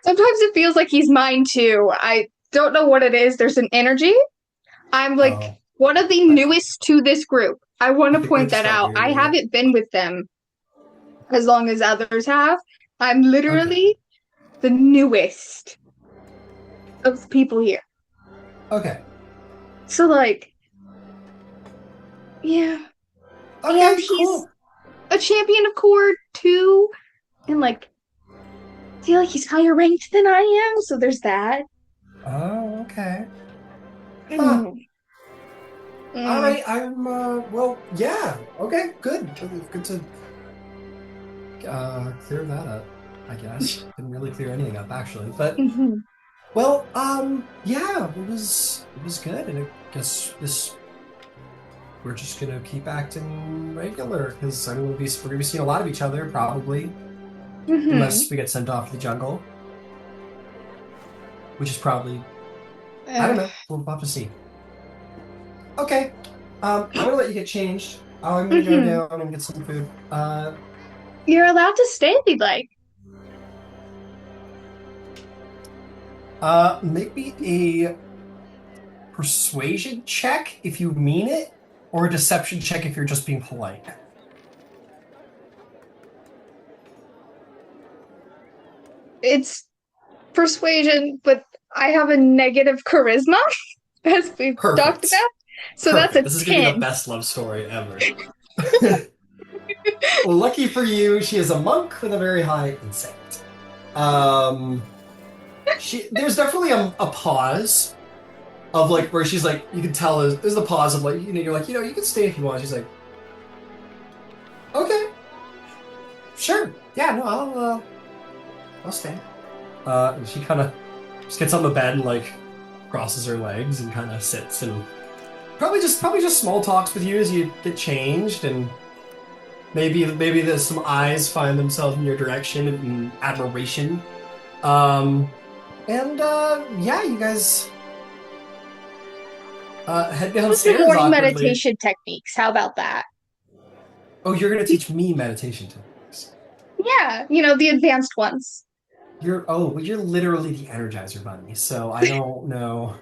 Sometimes it feels like he's mine too. I don't know what it is. There's an energy. I'm like one of the newest to this group. I want to point that out. I haven't been with them as long as others have. I'm literally the newest of the people here. Okay. So, like, yeah. Okay, and he's a champion of Cord too. And, like, I feel like he's higher ranked than I am, so there's that. Oh, okay. Huh. All right, I'm, well, yeah. Okay, good. Good to clear that up, I guess. Didn't really clear anything up, actually. But, well, yeah, it was good. And I guess we're just going to keep acting regular. Because, we're going to be seeing a lot of each other, probably. Unless we get sent off to the jungle. Which is probably... I don't know. We'll have to see. Okay. I'm going to let you get changed. I'm going to go down and get some food. You're allowed to stay if you'd like. Make me a persuasion check if you mean it, or a deception check if you're just being polite. It's persuasion, but I have a negative charisma, as we've talked about. So Perfect. that's a 10. This is going to be the best love story ever. Well, lucky for you, she is a monk with a very high insight. There's definitely a pause of, like, where she's like, you can tell there's a pause of, like, you're like, you can stay if you want. She's like, okay, sure, yeah, no, I'll stay. And she kind of just gets on the bed and, like, crosses her legs and kind of sits and probably just small talks with you as you get changed, and maybe there's some eyes find themselves in your direction in admiration. Yeah, you guys head downstairs. Morning meditation techniques. How about that? Oh, you're gonna teach me meditation techniques. Yeah, the advanced ones. You're literally the Energizer Bunny, so I don't know.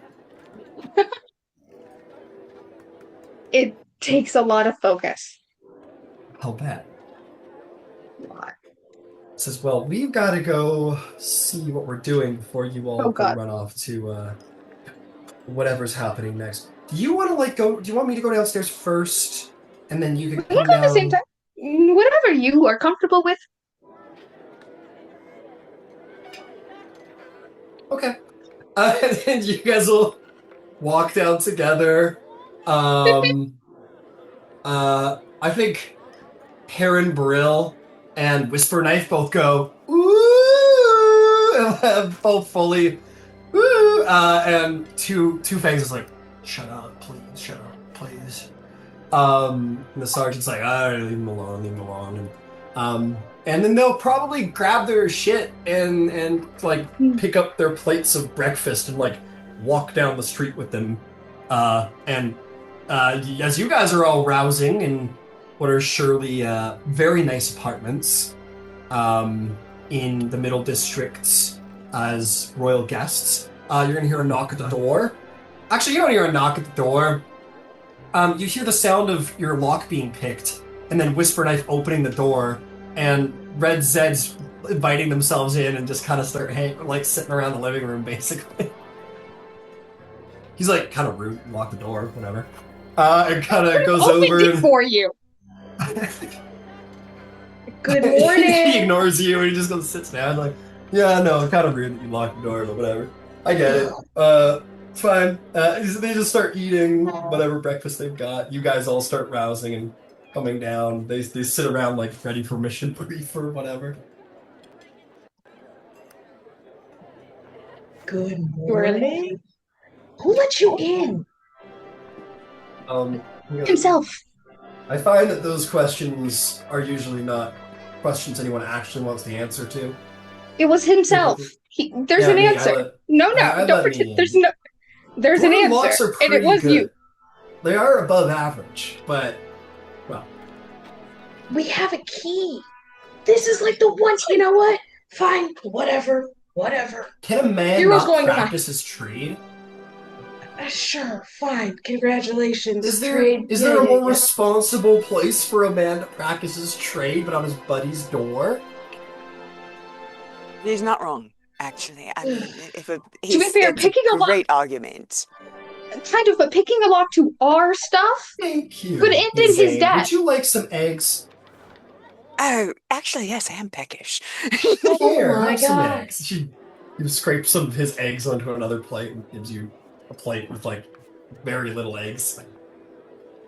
It takes a lot of focus. How bad? A lot. Says, well, we've got to go see what we're doing before you all Oh, go God. run off to whatever's happening next. Do you want to go? Do you want me to go downstairs first, and then you can We can come go at the same down? time. Whatever you are comfortable with. Okay. And then you guys will walk down together. I think Heron Brill and Whisper Knife both go, ooh, and both fully, ooh, and Two Fangs is like, shut up, please. And the sergeant's like, all right, leave him alone. And then they'll probably grab their shit and like pick up their plates of breakfast and like walk down the street with them. As you guys are all rousing in what are surely very nice apartments in the Middle Districts as royal guests, you're gonna hear a knock at the door. Actually, you don't hear a knock at the door. You hear the sound of your lock being picked, and then Whisper Knife opening the door, and Red Zeds inviting themselves in and just kind of start sitting around the living room, basically. He's like kind of rude, lock the door, whatever. And kind of goes over. It for you. Good morning. He ignores you and he just goes and sits down like, yeah, no, kind of rude that you locked the door, but whatever. I get it. It's fine. They just start eating whatever breakfast they've got. You guys all start rousing and coming down. They sit around like ready for mission brief or whatever. Good morning. Who let you in? Himself. I find that those questions are usually not questions anyone actually wants the answer to. It was himself. There's an answer. Don't pretend. There's an answer, locks are and it was good. you. They are above average, but well, we have a key. This is like the one. You know what? Fine. Whatever. Can a man Hero's not practice his trade? Sure. Fine. Congratulations. Is there a more responsible place for a man to practice his trade but on his buddy's door? He's not wrong, actually. I mean, to be fair, picking a great argument. Kind of, but picking a lock to our stuff Thank you. could end in his death. Would you like some eggs? Oh, actually, yes, I am peckish. Here, my have some God. eggs. You scrape some of his eggs onto another plate and gives you a plate with like very little eggs.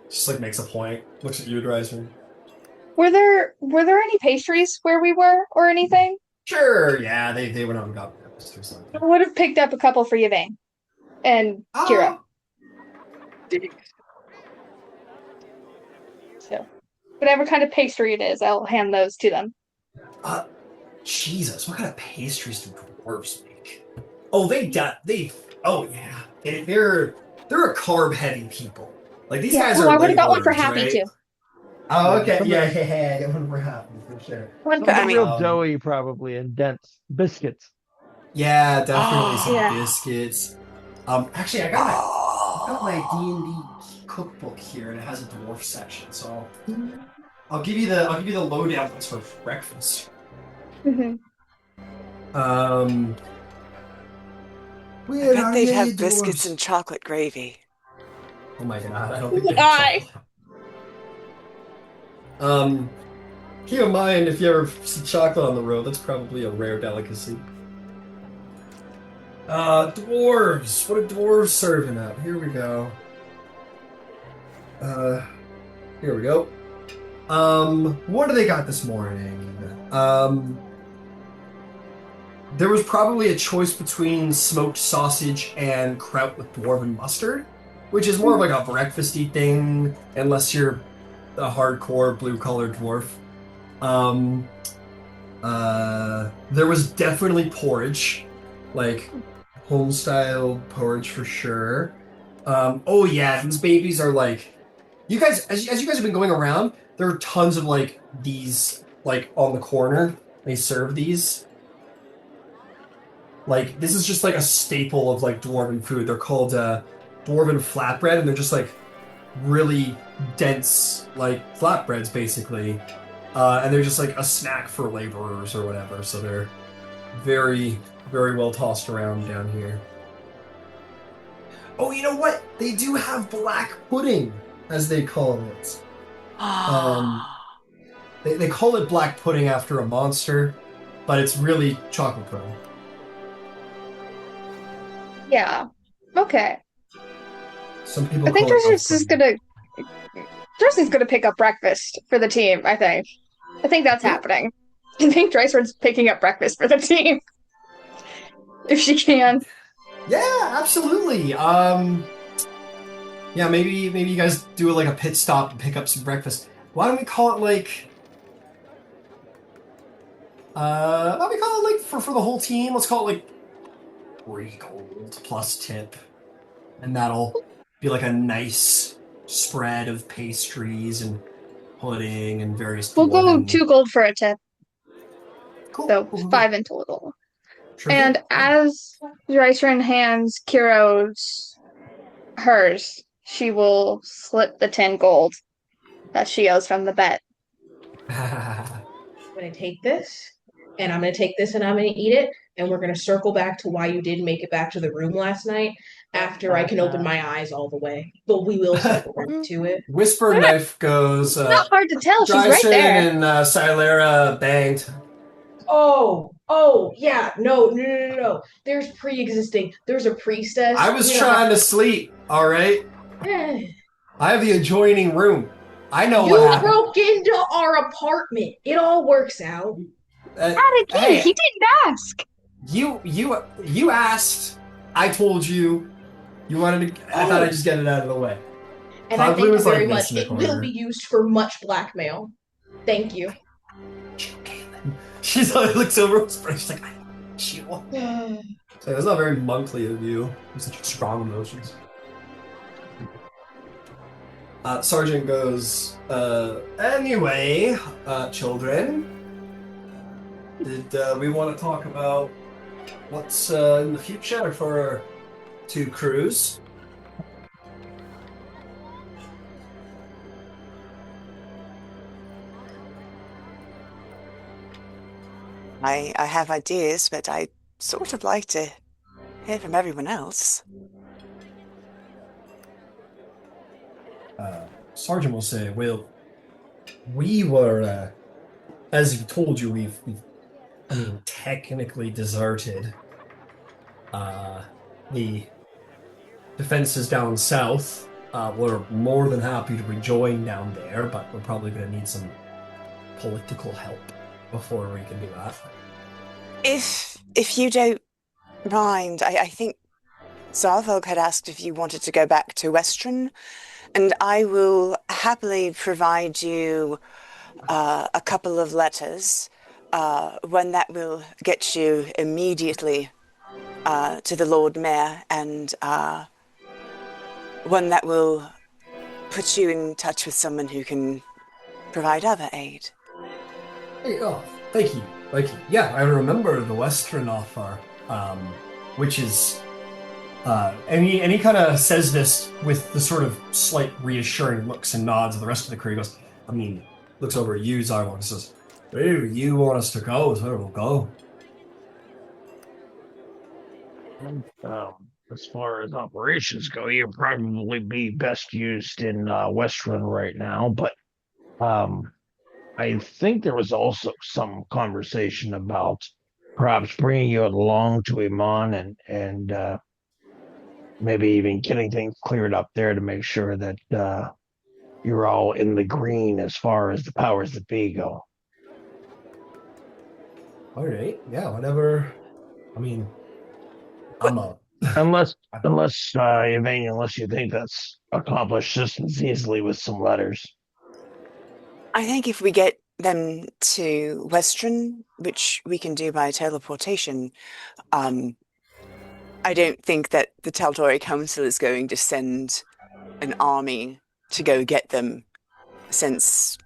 Just like makes a point. Looks at you, Dreiser. Were there any pastries where we were or anything? Sure, yeah, they went out and got breakfast or something. I would have picked up a couple for Yvaine and Kira. So, whatever kind of pastry it is, I'll hand those to them. Jesus, what kind of pastries do dwarves make? Oh, oh yeah, they're a carb heavy people. Like these guys are. I would have got one for laborers, Happy right? too. Oh, okay, yeah, I got one for Happy for sure. Real doughy, probably, and dense biscuits. Yeah, definitely some yeah. biscuits. Actually, I got my D&D cookbook here, and it has a dwarf section. So I'll give you the lowdown for breakfast. Mm-hmm. I bet they'd have biscuits and chocolate gravy. Oh my god, I don't think they have chocolate. Keep in mind, if you ever see chocolate on the road, that's probably a rare delicacy. Dwarves! What are dwarves serving up? Here we go. What do they got this morning? There was probably a choice between smoked sausage and kraut with dwarven mustard, which is more of like a breakfasty thing, unless you're a hardcore blue-collar dwarf. There was definitely porridge, like home-style porridge for sure. Oh yeah, these babies are like, you guys, as you guys have been going around, there are tons of like these, like on the corner. They serve these. Like, this is just like a staple of like dwarven food. They're called dwarven flatbread, and they're just like really dense, like flatbreads, basically, and they're just like a snack for laborers or whatever. So they're very, very well tossed around down here. Oh, you know what? They do have black pudding, as they call it. They call it black pudding after a monster, but it's really chocolate pudding. Yeah. Okay. Some people I think call it elf Darcy's gonna pick up breakfast for the team, I think. I think that's happening. I think Drycer's picking up breakfast for the team. If she can. Yeah, absolutely. Yeah, maybe you guys do like a pit stop and pick up some breakfast. Why don't we call it like why don't we call it like for the whole team? Let's call it like 3 gold plus tip. And that'll be like a nice spread of pastries and pudding and various We'll go dwarven... 2 gold for a tip. Cool. So Cool. 5 in total. Sure And thing. as Drycer hands Kiro's hers, she will slip the 10 gold that she owes from the bet. I'm going to take this, and I'm going to take this and I'm going to eat it, and we're going to circle back to why you didn't make it back to the room last night after I can open my eyes all the way. But we will circle back to it. Whisper Knife goes... It's not hard to tell. She's right Dryson there. and Silera banged. Oh, yeah. No. There's pre-existing. There's a priestess. I was trying to sleep, all right? I have the adjoining room. I know what happened. You broke into our apartment. It all works out. He didn't ask. You asked. I told you. You wanted to. I thought I'd just get it out of the way. And I thank you very much. It will be used for much blackmail. Thank you. She's like looks over. She's like, I hate you. So that's not very monthly of you. You're such strong emotions. Sergeant goes, anyway, children, did we want to talk about what's in the future for our 2 crews? I have ideas, but I sort of like to hear from everyone else. Sergeant will say, well, we were, as he told you, we've technically deserted the defenses down south. We're more than happy to rejoin down there, but we're probably going to need some political help before we can do that. If you don't mind, I think Zarvog had asked if you wanted to go back to Westruun, and I will happily provide you a couple of letters, one that will get you immediately to the Lord Mayor, and one that will put you in touch with someone who can provide other aid. Hey, oh, thank you. Yeah, I remember the Westruun offer, which is... and he kind of says this with the sort of slight reassuring looks and nods of the rest of the crew. He goes, looks over at you, Zarvog, and says, wherever you want us to go is where we'll go. As far as operations go, you'd probably be best used in Westruun right now, but I think there was also some conversation about perhaps bringing you along to Emon and maybe even getting things cleared up there to make sure that you're all in the green as far as the powers that be go. All right, yeah, whatever. I'm up. Unless Yvaine, unless you think that's accomplished just as easily with some letters. I think if we get them to Westruun, which we can do by teleportation, I don't think that the Tal'Dorei Council is going to send an army to go get them, since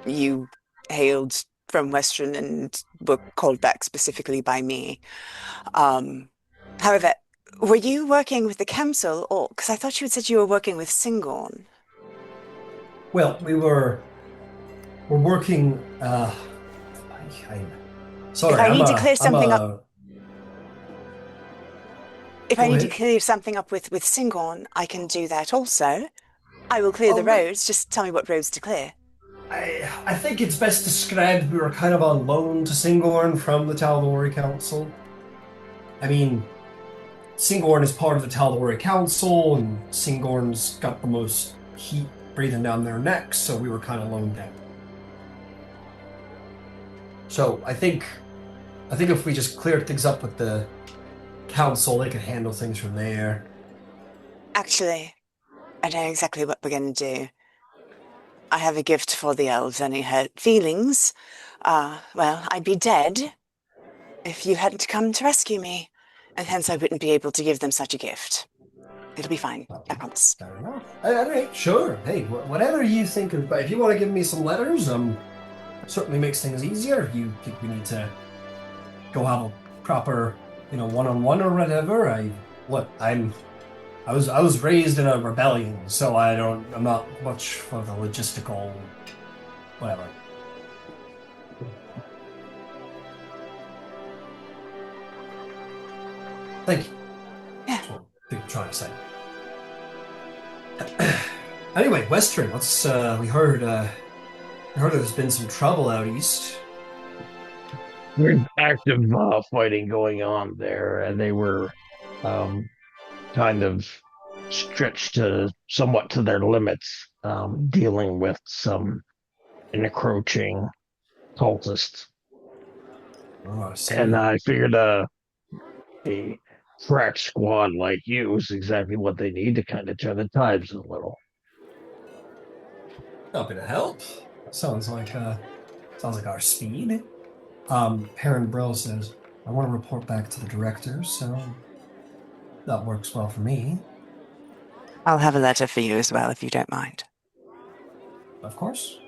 you hailed from Westruun and were called back specifically by me. However, Were you working with the council, or because I thought you had said you were working with Singorn? Well, we're working. Sorry, If I need to clear I'm something up, a. if I Go need to ahead. clear something up with Singorn, I can do that also. I will clear the Right. roads. Just tell me what roads to clear. I think it's best described we were kind of on loan to Singorn from the Tal'Dorei Council. I mean, Singorn is part of the Tal'Dorei Council, and Singorn's got the most heat breathing down their necks, so we were kind of loaned out. So I think if we just cleared things up with the council, they could handle things from there. Actually, I know exactly what we're going to do. I have a gift for the elves. Any hurt feelings? Well, I'd be dead if you hadn't come to rescue me, and hence I wouldn't be able to give them such a gift. It'll be fine, I promise. Fair enough. All right, sure. Hey, whatever you think of. But if you want to give me some letters, certainly makes things easier. If you think we need to go have a proper, one-on-one or whatever, I was raised in a rebellion, so I'm not much for the logistical whatever. Thank you. Yeah. That's what I'm trying to say. Anyway, Westruun, we heard there's been some trouble out east. There's active fighting going on there, and they were kind of stretched somewhat to their limits, dealing with some encroaching cultists. Oh, I see. And I figured a crack squad like you is exactly what they need to kind of turn the tides a little. Happy to help. Sounds like our speed. Perrin Brill says, I want to report back to the director, so that works well for me. I'll have a letter for you as well, if you don't mind. Of course.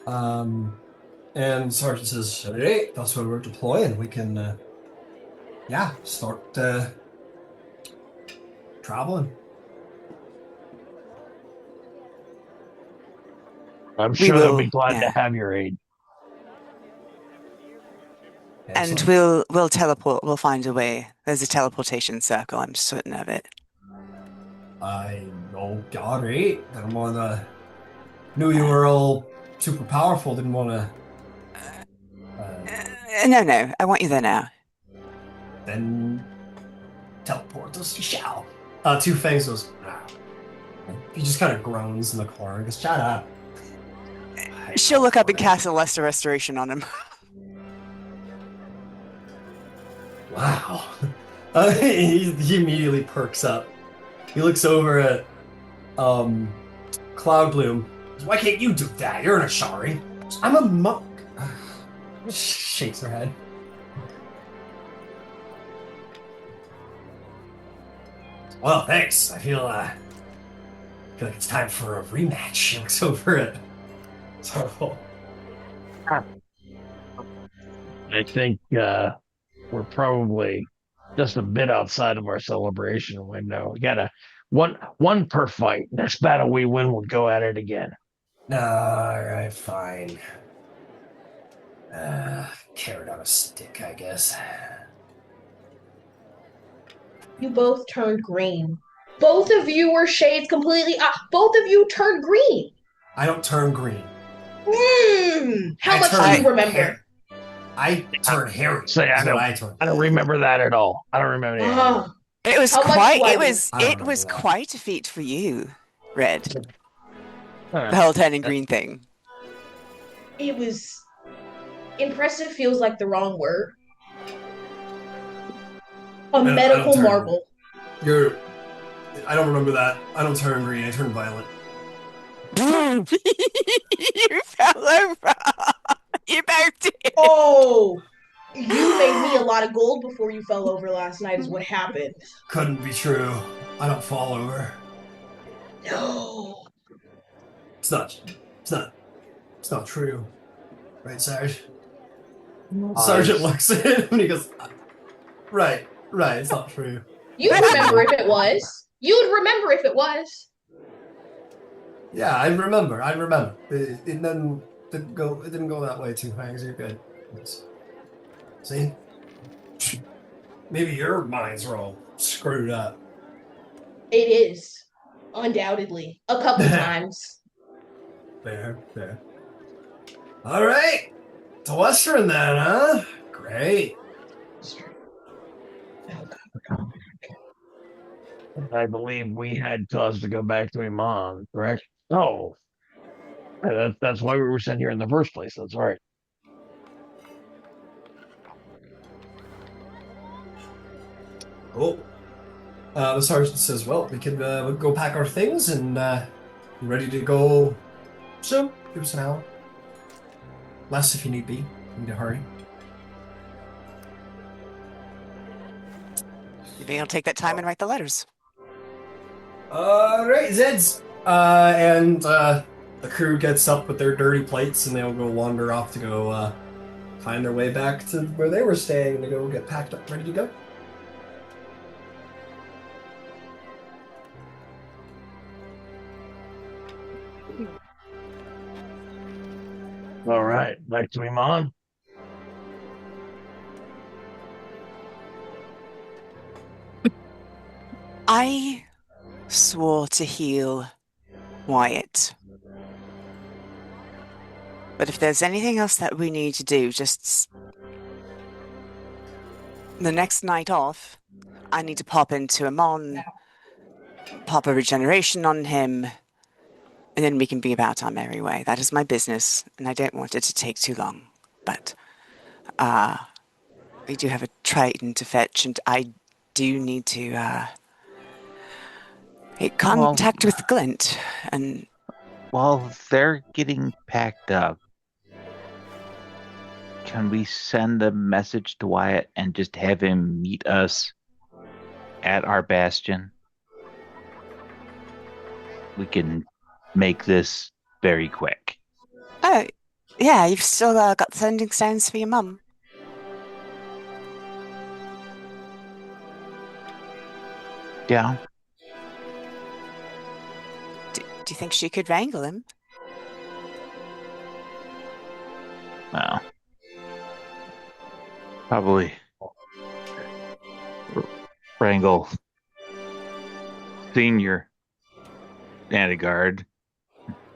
And Sergeant says, hey, that's where we're deploying. We can, start traveling. I'm sure they'll be glad to have your aid. Excellent. And we'll teleport. We'll find a way. There's a teleportation circle. I'm certain of it. I know, God, right? Didn't want to. Knew you were all super powerful. Didn't want to. No. I want you there now. Then teleport us, you shall. Two Fangs goes. Ah. He just kind of groans in the corner and goes, "Shut up." She'll look up and cast a lesser restoration on him. Wow. He immediately perks up. He looks over at Cloudbloom. Why can't you do that? You're an Ashari. I'm a monk. Shakes her head. Well, thanks. I feel like it's time for a rematch. She looks over at Tarful. I think we're probably just a bit outside of our celebration window. We got one per fight. Next battle we win, we'll go at it again. Alright, fine. Carrot on a stick, I guess. You both turned green. Both of you were shades completely. Both of you turned green. I don't turn green. How much do you remember? Hair. I turn hairy. I don't remember that at all. I don't remember that. It was quite a feat for you, Red. The whole turning green thing. It was impressive. Feels like the wrong word. Medical marvel. I don't remember that. I don't turn green. I turn violet. You fell over. You both did. Oh, you made me a lot of gold before you fell over last night. Is what happened. Couldn't be true. I don't fall over. No. It's not true. Right, Sarge? Sergeant looks at him and he goes, right. Right, it's not true. You'd remember if it was. You'd remember if it was. Yeah, I remember. It didn't go. It didn't go that way too. Hangs, you're good. See, maybe your minds are all screwed up. It is. Undoubtedly. A couple times. Fair. All right, to Westruun then, huh? Great. I believe we had cause to go back to Emon, correct? Oh, that's why we were sent here in the first place. That's right. Cool. The sergeant says, "Well, we can we'll go pack our things and be ready to go soon. Give us an hour. Less if you need be. Need to hurry." Maybe I'll take that time and write the letters. All right, Zeds. And the crew gets up with their dirty plates and they'll go wander off to go find their way back to where they were staying and to go get packed up, ready to go. All right, back to Emon. I swore to heal Wyatt. But if there's anything else that we need to do, just the next night off, I need to pop into Emon, pop a regeneration on him, and then we can be about our merry way. That is my business, and I don't want it to take too long. But we do have a Triton to fetch, and I do need to make contact with Glint. And while they're getting packed up, can we send a message to Wyatt and just have him meet us at our bastion? We can make this very quick. oh, yeah, you've still got sending stones for your mum. Yeah. Do you think she could wrangle him? Well, probably wrangle Senior Andegarde.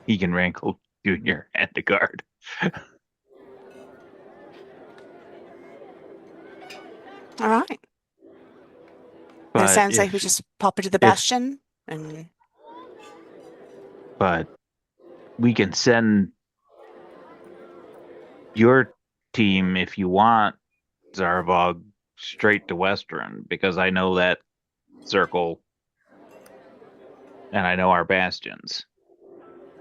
He can wrangle Junior Andegarde. All right. That sounds like we just pop into the bastion and. But we can send your team, if you want, Zarvog, straight to Westruun, because I know that circle and I know our bastions.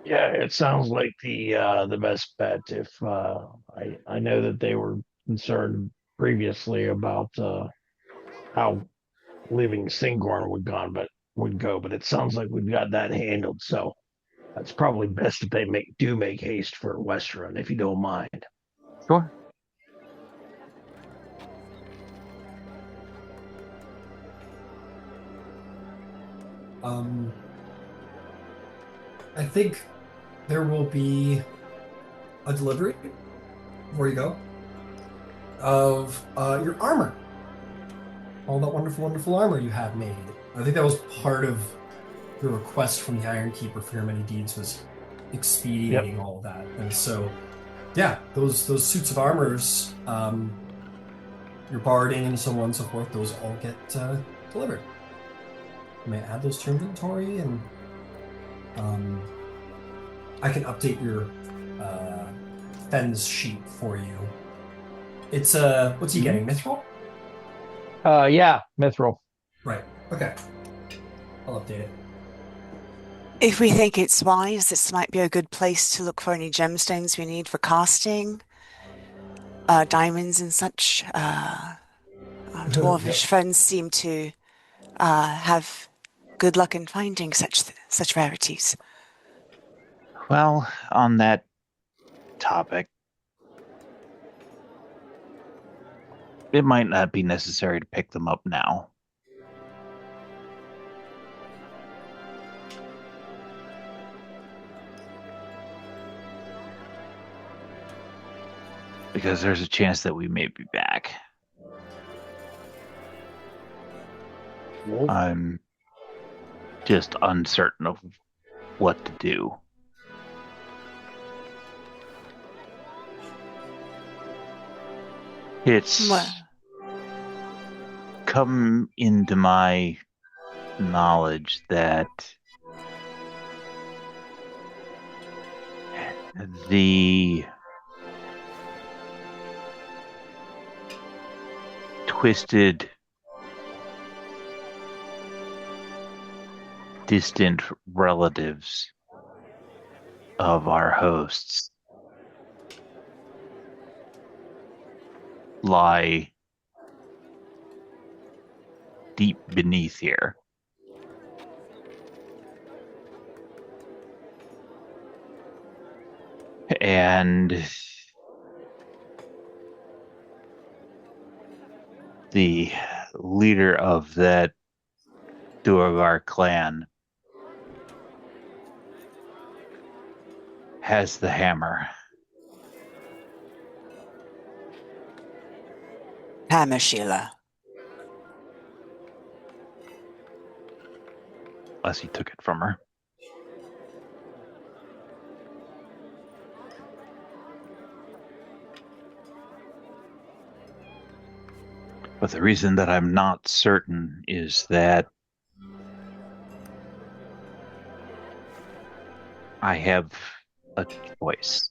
Yeah, it sounds like the best bet. If I know that they were concerned previously about how leaving Singorn would go, but it sounds like we've got that handled. So that's probably best if they make haste for Westruun, if you don't mind. Sure. I think there will be a delivery before you go of your armor. All that wonderful, wonderful armor you have made. I think that was part of your request from the Iron Keeper for your many deeds was expediting all of that. And so, yeah, those suits of armors, your barding and so on and so forth, those all get delivered. You may add those to your inventory, and I can update your Fens sheet for you. It's what's he getting? Mithril? Yeah, Mithril. Right. Okay. I'll update it. If we think it's wise, this might be a good place to look for any gemstones we need for casting, diamonds and such. Our dwarvish friends seem to have good luck in finding such rarities. Well, on that topic, It might not be necessary to pick them up now. Because there's a chance that we may be back. Well, I'm just uncertain of what to do. It's Well, come into my knowledge that the twisted, distant relatives of our hosts lie deep beneath here. And the leader of that duergar clan has the hammer. Hammer Sheila. Unless he took it from her. But the reason that I'm not certain is that I have a choice.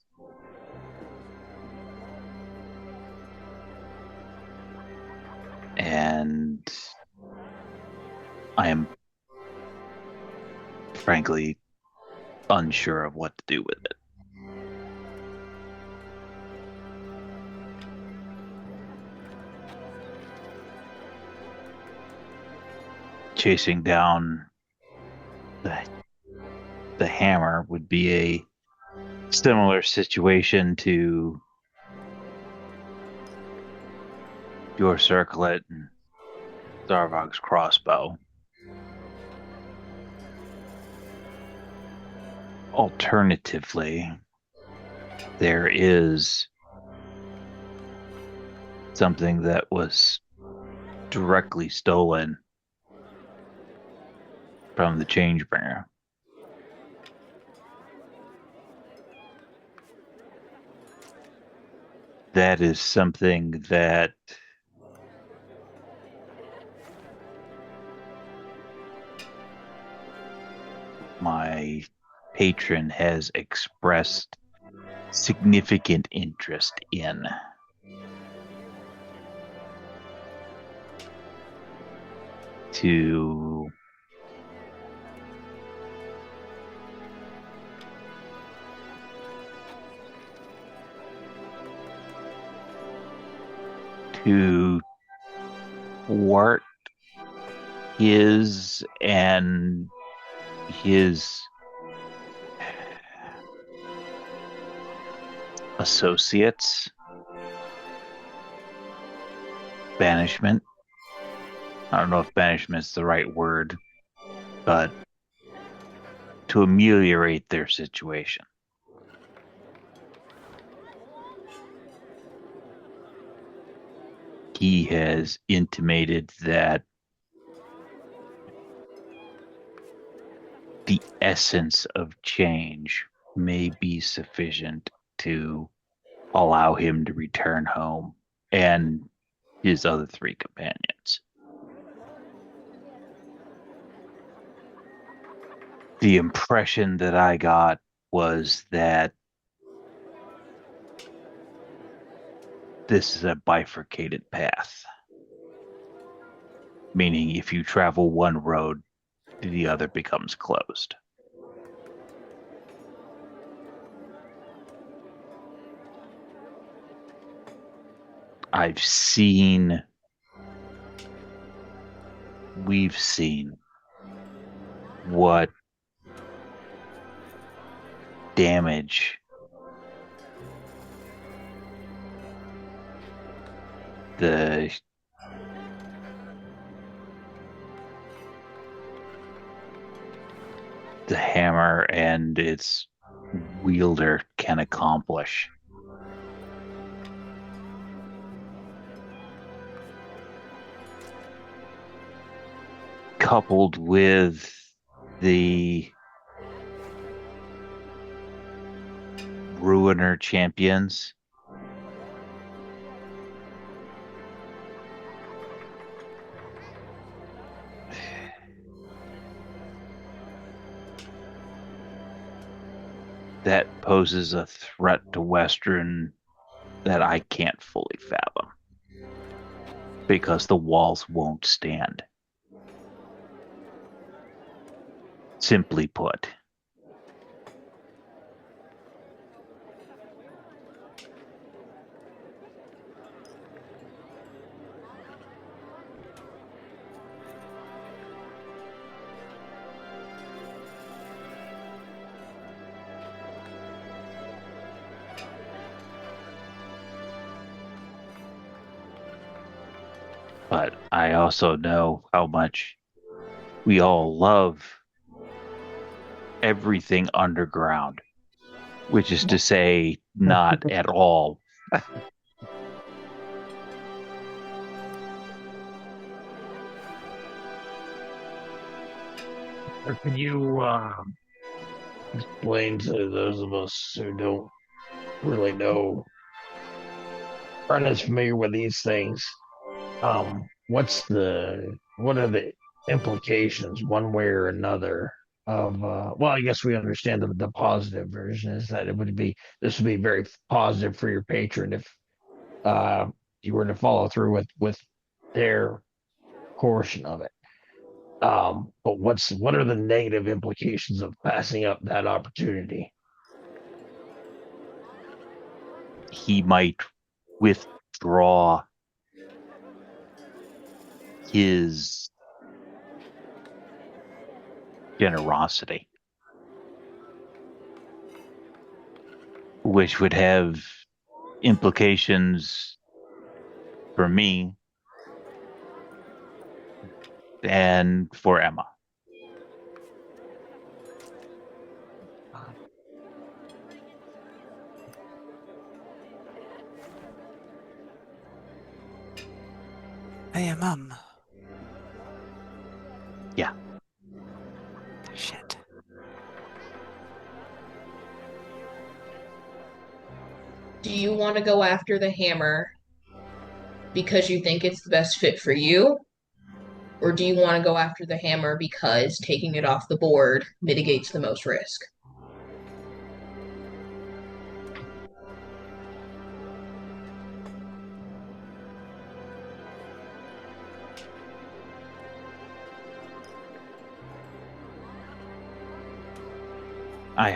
And I am frankly unsure of what to do with it. Chasing down the hammer would be a similar situation to your circlet and Zarvog's crossbow. Alternatively, there is something that was directly stolen from the Changebringer. That is something that my patron has expressed significant interest in. To thwart his and his associates' banishment. I don't know if banishment is the right word, but to ameliorate their situation. He has intimated that the essence of change may be sufficient to allow him to return home and his other three companions. The impression that I got was that this is a bifurcated path, meaning if you travel one road, the other becomes closed. We've seen what damage the hammer and its wielder can accomplish. Coupled with the Ruiner champions, that poses a threat to Westruun that I can't fully fathom, because the walls won't stand. Simply put. But I also know how much we all love everything underground, which is to say, not at all. Can you explain to those of us who don't really know, aren't as familiar with these things, what are the implications one way or another of well, I guess we understand the positive version is that this would be very positive for your patron if you were to follow through with their portion of it. But what are the negative implications of passing up that opportunity? He might withdraw his generosity, which would have implications for me and for Emma. Hey, Mum. Yeah. Shit. Do you want to go after the hammer because you think it's the best fit for you? Or do you want to go after the hammer because taking it off the board mitigates the most risk? I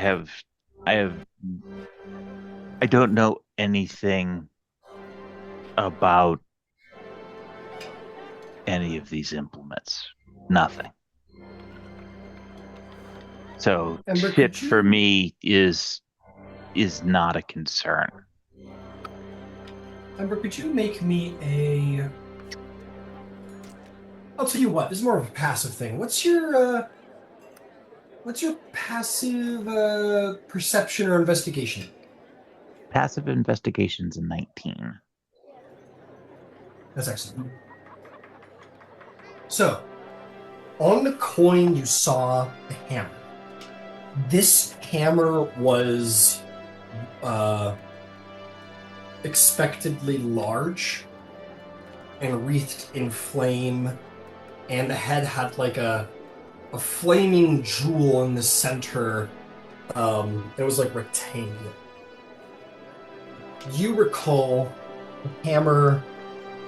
don't know anything about any of these implements. Nothing. So Ember, shit could you- for me is not a concern. Ember, could you make me a... I'll tell you what, this is more of a passive thing. What's your passive perception or investigation? Passive investigation's a 19. That's excellent. So, on the coin you saw the hammer. This hammer was expectedly large and wreathed in flame, and the head had like a flaming jewel in the center. It was like rectangular. You recall the hammer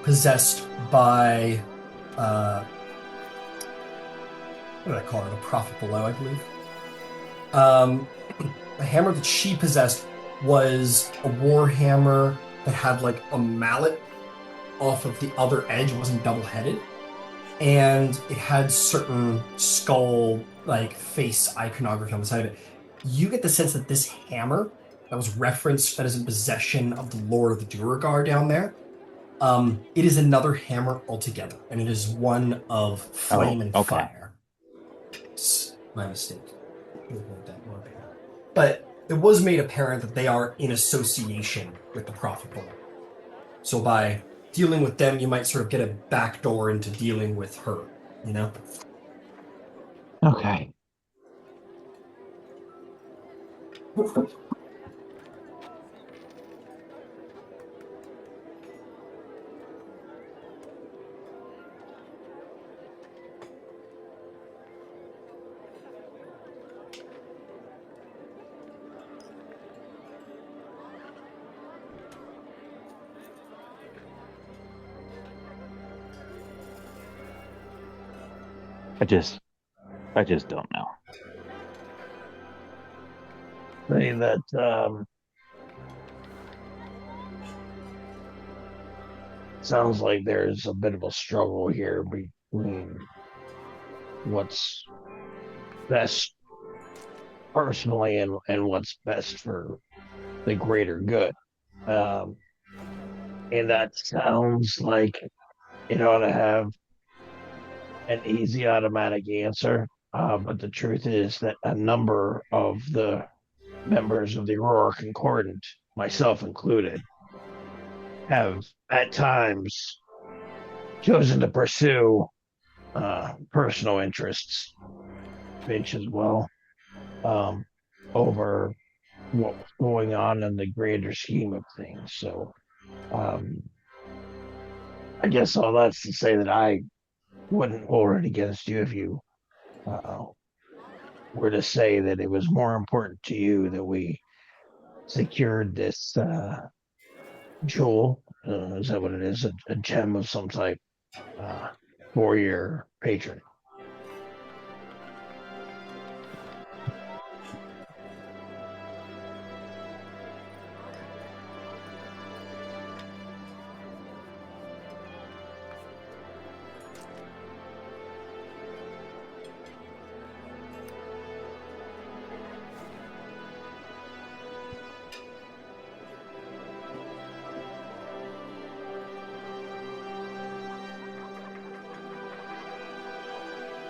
possessed by what did I call her? The prophet below, I believe. The hammer that she possessed was a war hammer that had like a mallet off of the other edge. It wasn't double-headed, and it had certain skull like face iconography on the side of it. You get the sense that this hammer that was referenced, that is in possession of the Lord of the Duergar down there, It is another hammer altogether, and it is one of flame and okay. fire. It's my mistake. But it was made apparent that they are in association with the Prophet Bull. So by dealing with them, you might sort of get a backdoor into dealing with her, you know? Okay. I just don't know. Say that sounds like there's a bit of a struggle here between what's best personally and what's best for the greater good. Um, and that sounds like it ought to have an easy automatic answer. But the truth is that a number of the members of the Aurora Concordant, myself included, have at times chosen to pursue personal interests, Finch as well, over what's going on in the greater scheme of things. So I guess all that's to say that I wouldn't hold it against you if you were to say that it was more important to you that we secured this jewel. Is that what it is? A gem of some type for your patron.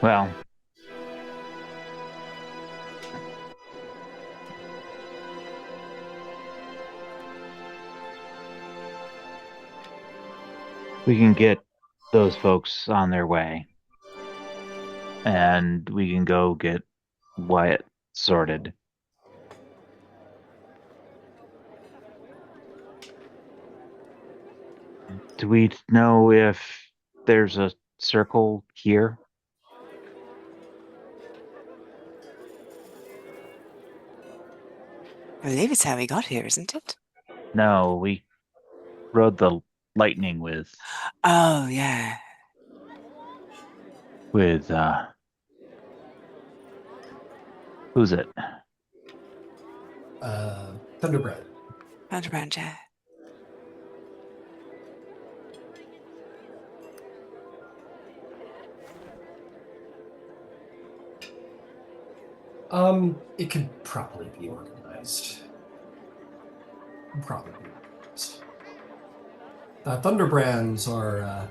Well, we can get those folks on their way, and we can go get Wyatt sorted. Do we know if there's a circle here? I believe it's how we got here, isn't it? No, we rode the lightning with Oh, yeah. Who's it? Thunderbrand. Underground, yeah. It could probably be organized. Probably be organized. Thunderbrands are a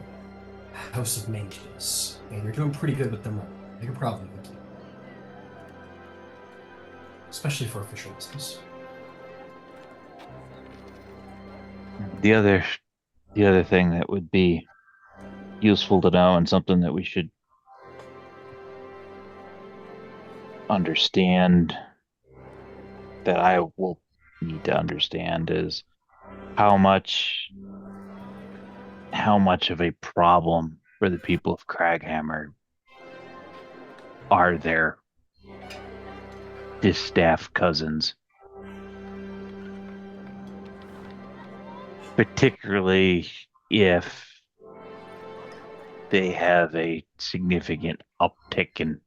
house of mages, and you're doing pretty good with them. They could probably be key. Especially for official business. The other thing that would be useful to know, and something that we should understand, that I will need to understand, is how much of a problem for the people of Kraghammer are their distaff cousins, particularly if they have a significant uptick in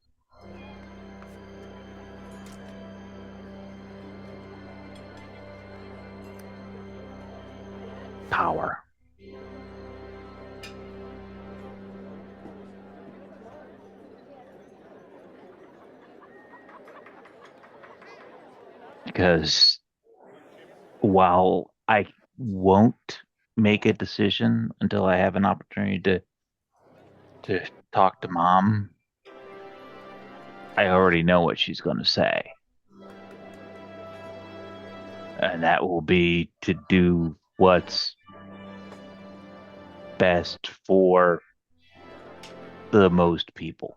power. Because while I won't make a decision until I have an opportunity to talk to Mom. I already know what she's going to say. And that will be to do what's best for the most people.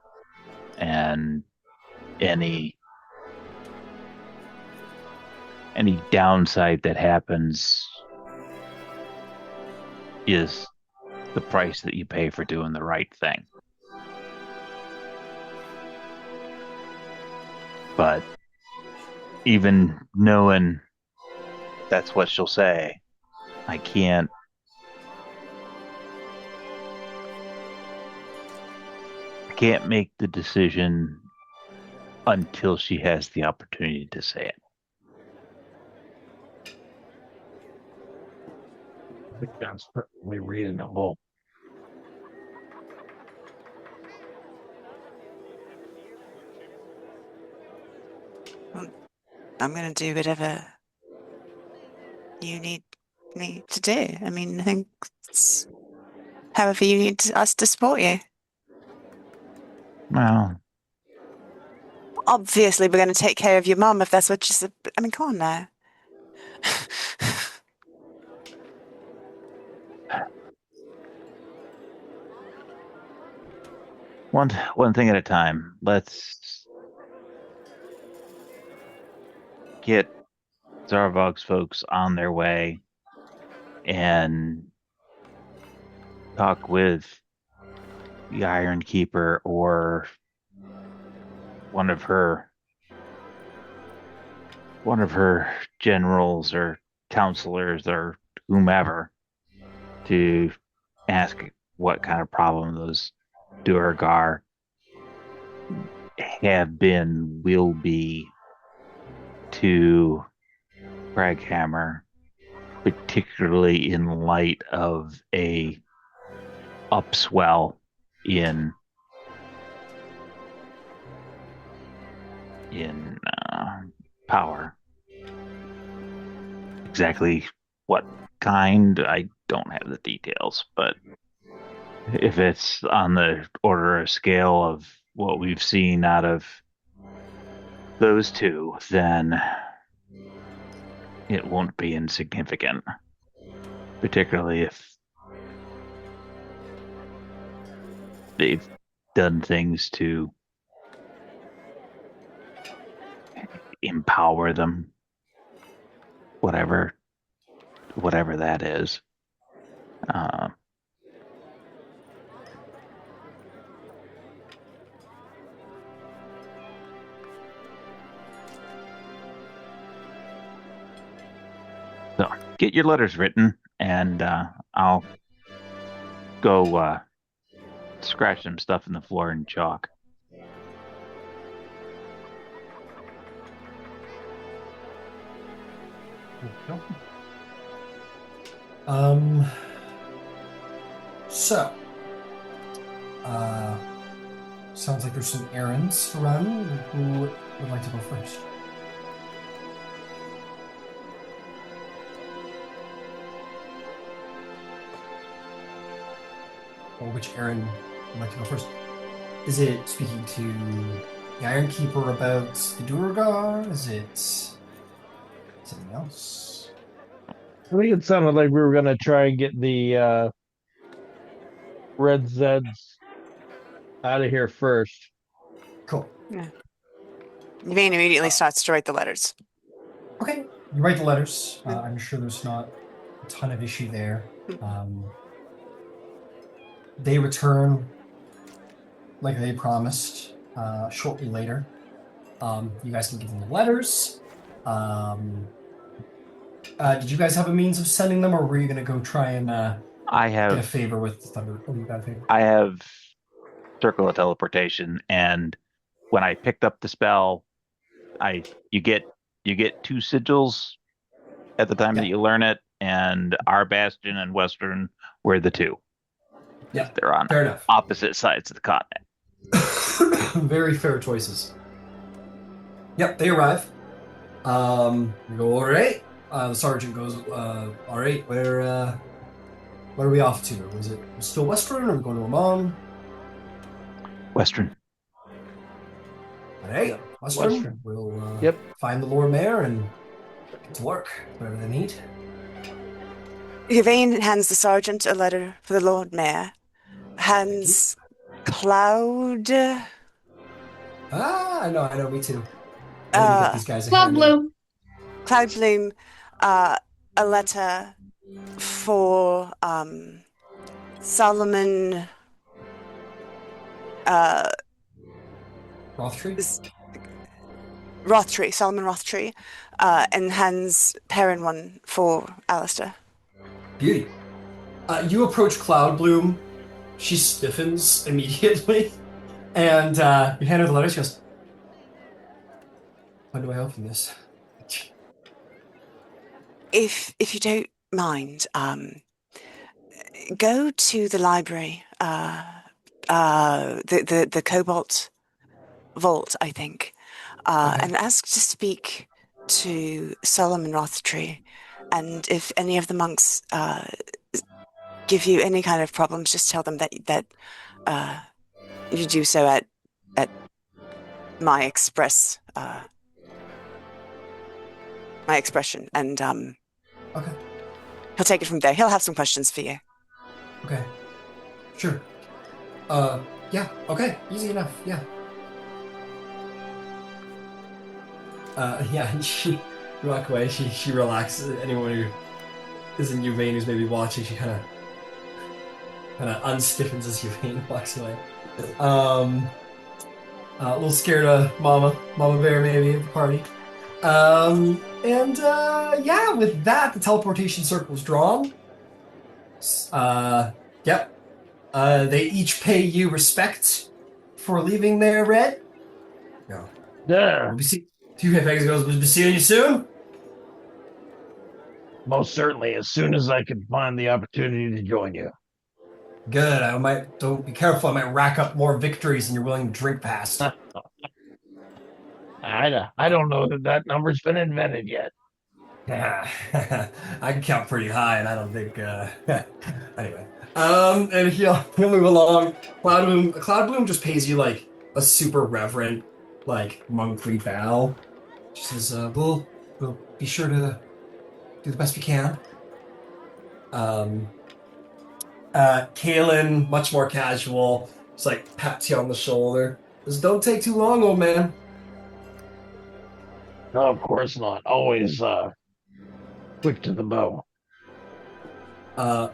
And any downside that happens is the price that you pay for doing the right thing. But even knowing that's what she'll say, I can't make the decision until she has the opportunity to say it. I think that's perfectly reasonable. I'm going to do whatever you need me to do. I mean, I think it's however you need us to support you. Well, Obviously, we're going to take care of your mum if that's what you said. I mean, come on now. one thing at a time. Let's get Zarvog's folks on their way and talk with the Iron Keeper or one of her generals or counselors or whomever to ask what kind of problem those duergar have been, will be to Kraghammer, particularly in light of a upswell in power. Exactly what kind, I don't have the details, but if it's on the order of scale of what we've seen out of those two, then it won't be insignificant, particularly if they've done things to empower them, whatever that is. So get your letters written, and I'll go scratch some stuff in the floor and chalk. So, sounds like there's some errands to run. Who would like to go first? Or which errand would like to go first? Is it speaking to the Iron Keeper about the duergar? Is it something else? I think it sounded like we were going to try and get the Red Zeds out of here first. Cool. Yeah. Yvaine immediately starts to write the letters. Okay, you write the letters. I'm sure there's not a ton of issue there. They return like they promised shortly later. You guys can give them the letters. Did you guys have a means of sending them, or were you going to go try and get a favor with the Thunder? Oh, you got a favor? I have Circle of Teleportation, and when I picked up the spell, you get 2 sigils at the time that you learn it, and our Bastion and Westruun were the 2. Yeah, they're on opposite sides of the continent. Very fair choices. Yep, they arrive. You go, all right. The sergeant goes, all right, where What are we off to? Was it still Westruun, or are we going to Emon? Westruun. All right, Yep, Westruun. Westruun. We'll Yep. find the Lord Mayor and get to work. Whatever they need. Yvaine hands the sergeant a letter for the Lord Mayor. Hands Cloud. I know, me too. I need to get these guys a Club hand. Bloom. Cloud Bloom, a letter for Solomon Solomon Rothtree, and hands Perrin one for Alistair. Beauty. You approach Cloud Bloom. She stiffens immediately, and you hand her the letter. She goes, "When do I open this?" If you don't mind, go to the library, the Cobalt Vault, I think, Okay. and ask to speak to Solomon Rothtree, and if any of the monks give you any kind of problems, just tell them that you do so at my expression, and Okay. he'll take it from there. He'll have some questions for you. Okay. Sure. Yeah. Okay. Easy enough. Yeah. Yeah. And she walk away. She relaxes. Anyone who isn't Yvaine who's maybe watching, she kind of unstiffens as Yvaine walks away. A little scared of Mama Bear maybe at the party. Yeah, with that, the teleportation circle is drawn. Yep. They each pay you respect for leaving there, Red. No. Yeah, We'll be see. Two Pegs goes. We'll be seeing you soon. most certainly. As soon as I can find the opportunity to join you. Good. Don't be careful. I might rack up more victories than you're willing to drink past. I don't know that number's been invented yet. Yeah, I can count pretty high, and I don't think. Anyway, and he'll move along. Cloud Bloom just pays you like a super reverent, like monkly bow. She says, "We'll be sure to do the best we can." Kalen, much more casual, just like pats you on the shoulder. Says, "Don't take too long, old man." No, of course not. Always quick to the bow. Yeah,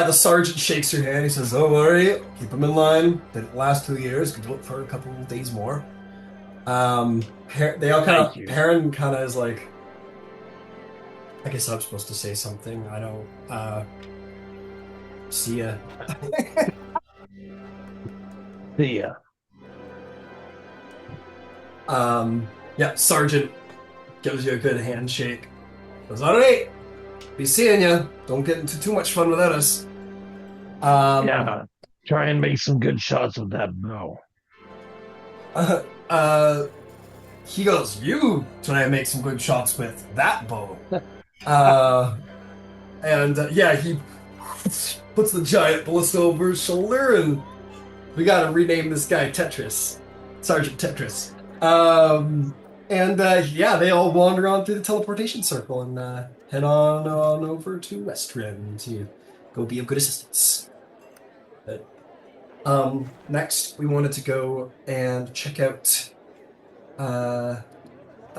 the sergeant shakes her hand. He says, "Don't worry, keep them in line. Didn't last 2 years. Could do it for a couple of days more." They all kind of. Perrin kind of is like, I guess I'm supposed to say something. I don't. See ya. See ya. Yeah, sergeant gives you a good handshake. Goes, "All right, be seeing you. Don't get into too much fun without us." Yeah, try and make some good shots with that bow. He goes, "You try and make some good shots with that bow." Yeah, he puts the giant ballista over his shoulder, and we gotta rename this guy Tetris. Sergeant Tetris. Yeah, they all wander on through the teleportation circle and head on over to Westruun to go be of good assistance. But, next, we wanted to go and check out the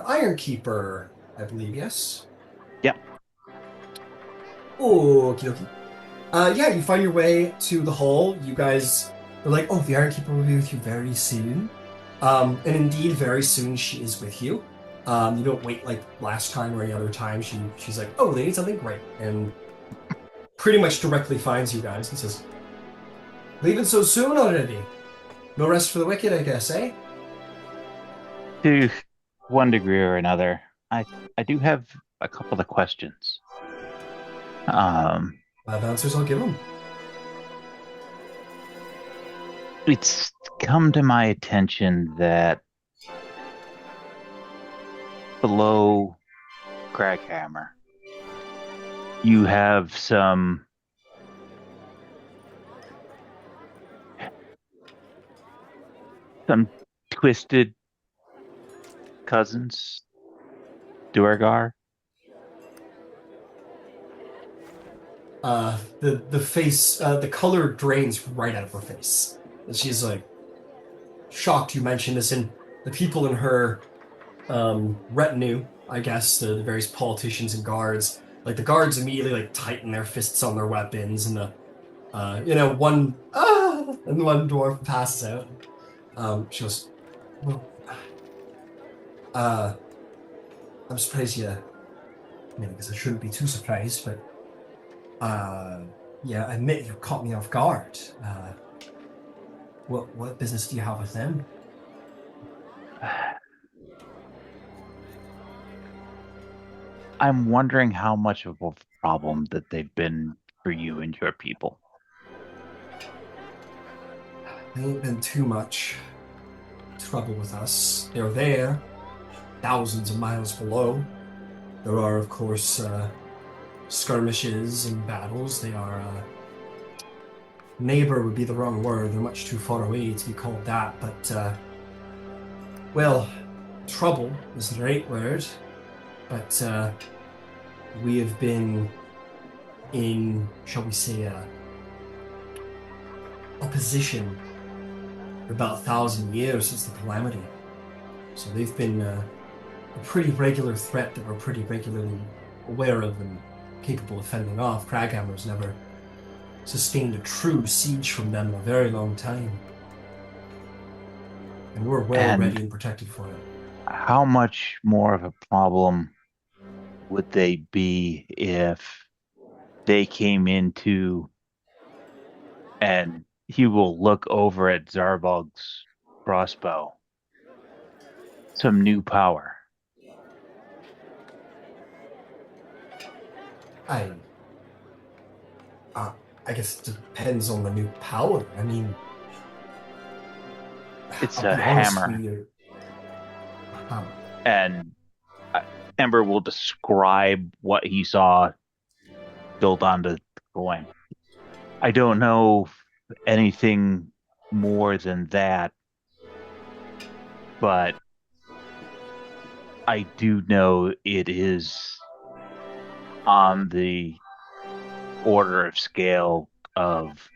Iron Keeper, I believe, yes? Yep. Okie dokie. Yeah, you find your way to the hall. You guys are like, "Oh, the Iron Keeper will be with you very soon." And indeed, very soon she is with you. You don't wait like last time or any other time. She's like, "Oh, they need something great," and pretty much directly finds you guys and says, "Leaving so soon already? No rest for the wicked, I guess, eh?" To one degree or another, I do have a couple of questions. Answers, I'll give them. It's come to my attention that below Kraghammer, You have some twisted cousins, duergar. The face, the color drains right out of her face. And she's like shocked you mentioned this, and the people in her retinue, I guess, the various politicians and guards, like the guards immediately like tighten their fists on their weapons, and the one and one dwarf passes out. She goes, well, I'm surprised you. I mean, I guess I shouldn't be too surprised, but yeah, I admit you caught me off guard. What business do you have with them? I'm wondering how much of a problem that they've been for you and your people. They ain't been too much trouble with us. They're there, thousands of miles below. There are, of course, skirmishes and battles. They are, neighbor would be the wrong word. They're much too far away to be called that, but, well, trouble is the right word. But, we have been in, shall we say, opposition for about 1,000 years since the Calamity. So they've been a pretty regular threat that we're pretty regularly aware of and capable of fending off. Kraghammer's never sustained a true siege from them in a very long time. And we're well ready and protected for it. How much more of a problem would they be if they came into, and he will look over at Zarbog's crossbow, some new power? I guess it depends on the new power. I mean, it's a hammer. And Ember will describe what he saw built onto the coin. I don't know anything more than that, but I do know it is on the order of scale of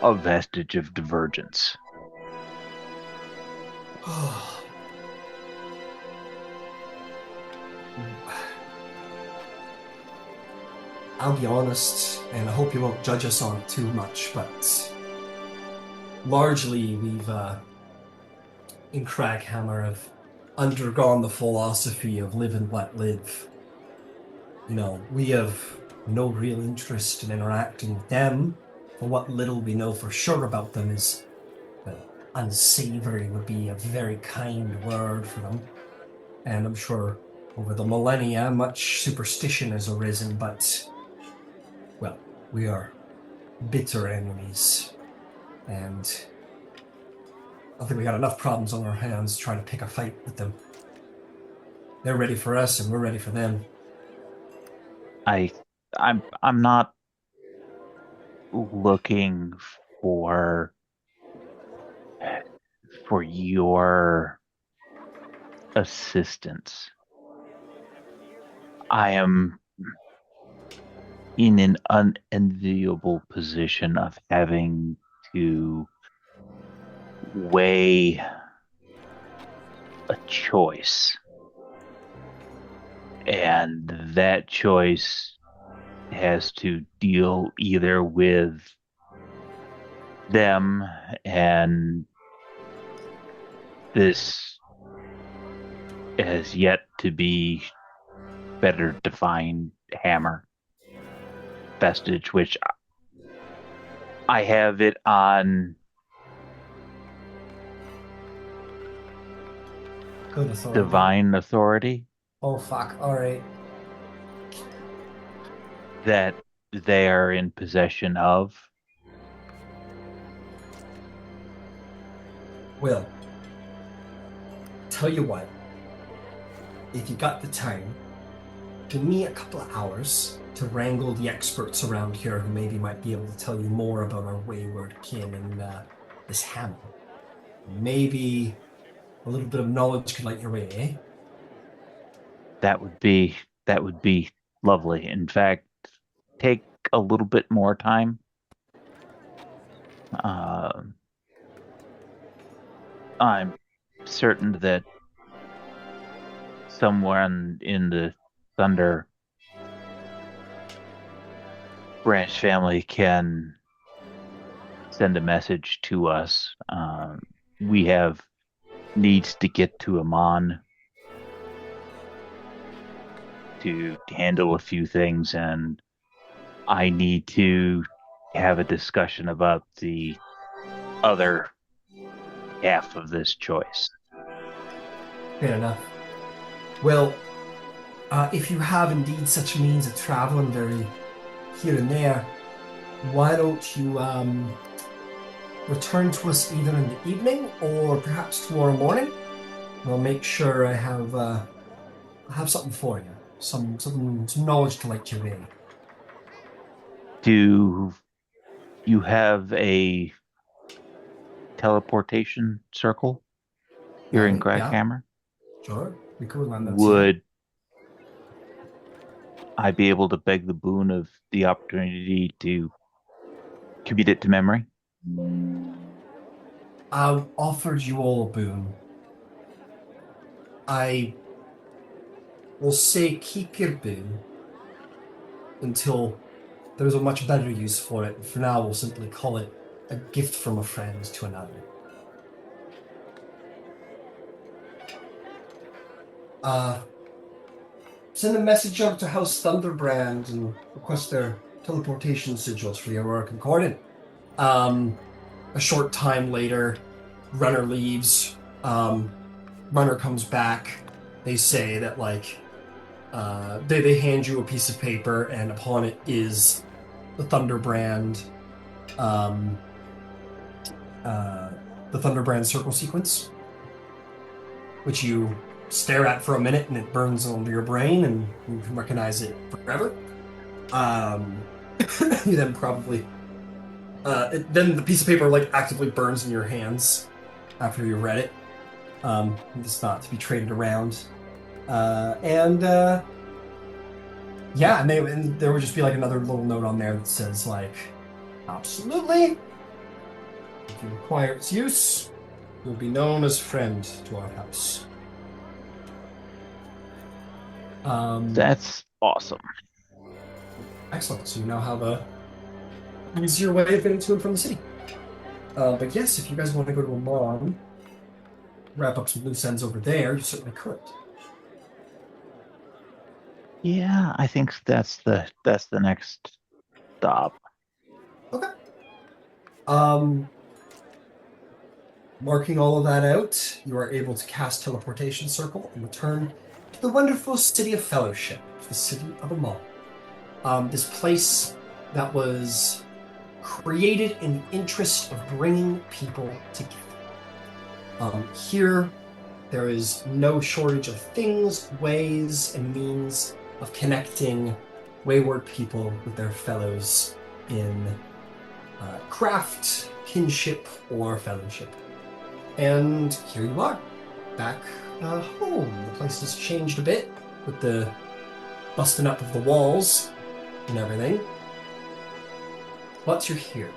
a vestige of divergence. I'll be honest, and I hope you won't judge us on it too much, but largely we've, in Kraghammer, have undergone the philosophy of live and let live. You know, we have no real interest in interacting with them, for what little we know for sure about them is, well, unsavory would be a very kind word for them. And I'm sure over the millennia, much superstition has arisen, but, well, we are bitter enemies. And I think we got enough problems on our hands trying to pick a fight with them. They're ready for us, and we're ready for them. I'm not looking for your assistance. I am in an unenviable position of having to weigh a choice. And that choice has to deal either with them and this has yet to be better defined hammer vestige, which I have it on Good authority. Divine authority. Oh fuck, alright. That they are in possession of. Well, tell you what, if you got the time, give me a couple of hours to wrangle the experts around here who maybe might be able to tell you more about our wayward kin and this hammer. Maybe a little bit of knowledge could light your way, eh? That would be lovely. In fact, take a little bit more time. Uh, I'm certain that someone in the Thunder Branch family can send a message to us. We have needs to get to Emon to handle a few things, and I need to have a discussion about the other half of this choice. Fair enough. Well, if you have indeed such means of traveling very here and there, why don't you return to us either in the evening or perhaps tomorrow morning? We'll make sure I have something for you, some knowledge to light your way. Do you have a teleportation circle here in Kraghammer? Yeah, sure. We could run that. Would I be able to beg the boon of the opportunity to commit it to memory? I've offered you all a boon. I will say keep your boon until there's a much better use for it. For now, we'll simply call it a gift from a friend to another. Send a message out to House Thunderbrand and request their teleportation sigils for the Aurora Concordant. A short time later, Runner leaves. Runner comes back. They say that, like, they hand you a piece of paper, and upon it is the Thunderbrand, the Thunderbrand circle sequence, which you stare at for a minute, and it burns onto your brain, and you can recognize it forever. You then probably, then the piece of paper like actively burns in your hands after you read it. It's not to be traded around. Yeah, and there would just be like another little note on there that says like, absolutely. If you require its use, you'll be known as friend to our house. That's awesome. Excellent. So you now have a easier way of getting to and from the city. But yes, if you guys want to go to Emon, wrap up some loose ends over there, you certainly could. Yeah, I think that's the next stop. Okay. Marking all of that out, you are able to cast Teleportation Circle and return to the wonderful city of Fellowship, the city of Emon. This place that was created in the interest of bringing people together. Here, there is no shortage of things, ways, and means of connecting wayward people with their fellows in craft, kinship, or fellowship. And here you are, back home. The place has changed a bit with the busting up of the walls and everything. But you're here.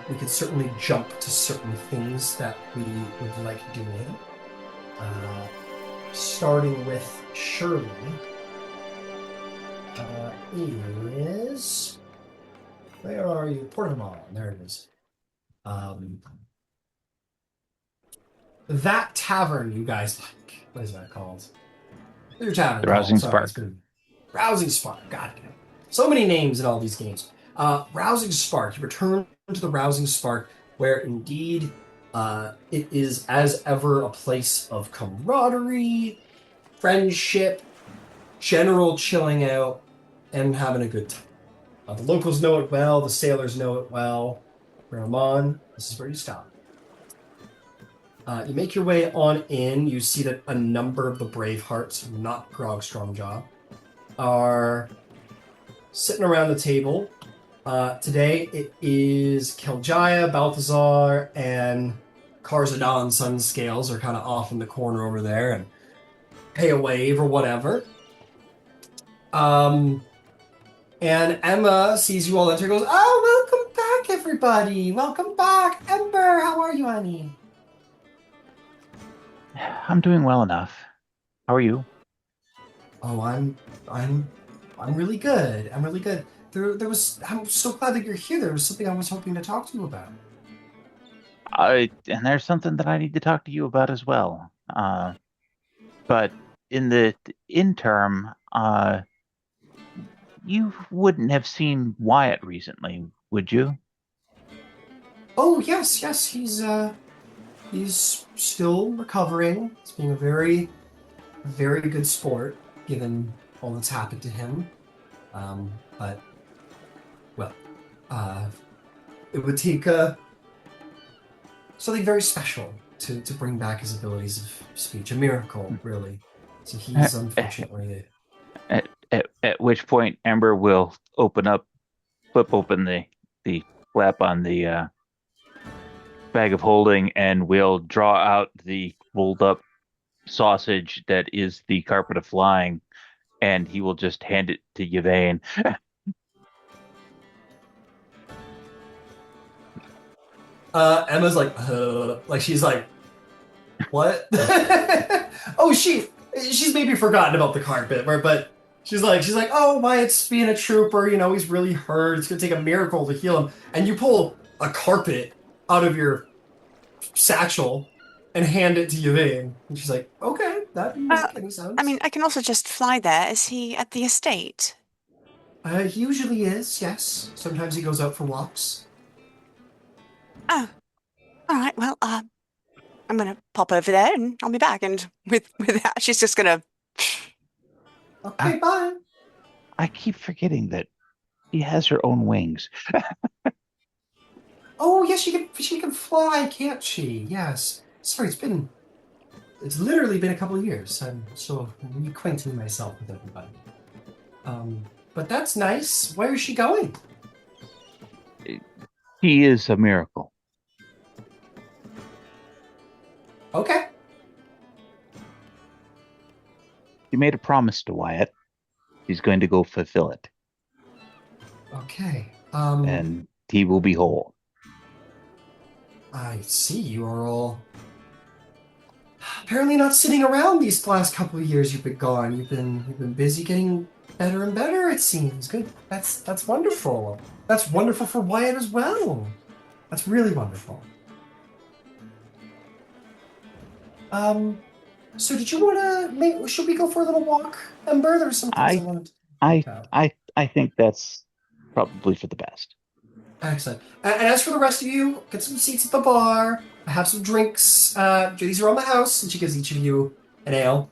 We could certainly jump to certain things that we would like doing. Starting with Shirley is... Where are you? Portamon. There it is. That tavern you guys like. What is that called? Your tavern. The Rousing Sorry, Spark. Rousing Spark. God damn. So many names in all these games. Rousing Spark. You return to the Rousing Spark, where indeed it is as ever a place of camaraderie, friendship, general chilling out, and having a good time. The locals know it well, the sailors know it well. Emon, this is where you stop. You make your way on in. You see that a number of the Bravehearts, not Grog Strongjaw, are sitting around the table. Today it is Keljaya, Balthazar, and Karzadon Sunscales are kind of off in the corner over there and pay a wave or whatever. And Emma sees you all enter and goes, "Oh, welcome back, everybody! Welcome back! Ember, how are you, honey?" I'm doing well enough. How are you? Oh, I'm really good. I'm really good. I'm so glad that you're here. There was something I was hoping to talk to you about. And there's something that I need to talk to you about as well. But in the interim, you wouldn't have seen Wyatt recently, would you? Oh, yes, he's still recovering. He's being a very, very good sport, given all that's happened to him. But, well, uh, it would take something very special to bring back his abilities of speech. A miracle, really. So he's unfortunately... At which point Ember will flip open the flap on the bag of holding, and will draw out the rolled up sausage that is the carpet of flying, and he will just hand it to Yvaine. Emma's like she's like, what? Oh, she's maybe forgotten about the carpet, but she's like, oh, Wyatt's being a trooper, he's really hurt. It's gonna take a miracle to heal him. And you pull a carpet out of your satchel and hand it to Yvaine. And she's like, okay, that didn't make any sense. I mean, I can also just fly there. Is he at the estate? He usually is, yes. Sometimes he goes out for walks. Oh, all right. Well, I'm gonna pop over there and I'll be back. And with that, she's just gonna. Okay, bye. I keep forgetting that she has her own wings. Oh, yes, she can fly, can't she? Yes. Sorry, it's literally been a couple of years. I'm still reacquainting myself with everybody. But that's nice. Where is she going? He is a miracle. Okay. He made a promise to Wyatt. He's going to go fulfill it. Okay. And he will be whole. I see you are all apparently not sitting around these last couple of years you've been gone. You've been busy getting better and better, it seems. Good. That's wonderful. That's wonderful for Wyatt as well. That's really wonderful. So did you want to should we go for a little walk, Ember? There was some things I wanted to talk about. I think that's probably for the best. Excellent. And as for the rest of you, get some seats at the bar. Have some drinks. These are on the house, and she gives each of you an ale.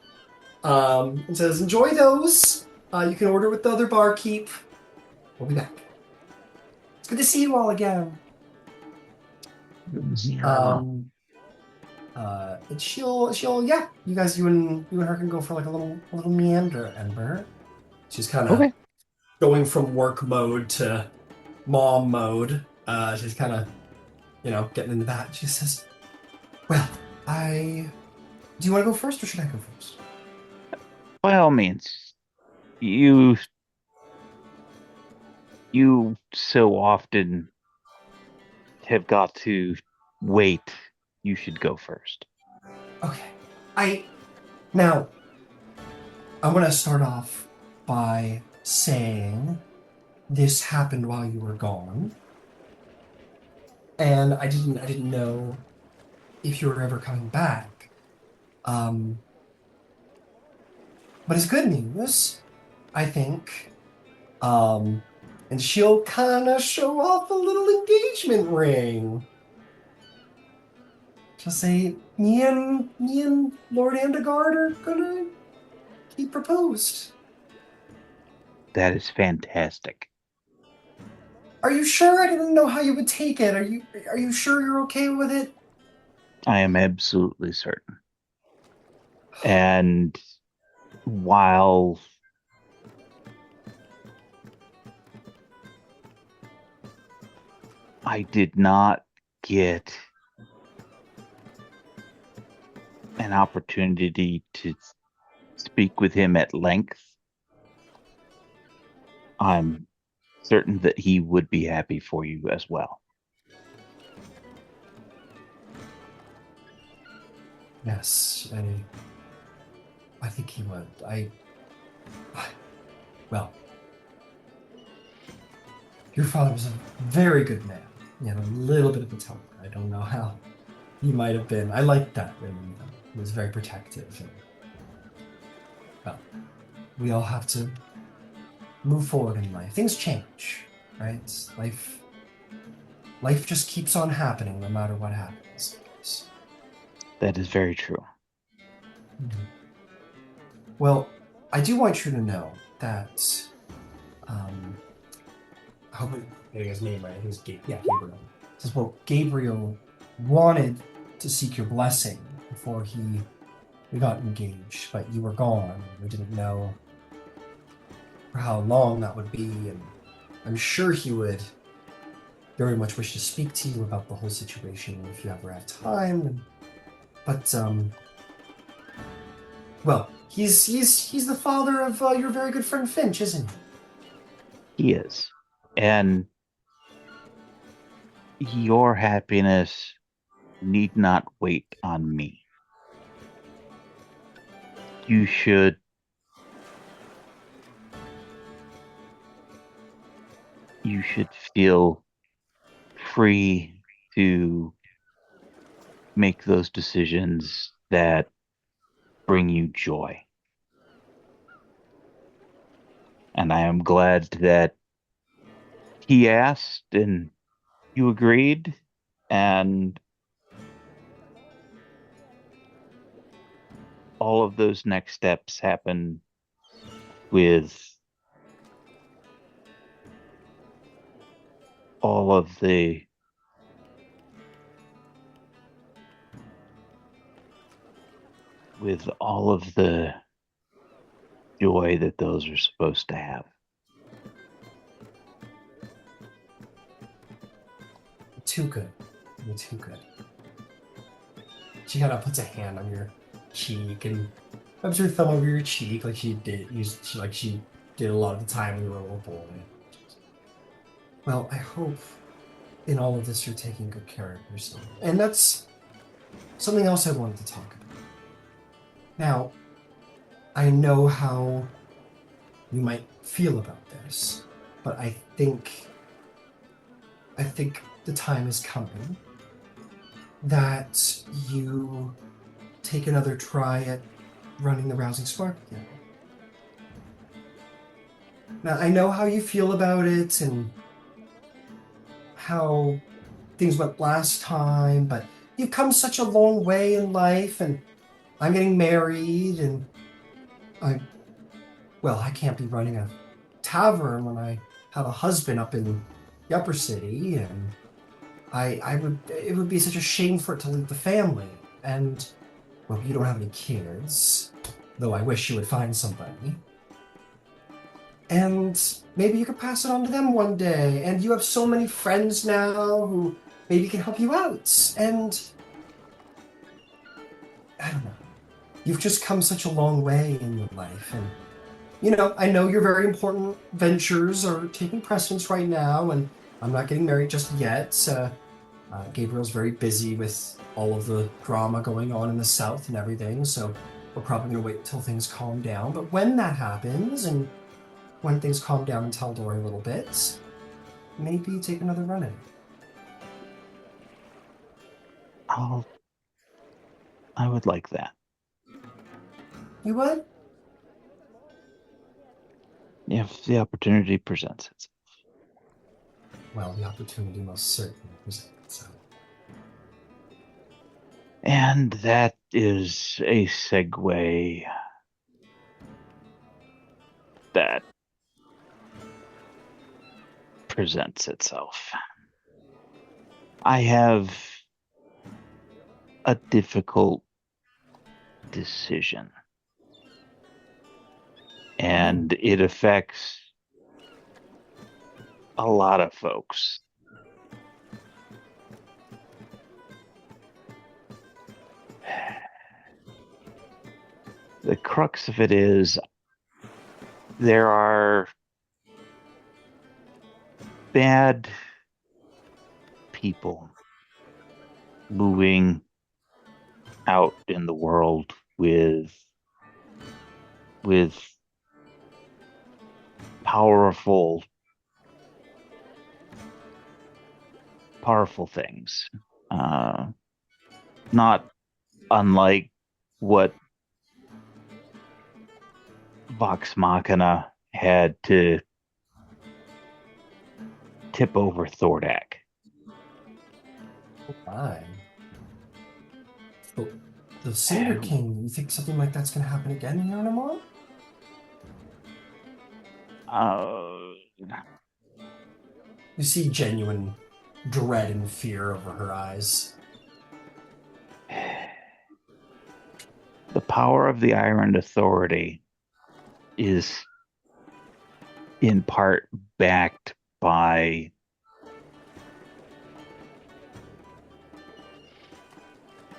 And says, enjoy those. You can order with the other barkeep. We'll be back. It's good to see you all again. And she'll yeah. You and her can go for like a little meander, Ember. She's kind of going from work mode to mom mode. She's kind of, getting into that. She says, well, do you want to go first or should I go first? By all means. You so often have got to wait. You should go first. Okay. Now, I'm going to start off by saying this happened while you were gone. And I didn't know if you were ever coming back. But it's good news, I think. And she'll kind of show off a little engagement ring. She'll say, me and Lord Andegarde are gonna get proposed. That is fantastic. Are you sure? I didn't know how you would take it. Are you sure you're okay with it? I am absolutely certain. And while I did not get an opportunity to speak with him at length, I'm certain that he would be happy for you as well. Yes, I think he would. Well, your father was a very good man. He had a little bit of a temper. I don't know how he might have been. I liked that in him. He was very protective. And, well, we all have to move forward in life. Things change, right? Life just keeps on happening no matter what happens. That is very true. Mhm. Well, I do want you to know that I hope I'm getting his name right. I think it's Gabriel. It says, well, Gabriel wanted to seek your blessing before we got engaged, but you were gone. We didn't know for how long that would be, and I'm sure he would very much wish to speak to you about the whole situation if you ever have time. But well, he's the father of your very good friend Finch, isn't he? He is. And your happiness need not wait on me. You should feel free to make those decisions that bring you joy. And I am glad that he asked and you agreed, and all of those next steps happen with all of the joy that those are supposed to have. Too good. You're too good. She kind of puts a hand on your cheek and rubs her thumb over your cheek like she did. She did a lot of the time when you were a little boy. Well, I hope in all of this you're taking good care of yourself. And that's something else I wanted to talk about. Now, I know how you might feel about this, but I think the time is coming that you take another try at running the Rousing Spark again. Now, I know how you feel about it and how things went last time, but you've come such a long way in life, and I'm getting married, and I can't be running a tavern when I have a husband up in the upper city, and it would be such a shame for it to leave the family. And, well, you don't have any kids, though I wish you would find somebody. And maybe you could pass it on to them one day, and you have so many friends now who maybe can help you out. And I don't know. You've just come such a long way in your life, and I know your very important ventures are taking precedence right now, and I'm not getting married just yet. Gabriel's very busy with all of the drama going on in the south and everything, so we're probably going to wait until things calm down. But when that happens, and when things calm down in Tal'Dorei a little bit, maybe take another run at it. I would like that. You would? If the opportunity presents itself. Well, the opportunity most certainly presents itself. And that is a segue that presents itself. I have a difficult decision, and it affects a lot of folks. the crux of it is there are bad people moving out in the world with powerful things, not unlike what Vox Machina had to tip over Thordak. Fine. So, the Cinder King, you think something like that's going to happen again here in Emon? You see genuine dread and fear over her eyes. The power of the Iron Authority is in part backed by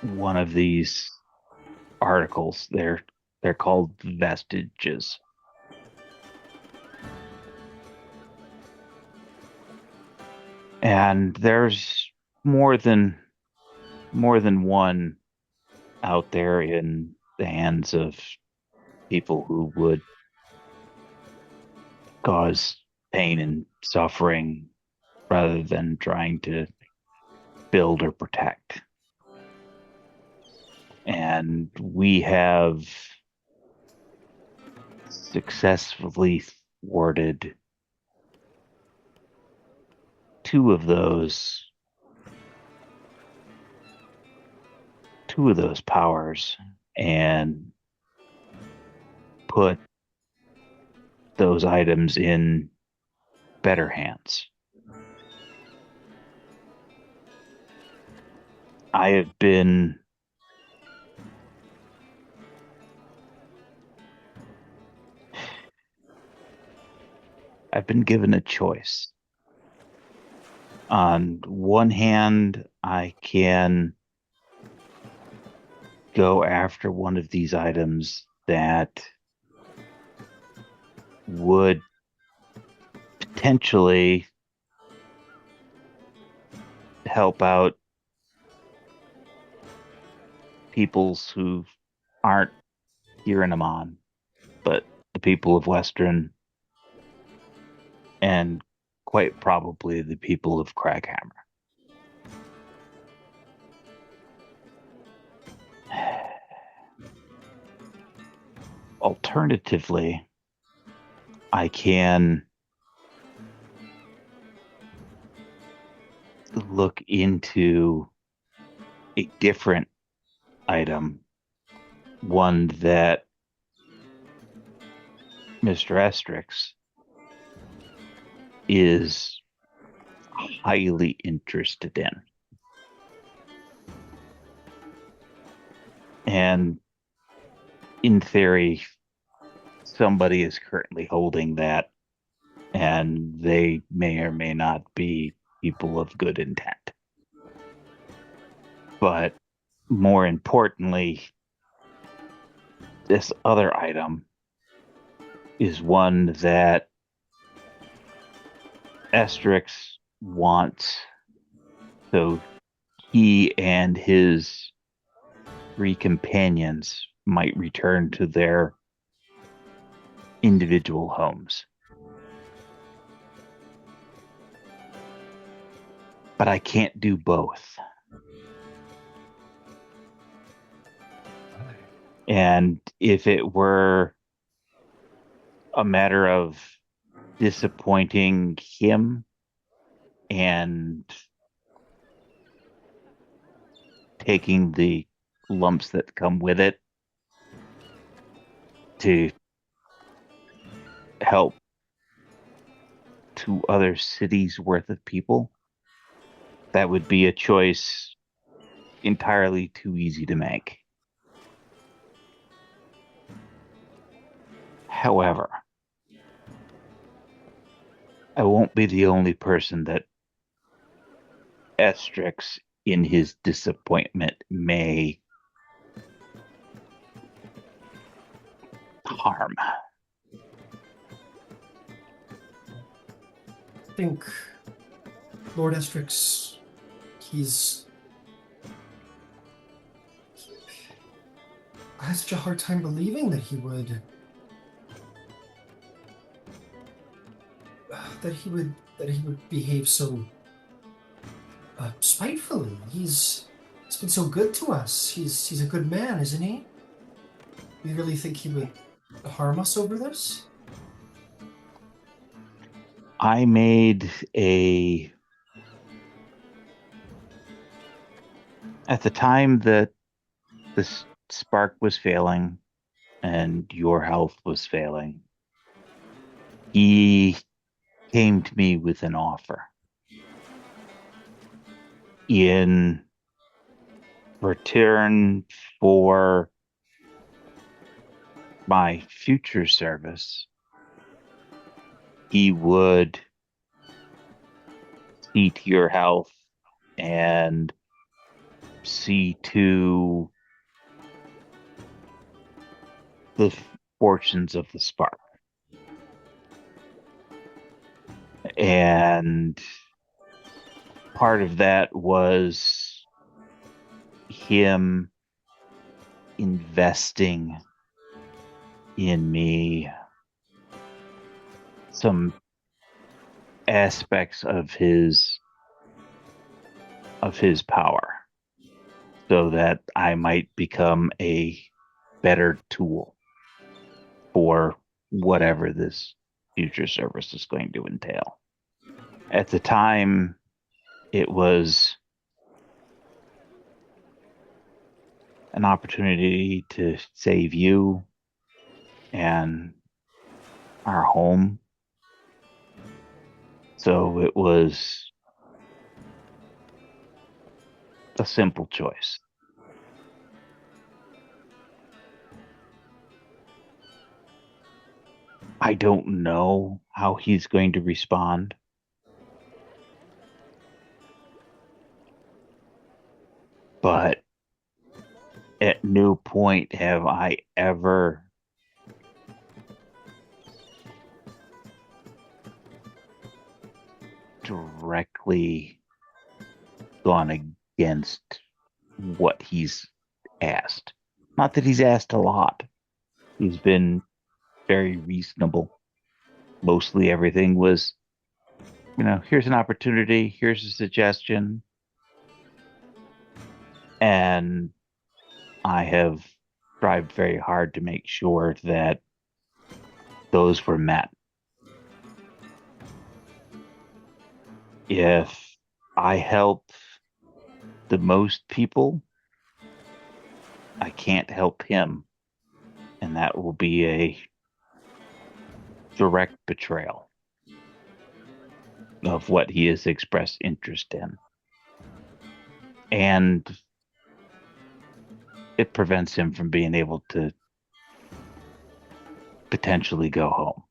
one of these articles. They're called vestiges. And there's more than one out there in the hands of people who would cause pain and suffering rather than trying to build or protect. And we have successfully thwarted two of those powers and put those items in better hands. I've been given a choice. On one hand, I can go after one of these items that would potentially help out peoples who aren't here in Emon, but the people of Westruun and quite probably the people of Kraghammer. Alternatively, I can look into a different item, one that Mr. Estrix is highly interested in. And in theory, somebody is currently holding that, and they may or may not be people of good intent. But more importantly, this other item is one that Estrix wants, so he and his 3 companions might return to their individual homes. But I can't do both. And if it were a matter of disappointing him and taking the lumps that come with it to help 2 other cities worth of people, that would be a choice entirely too easy to make. However, I won't be the only person that Estrix, in his disappointment, may harm. I think Lord Estrix, I had such a hard time believing that he would behave so spitefully. He's been so good to us. He's a good man, isn't he? You really think he would harm us over this? I made at the time that this spark was failing and your health was failing, he came to me with an offer. In return for my future service, he would see to your health and see to the fortunes of the spark. And part of that was him investing in me some aspects of his power so that I might become a better tool for whatever this future service is going to entail. At the time, it was an opportunity to save you and our home. So it was a simple choice. I don't know how he's going to respond. But at no point have I ever directly gone against what he's asked. Not that he's asked a lot. He's been very reasonable. Mostly everything was, here's an opportunity, here's a suggestion. And I have tried very hard to make sure that those were met. If I help the most people, I can't help him. And that will be a direct betrayal of what he has expressed interest in. And it prevents him from being able to potentially go home.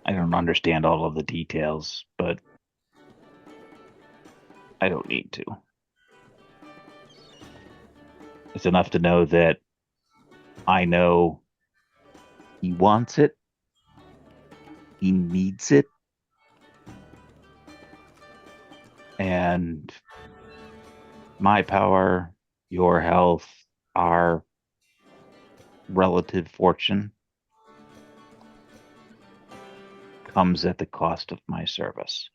I don't understand all of the details, but I don't need to. It's enough to know that I know he wants it, he needs it, and my power, your health, our relative fortune comes at the cost of my service.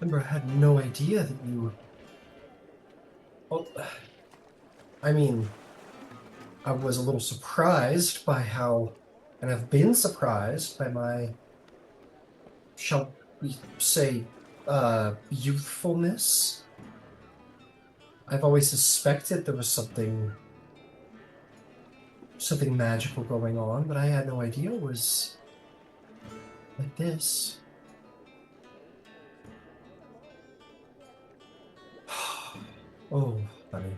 Ember, I had no idea that you... Oh, I mean, I was a little surprised by how... And I've been surprised by my... Shall we say, youthfulness? I've always suspected there was something magical going on, but I had no idea it was like this. Oh, honey.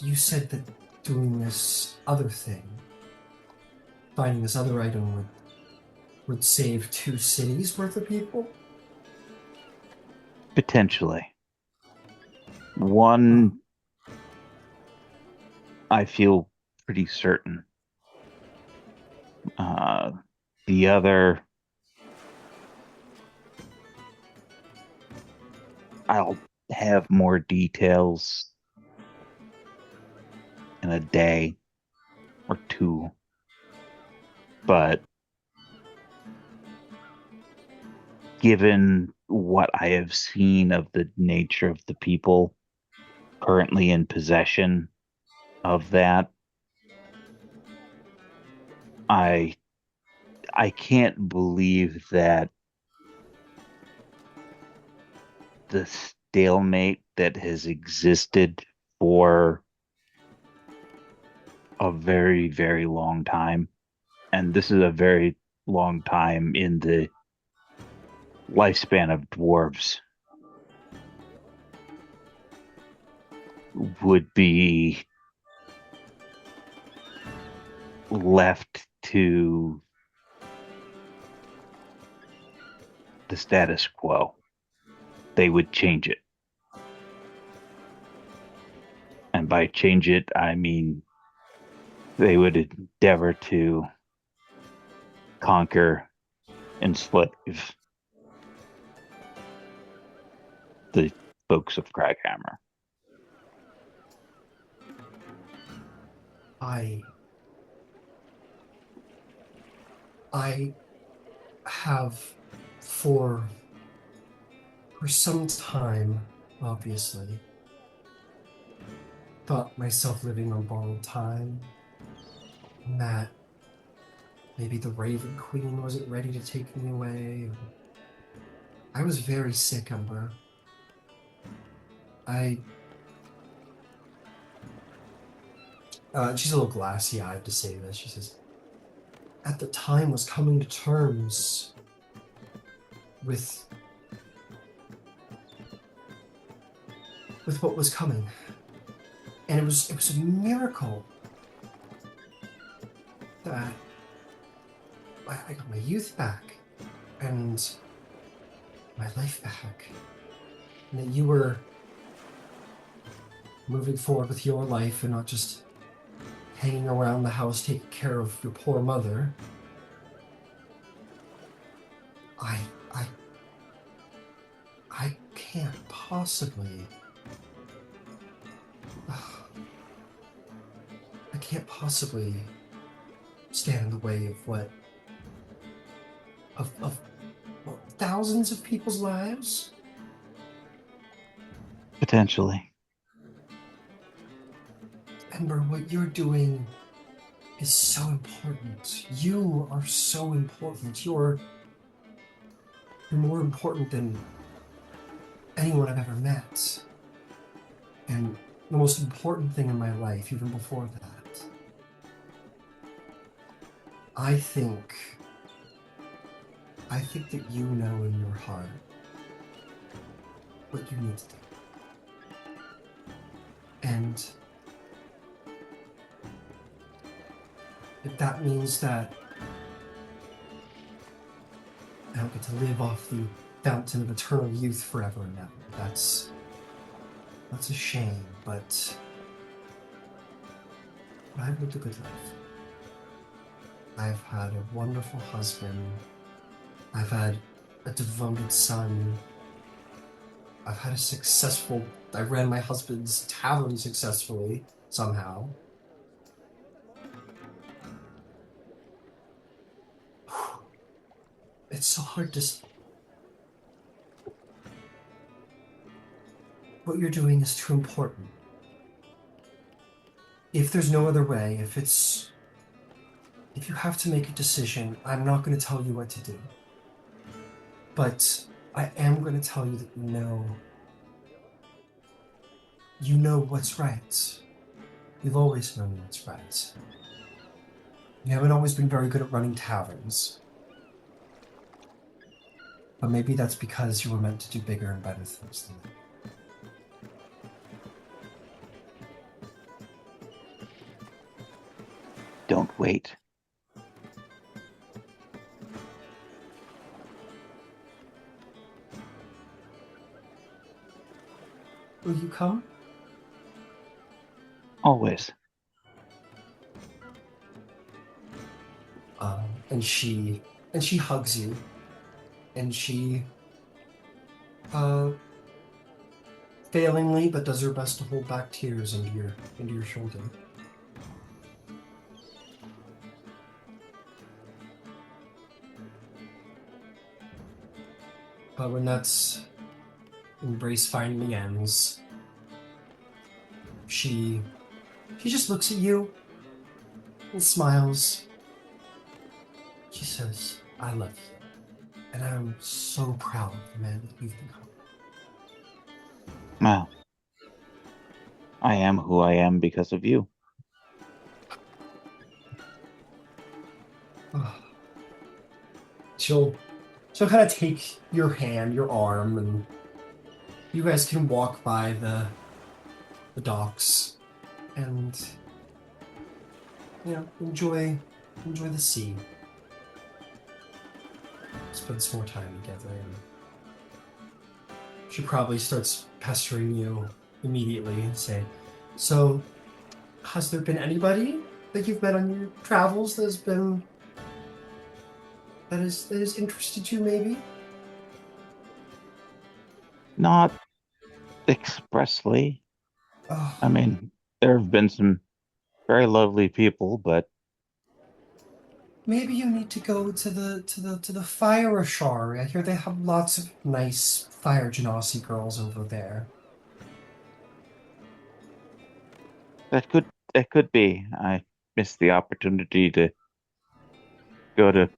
You said that doing this other thing, finding this other item would save 2 cities worth of people? Potentially. One, I feel pretty certain. The other, I'll have more details in a day or 2. But given what I have seen of the nature of the people currently in possession of that, I can't believe that the stalemate that has existed for a very, very long time, and this is a very long time in the lifespan of dwarves, would be left to the status quo. They would change it. And by change it, I mean they would endeavor to conquer, enslave the folks of Kraghammer. I have for some time, obviously, thought myself living on borrowed time, and that maybe the Raven Queen wasn't ready to take me away. I was very sick, Ember. She's a little glassy-eyed to say this. She says, at the time was coming to terms with what was coming. And it was a miracle that I got my youth back and my life back. And that you were moving forward with your life and not just hanging around the house taking care of your poor mother. I can't possibly... I can't possibly stand in the way of what... of thousands of people's lives? Potentially. Ember, what you're doing is so important. You are so important. You're more important than anyone I've ever met. And the most important thing in my life, even before that. I think that you know in your heart what you need to do. And if that means that I don't get to live off the fountain of eternal youth forever now, that's a shame, but I've lived a good life. I've had a wonderful husband. I've had a devoted son. I've had I ran my husband's tavern successfully, somehow. It's so hard to... What you're doing is too important. If there's no other way, if you have to make a decision, I'm not going to tell you what to do. But I am going to tell you that you know what's right. You've always known what's right. You haven't always been very good at running taverns. But maybe that's because you were meant to do bigger and better things than that. Don't wait. Will you come? Always. And she hugs you, and she failingly but does her best to hold back tears into your shoulder. But when that embrace finally ends, she just looks at you and smiles. She says, "I love you, and I'm so proud of the man that you've become." Well, I am who I am because of you. She'll kind of take your hand, your arm, and you guys can walk by the docks and enjoy the sea. Spend some more time together. And she probably starts pestering you immediately and say, "So, has there been anybody that you've met on your travels that has interested you, maybe?" Not expressly. Oh, I mean, there have been some very lovely people, but maybe you need to go to the fire ashari. I hear they have lots of nice fire genasi girls over there. that could be. I missed the opportunity to go to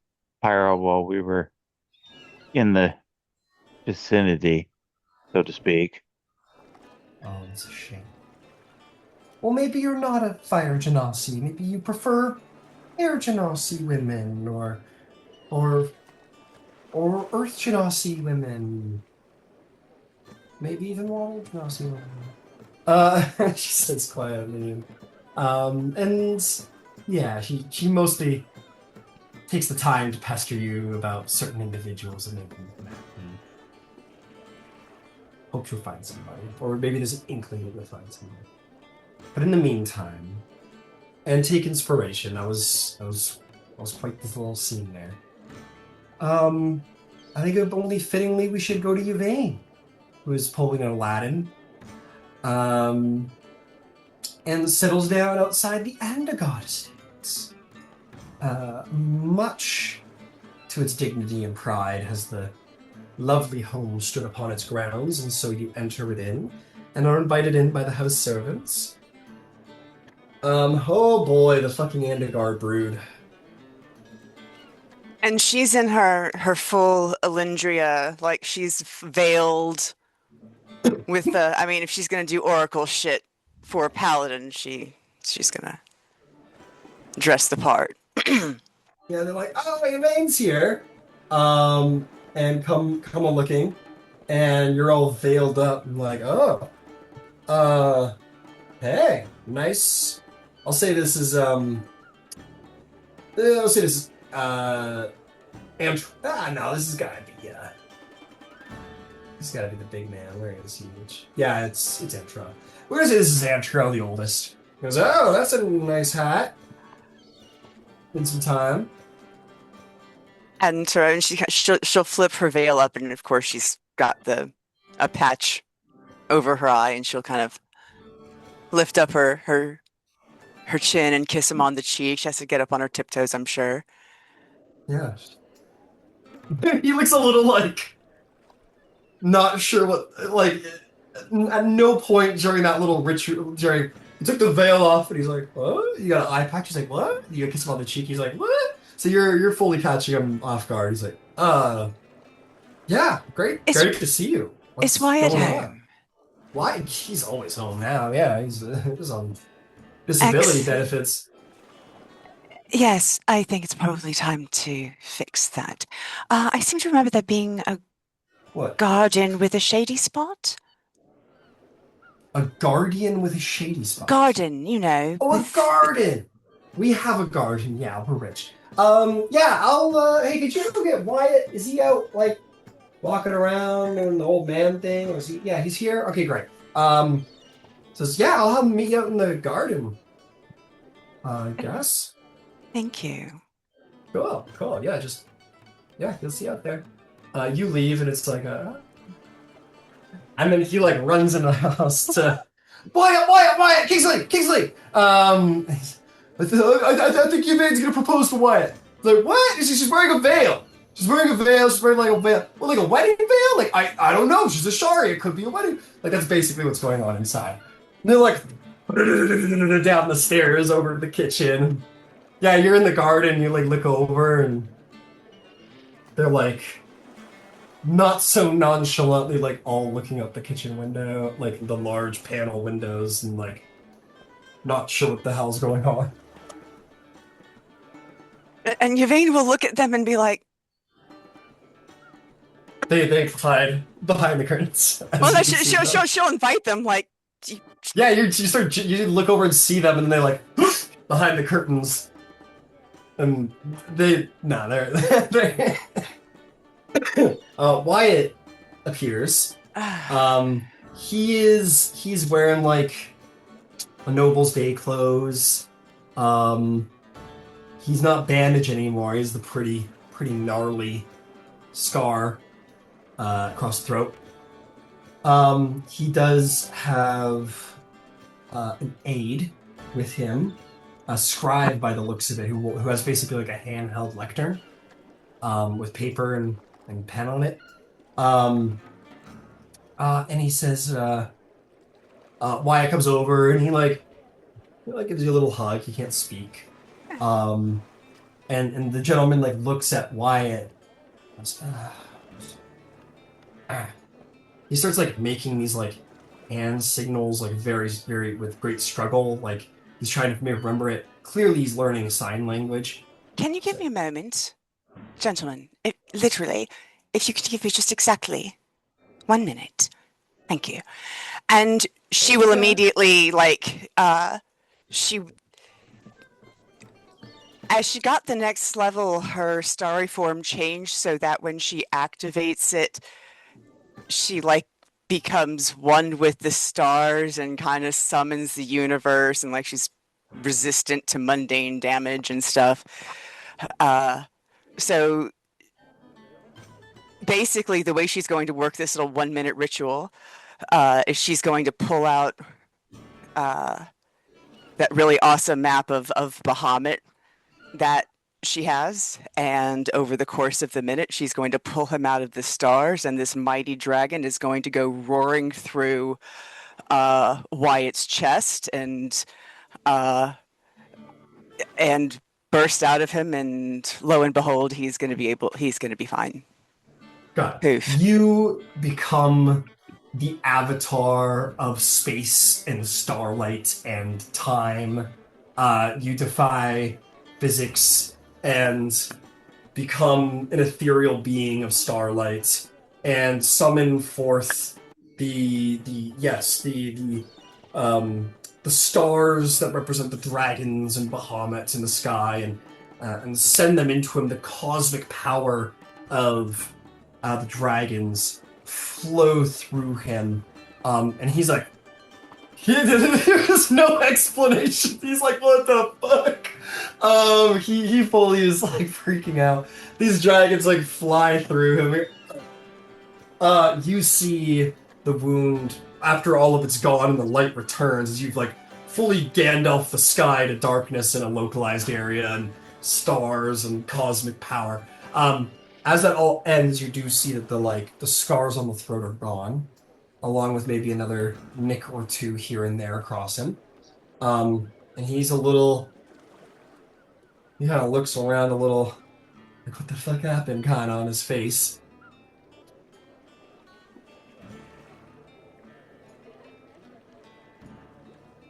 Pyro while we were in the vicinity, so to speak. Oh, it's a shame. Well, maybe you're not a fire genasi. Maybe you prefer air genasi women, or earth genasi women. Maybe even water genasi women. She says quietly. And yeah, she mostly takes the time to pester you about certain individuals and making them happy. Hope you'll find somebody, or maybe there's an inkling that you'll find somebody. But in the meantime, and take inspiration. That was quite the little scene there. I think only fittingly we should go to Yvaine, who is pulling an Aladdin, and settles down outside the Andegarde estates. Much to its dignity and pride has the lovely home stood upon its grounds, and so you enter within and are invited in by the house servants. Oh boy, the fucking Andegarde brood. And she's in her full Elendria, like she's veiled with the. I mean, if she's gonna do Oracle shit for a paladin, she's gonna dress the part. Yeah, they're like, "Oh, Yvaine's here," and come on looking, and you're all veiled up and like, "Oh, hey, nice." I'll say this is no, this is no, this has gotta be he's gotta be the big man. Where is he? Yeah, it's Antra. We're gonna say this is Antra, the oldest. He goes, "Oh, that's a nice hat." In some time. And so and she'll flip her veil up, and of course she's got a patch over her eye, and she'll kind of lift up her chin and kiss him on the cheek. She has to get up on her tiptoes, I'm sure. Yeah. He looks a little like not sure what, like, at no point during that little ritual, he took the veil off and he's like, "What? You got an eye patch?" He's like, "What?" You kiss him on the cheek. He's like, "What?" So you're fully catching him off guard. He's like, yeah, great to see you. Is Wyatt home? Why? He's always home now. Yeah, he's on disability benefits. Yes, I think it's probably time to fix that. I seem to remember there being a What? Garden with a shady spot? A guardian with a shady spot. Garden, you know. Oh, a garden! We have a garden, yeah, we're rich. Yeah, hey, did you go get Wyatt? Is he out, like, walking around doing the old man thing? Or is he, yeah, he's here? Okay, great. Says, yeah, I'll have him meet you out in the garden. I guess. Thank you. Cool, yeah, you'll see you out there. You leave, and it's like, and then he, like, runs in the house to, Wyatt, Kingsley! I think Yvaine's gonna propose to Wyatt. It's like, what? She's wearing a veil. She's wearing like a veil. Well, like a wedding veil? Like, I don't know. She's a shari. It could be a wedding. Like, that's basically what's going on inside. And they're like, down the stairs over to the kitchen. Yeah, you're in the garden. You, like, look over, and they're, like, not so nonchalantly, like, all looking out the kitchen window, like, the large panel windows, and, like, not sure what the hell's going on. And Yvaine will look at them and be like, They hide behind the curtains. well, no, she'll invite them, like, yeah, you look over and see them, and they're like behind the curtains, and they're Wyatt appears. He's wearing like a noble's day clothes. He's not bandaged anymore. He's the pretty gnarly scar across the throat. He does have an aide with him, a scribe by the looks of it, who has basically like a handheld lectern with paper and pen on it. And he says, Wyatt comes over and he gives you a little hug. He can't speak. And the gentleman like looks at Wyatt. He starts like making these like hand signals, like very with great struggle. Like he's trying to remember it. Clearly, he's learning sign language. Can you give me a moment, gentlemen? Literally, if you could give me just exactly 1 minute, thank you. And she will immediately as she got the next level, her starry form changed so that when she activates it, she like becomes one with the stars and kind of summons the universe, and like she's resistant to mundane damage and stuff. So basically the way she's going to work this little 1 minute ritual is she's going to pull out that really awesome map of Bahamut that she has, and over the course of the minute she's going to pull him out of the stars, and this mighty dragon is going to go roaring through Wyatt's chest and burst out of him, and lo and behold, he's going to be fine. Got it. You become the avatar of space and starlight and time. You defy physics and become an ethereal being of starlight and summon forth the stars that represent the dragons and Bahamut in the sky, and send them into him. The cosmic power of the dragons flow through him, and he's like, there's no explanation. He's like, what the fuck? He fully is like freaking out. These dragons like fly through him. You see the wound after all of it's gone and the light returns as you've like fully Gandalf the sky to darkness in a localized area and stars and cosmic power. As that all ends, you do see that the scars on the throat are gone, along with maybe another nick or two here and there across him. And he's he kind of looks around a little, like, what the fuck happened, kind of on his face.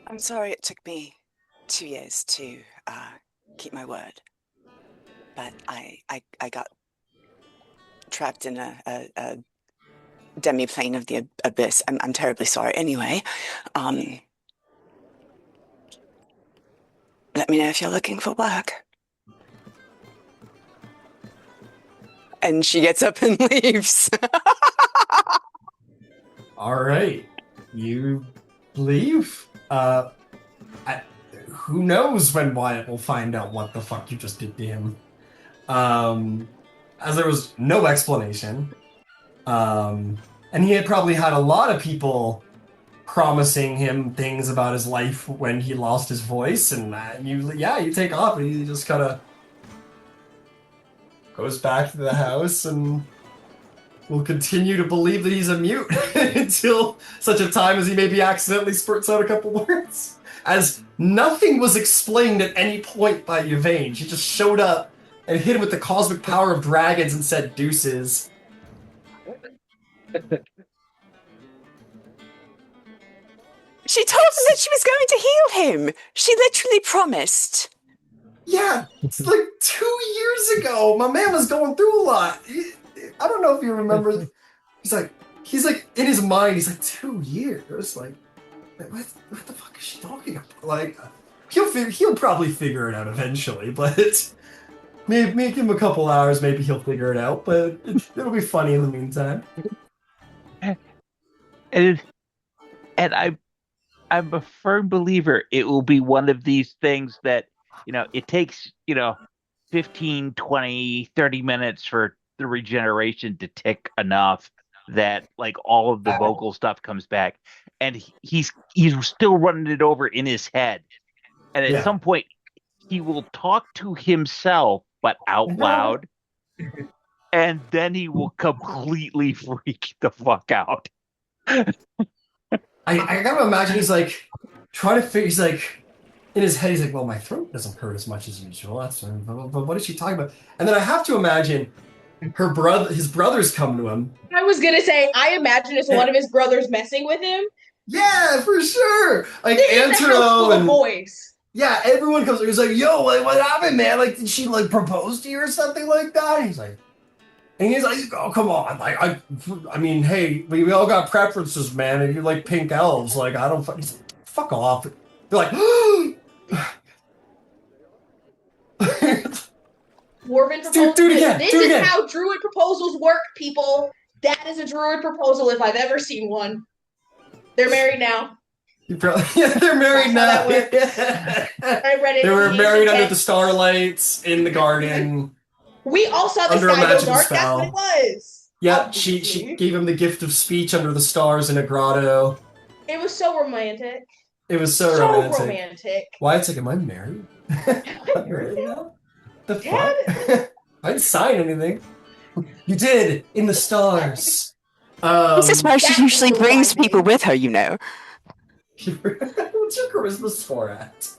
I'm sorry it took me 2 years to keep my word, but I got trapped in a demi-plane of the abyss. I'm terribly sorry. Anyway, let me know if you're looking for work. And she gets up and leaves. All right, you leave. Who knows when Wyatt will find out what the fuck you just did to him? As there was no explanation, and he had probably had a lot of people promising him things about his life when he lost his voice, and you take off, and he just kind of goes back to the house and will continue to believe that he's a mute until such a time as he maybe accidentally spurts out a couple words. As nothing was explained at any point by Yvaine. She just showed up and hit him with the cosmic power of dragons and said deuces. She told him that she was going to heal him. She literally promised. Yeah, it's like 2 years ago. My man was going through a lot. I don't know if you remember. He's like in his mind. He's like 2 years. Like, what the fuck is she talking about? Like, he'll probably figure it out eventually. But maybe give him a couple hours. Maybe he'll figure it out. But it'll be funny in the meantime. And I'm a firm believer it will be one of these things that, it takes, 15, 20, 30 minutes for the regeneration to tick enough that like all of the vocal stuff comes back, and he's still running it over in his head. And at some point he will talk to himself, but out loud. And then he will completely freak the fuck out. I gotta imagine he's like trying to figure. He's like in his head. He's like, "Well, my throat doesn't hurt as much as usual. That's but what is she talking about?" And then I have to imagine his brothers come to him. I was gonna say, I imagine it's one of his brothers messing with him. Yeah, for sure. Like Antero and boys. Yeah, everyone comes. He's like, "Yo, what happened, man? Like, did she like propose to you or something like that?" And he's like, "Oh, come on! Like, I mean, hey, we all got preferences, man. If you like pink elves, like, I don't fuck off." They're like, Dwarven proposal. Do it again. This is how druid proposals work, people. That is a druid proposal if I've ever seen one. They're married now. They're married now. I read it. They were married under the starlights in the garden. We all saw the sky go dark. That's what it was. Yeah, she gave him the gift of speech under the stars in a grotto. It was so romantic. It was so romantic. Why? It's like, am I married? I'm married now? The fuck? I didn't sign anything. You did in the stars. This is why she usually brings people with her, What's your charisma score at?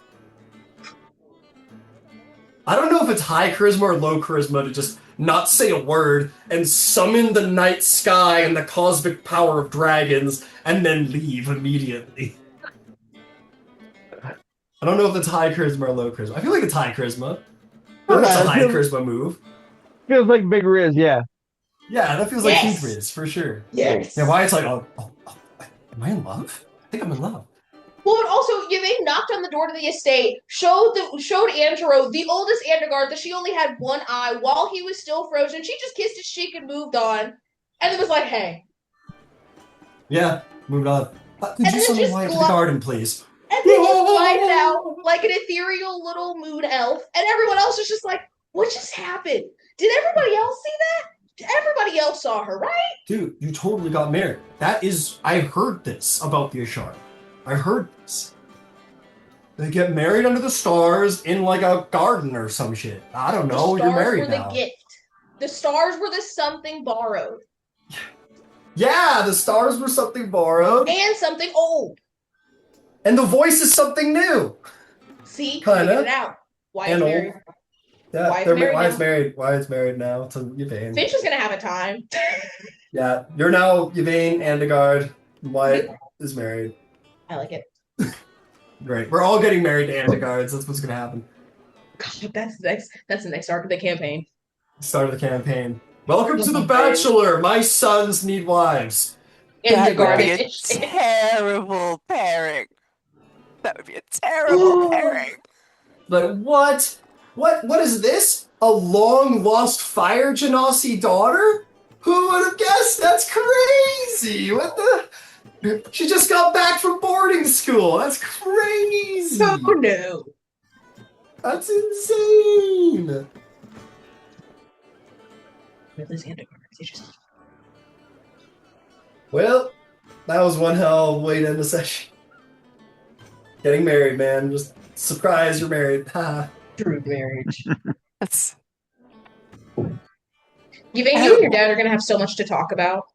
I don't know if it's high charisma or low charisma to just not say a word and summon the night sky and the cosmic power of dragons and then leave immediately. I don't know if it's high charisma or low charisma. I feel like it's high charisma. That's a high charisma move. Feels like Big Riz, yeah. Yeah, that feels like Keith Riz, for sure. Yes. Yeah, why it's like, oh, am I in love? I think I'm in love. Well, but also, they knocked on the door to the estate, showed Antero, the oldest Andegarde, that she only had one eye while he was still frozen. She just kissed his cheek and moved on. And it was like, hey. Yeah, moved on. Could you summon Wyatt to the garden, please? And then just glides out like an ethereal little moon elf. And everyone else is just like, what just happened? Did everybody else see that? Everybody else saw her, right? Dude, you totally got married. I heard this about the Ashar. I heard this. They get married under the stars in like a garden or some shit. I don't know. You're married now. The gift. The stars were the something borrowed. Yeah, the stars were something borrowed. And something old. And the voice is something new. See? Kind of. It out. Wyatt's married. Yeah, Wyatt's married. Wyatt's married now to Yvaine. Finch is gonna have a time. Yeah, you're now Yvaine Andegarde. Wyatt is married. I like it. Great. We're all getting married to Andegardes. That's what's gonna happen. God, that's the next arc of the campaign. Start of the campaign. Welcome to The Bachelor. My sons need wives. That would be a Andegarde. terrible pairing. That would be a terrible pairing. Like, what? What is this? A long-lost fire genasi daughter? Who would have guessed? That's crazy! What the? She just got back from boarding school. That's crazy! Oh no. That's insane! Well, that was one hell of a way to end the session. Getting married, man. Just surprise, you're married. True marriage. That's Yvaine, you and your dad are going to have so much to talk about.